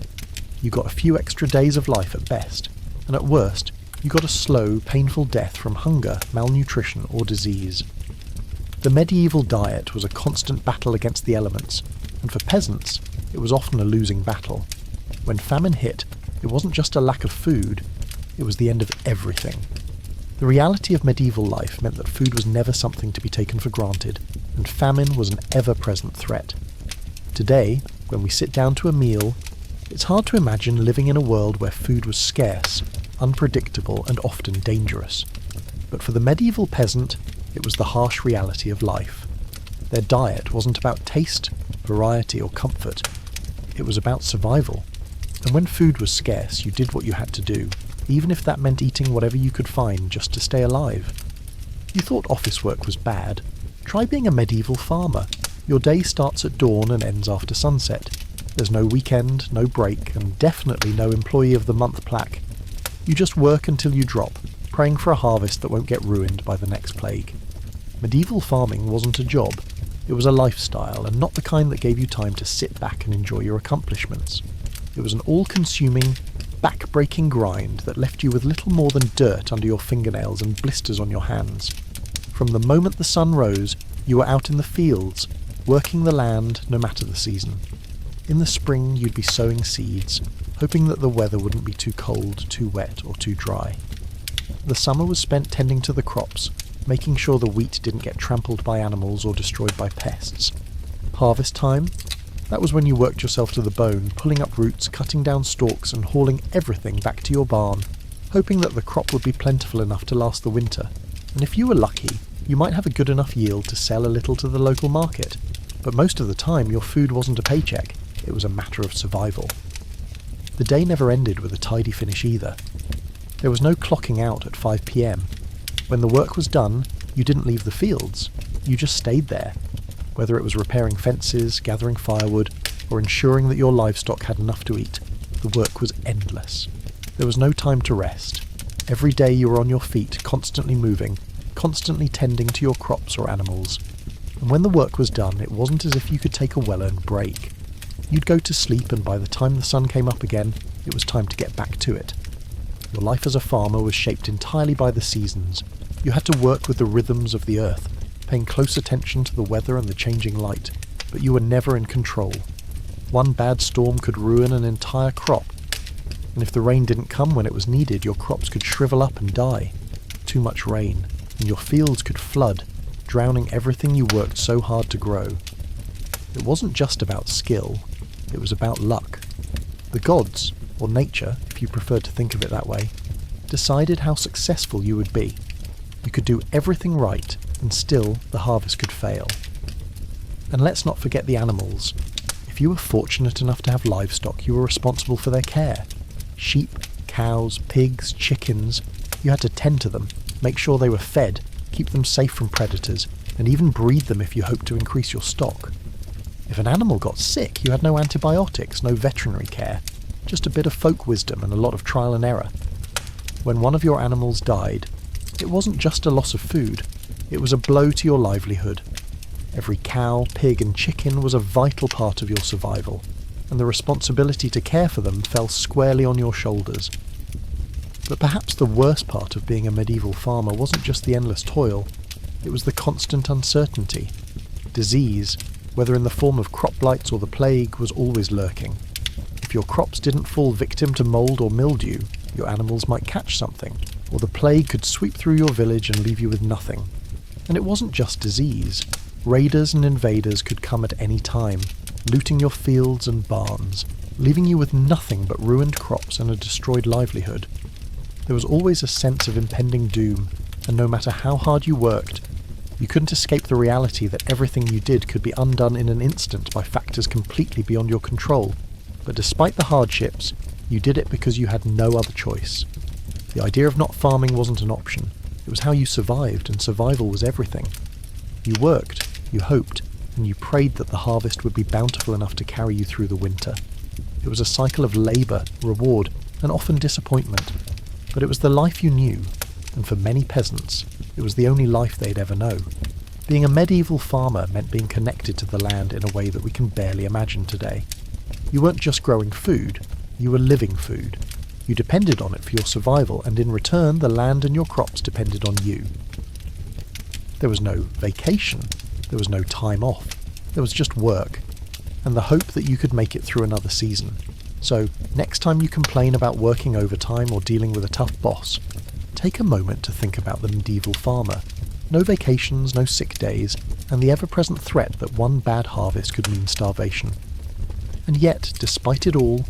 You got a few extra days of life at best, and at worst, you got a slow, painful death from hunger, malnutrition, or disease. The medieval diet was a constant battle against the elements, and for peasants, it was often a losing battle. When famine hit, it wasn't just a lack of food, it was the end of everything. The reality of medieval life meant that food was never something to be taken for granted, and famine was an ever-present threat. Today, when we sit down to a meal, it's hard to imagine living in a world where food was scarce, unpredictable, and often dangerous. But for the medieval peasant, it was the harsh reality of life. Their diet wasn't about taste, variety, or comfort. It was about survival. And when food was scarce, you did what you had to do, even if that meant eating whatever you could find just to stay alive. You thought office work was bad? Try being a medieval farmer. Your day starts at dawn and ends after sunset. There's no weekend, no break, and definitely no Employee of the Month plaque. You just work until you drop, praying for a harvest that won't get ruined by the next plague. Medieval farming wasn't a job. It was a lifestyle, and not the kind that gave you time to sit back and enjoy your accomplishments. It was an all-consuming, back-breaking grind that left you with little more than dirt under your fingernails and blisters on your hands. From the moment the sun rose, you were out in the fields, working the land no matter the season. In the spring, you'd be sowing seeds, hoping that the weather wouldn't be too cold, too wet, or too dry. The summer was spent tending to the crops, making sure the wheat didn't get trampled by animals or destroyed by pests. Harvest time? That was when you worked yourself to the bone, pulling up roots, cutting down stalks, and hauling everything back to your barn, hoping that the crop would be plentiful enough to last the winter. And if you were lucky, you might have a good enough yield to sell a little to the local market. But most of the time, your food wasn't a paycheck. It was a matter of survival. The day never ended with a tidy finish either. There was no clocking out at 5 p.m. When the work was done, you didn't leave the fields. You just stayed there. Whether it was repairing fences, gathering firewood, or ensuring that your livestock had enough to eat, the work was endless. There was no time to rest. Every day you were on your feet, constantly moving, constantly tending to your crops or animals. And when the work was done, it wasn't as if you could take a well-earned break. You'd go to sleep, and by the time the sun came up again, it was time to get back to it. Your life as a farmer was shaped entirely by the seasons. You had to work with the rhythms of the earth, paying close attention to the weather and the changing light, but you were never in control. One bad storm could ruin an entire crop, and if the rain didn't come when it was needed, your crops could shrivel up and die. Too much rain, and your fields could flood, drowning everything you worked so hard to grow. It wasn't just about skill, it was about luck. The gods, or nature, if you preferred to think of it that way, decided how successful you would be. You could do everything right, and still the harvest could fail. And let's not forget the animals. If you were fortunate enough to have livestock, you were responsible for their care. Sheep, cows, pigs, chickens, you had to tend to them, make sure they were fed, keep them safe from predators, and even breed them if you hoped to increase your stock. If an animal got sick, you had no antibiotics, no veterinary care, just a bit of folk wisdom and a lot of trial and error. When one of your animals died, it wasn't just a loss of food, it was a blow to your livelihood. Every cow, pig and chicken was a vital part of your survival, and the responsibility to care for them fell squarely on your shoulders. But perhaps the worst part of being a medieval farmer wasn't just the endless toil, it was the constant uncertainty. Disease, whether in the form of crop blights or the plague, was always lurking. If your crops didn't fall victim to mould or mildew, your animals might catch something, or the plague could sweep through your village and leave you with nothing. And it wasn't just disease. Raiders and invaders could come at any time, looting your fields and barns, leaving you with nothing but ruined crops and a destroyed livelihood. There was always a sense of impending doom, and no matter how hard you worked, you couldn't escape the reality that everything you did could be undone in an instant by factors completely beyond your control. But despite the hardships, you did it because you had no other choice. The idea of not farming wasn't an option. It was how you survived, and survival was everything. You worked, you hoped, and you prayed that the harvest would be bountiful enough to carry you through the winter. It was a cycle of labour, reward, and often disappointment. But it was the life you knew, and for many peasants, it was the only life they'd ever know. Being a medieval farmer meant being connected to the land in a way that we can barely imagine today. You weren't just growing food, you were living food. You depended on it for your survival, and in return the land and your crops depended on you. There was no vacation, there was no time off, there was just work, and the hope that you could make it through another season. So, next time you complain about working overtime or dealing with a tough boss, take a moment to think about the medieval farmer. No vacations, no sick days, and the ever-present threat that one bad harvest could mean starvation. And yet, despite it all,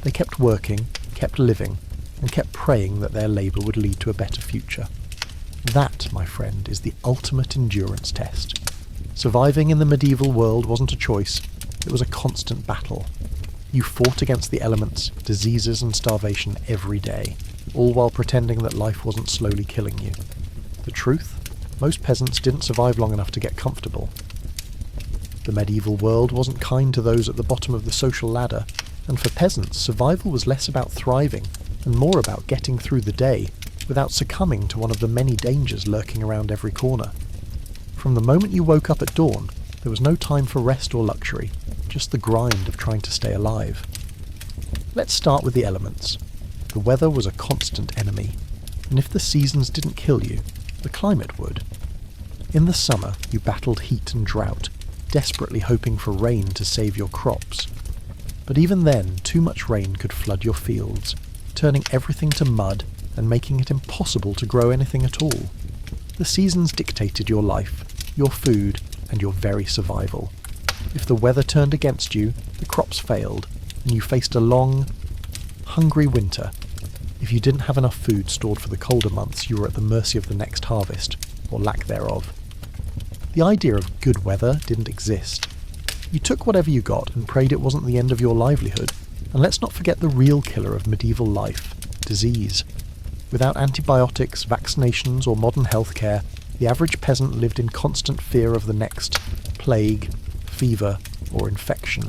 they kept working, kept living, and kept praying that their labour would lead to a better future. That, my friend, is the ultimate endurance test. Surviving in the medieval world wasn't a choice, it was a constant battle. You fought against the elements, diseases and starvation every day, all while pretending that life wasn't slowly killing you. The truth? Most peasants didn't survive long enough to get comfortable. The medieval world wasn't kind to those at the bottom of the social ladder, and for peasants, survival was less about thriving and more about getting through the day without succumbing to one of the many dangers lurking around every corner. From the moment you woke up at dawn, there was no time for rest or luxury, just the grind of trying to stay alive. Let's start with the elements. The weather was a constant enemy, and if the seasons didn't kill you, the climate would. In the summer, you battled heat and drought, desperately hoping for rain to save your crops. But even then, too much rain could flood your fields, turning everything to mud and making it impossible to grow anything at all. The seasons dictated your life, your food, and your very survival. If the weather turned against you, the crops failed, and you faced a long, hungry winter. If you didn't have enough food stored for the colder months, you were at the mercy of the next harvest, or lack thereof. The idea of good weather didn't exist. You took whatever you got and prayed it wasn't the end of your livelihood. And let's not forget the real killer of medieval life, disease. Without antibiotics, vaccinations, or modern healthcare, the average peasant lived in constant fear of the next plague, fever, or infection.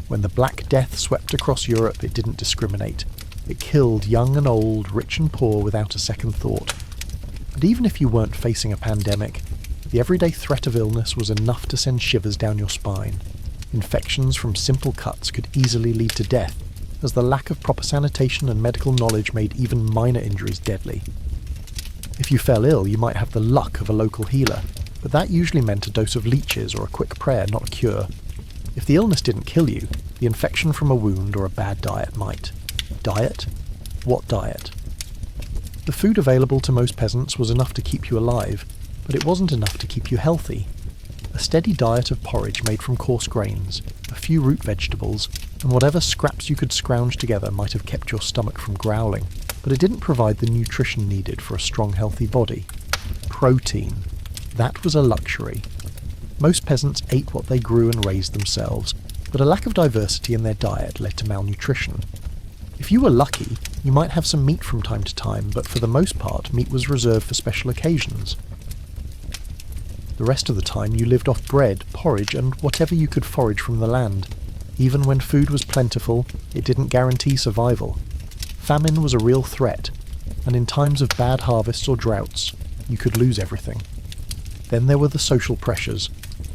When the Black Death swept across Europe, it didn't discriminate. It killed young and old, rich and poor without a second thought. But even if you weren't facing a pandemic, the everyday threat of illness was enough to send shivers down your spine. Infections from simple cuts could easily lead to death, as the lack of proper sanitation and medical knowledge made even minor injuries deadly. If you fell ill, you might have the luck of a local healer, but that usually meant a dose of leeches or a quick prayer, not a cure. If the illness didn't kill you, the infection from a wound or a bad diet might. Diet? What diet? The food available to most peasants was enough to keep you alive, but it wasn't enough to keep you healthy. A steady diet of porridge made from coarse grains, a few root vegetables, and whatever scraps you could scrounge together might have kept your stomach from growling, but it didn't provide the nutrition needed for a strong, healthy body. Protein. That was a luxury. Most peasants ate what they grew and raised themselves, but a lack of diversity in their diet led to malnutrition. If you were lucky, you might have some meat from time to time, but for the most part, meat was reserved for special occasions. The rest of the time you lived off bread, porridge, and whatever you could forage from the land. Even when food was plentiful, it didn't guarantee survival. Famine was a real threat, and in times of bad harvests or droughts, you could lose everything. Then there were the social pressures.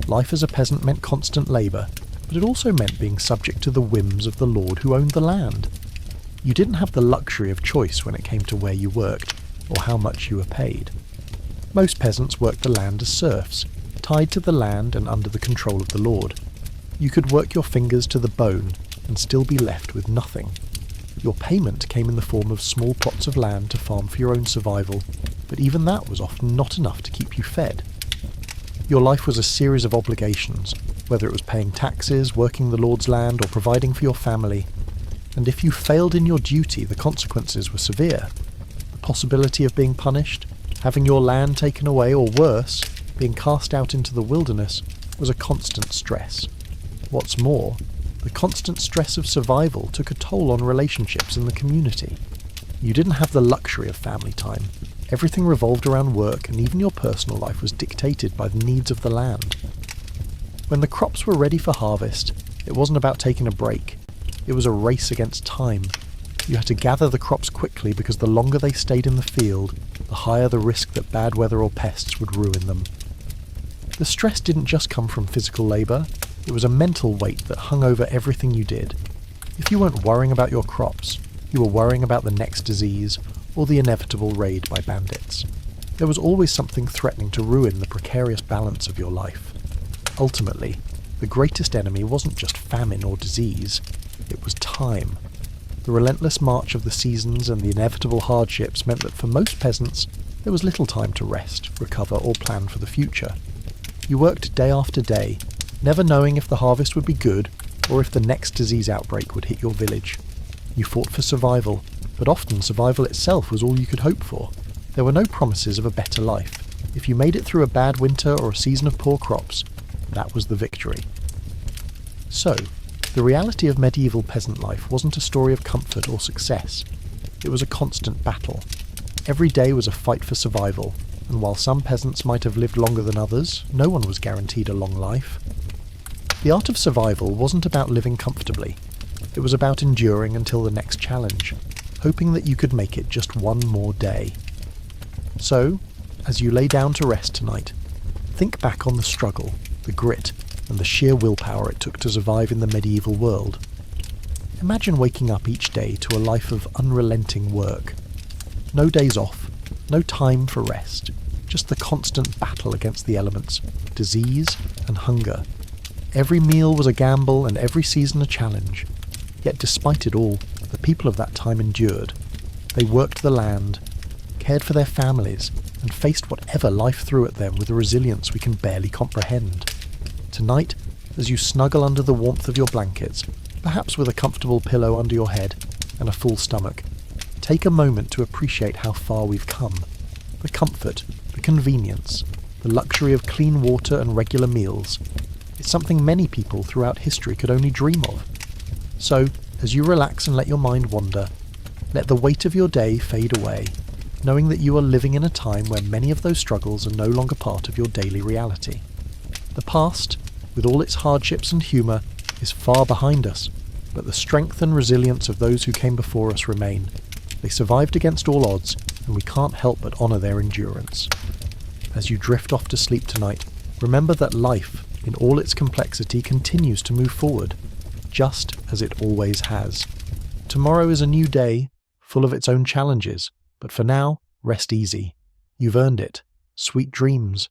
Life as a peasant meant constant labour, but it also meant being subject to the whims of the lord who owned the land. You didn't have the luxury of choice when it came to where you worked, or how much you were paid. Most peasants worked the land as serfs, tied to the land and under the control of the lord. You could work your fingers to the bone and still be left with nothing. Your payment came in the form of small plots of land to farm for your own survival, but even that was often not enough to keep you fed. Your life was a series of obligations, whether it was paying taxes, working the lord's land, or providing for your family. And if you failed in your duty, the consequences were severe. The possibility of being punished, having your land taken away, or worse, being cast out into the wilderness, was a constant stress. What's more, the constant stress of survival took a toll on relationships in the community. You didn't have the luxury of family time. Everything revolved around work, and even your personal life was dictated by the needs of the land. When the crops were ready for harvest, it wasn't about taking a break. It was a race against time. You had to gather the crops quickly because the longer they stayed in the field, the higher the risk that bad weather or pests would ruin them. The stress didn't just come from physical labour, it was a mental weight that hung over everything you did. If you weren't worrying about your crops, you were worrying about the next disease or the inevitable raid by bandits. There was always something threatening to ruin the precarious balance of your life. Ultimately, the greatest enemy wasn't just famine or disease, it was time. The relentless march of the seasons and the inevitable hardships meant that for most peasants, There was little time to rest, recover, or plan for the future. You worked day after day, never knowing if the harvest would be good or if the next disease outbreak would hit your village. You fought for survival, but often survival itself was all you could hope for. There were no promises of a better life. If you made it through a bad winter or a season of poor crops, that was the victory. So, the reality of medieval peasant life wasn't a story of comfort or success. It was a constant battle. Every day was a fight for survival, and while some peasants might have lived longer than others, no one was guaranteed a long life. The art of survival wasn't about living comfortably. It was about enduring until the next challenge, hoping that you could make it just one more day. So, as you lay down to rest tonight, think back on the struggle, the grit, and the sheer willpower it took to survive in the medieval world. Imagine waking up each day to a life of unrelenting work. No days off, no time for rest, just the constant battle against the elements, disease and hunger. Every meal was a gamble and every season a challenge. Yet despite it all, the people of that time endured. They worked the land, cared for their families, and faced whatever life threw at them with a resilience we can barely comprehend. Tonight, as you snuggle under the warmth of your blankets, perhaps with a comfortable pillow under your head and a full stomach, take a moment to appreciate how far we've come. The comfort, the convenience, the luxury of clean water and regular meals. It's something many people throughout history could only dream of. So, as you relax and let your mind wander, let the weight of your day fade away, knowing that you are living in a time where many of those struggles are no longer part of your daily reality. The past, with all its hardships and humour, is far behind us, but the strength and resilience of those who came before us remain. They survived against all odds, and we can't help but honour their endurance. As you drift off to sleep tonight, remember that life, in all its complexity, continues to move forward, just as it always has. Tomorrow is a new day, full of its own challenges, but for now, rest easy. You've earned it. Sweet dreams.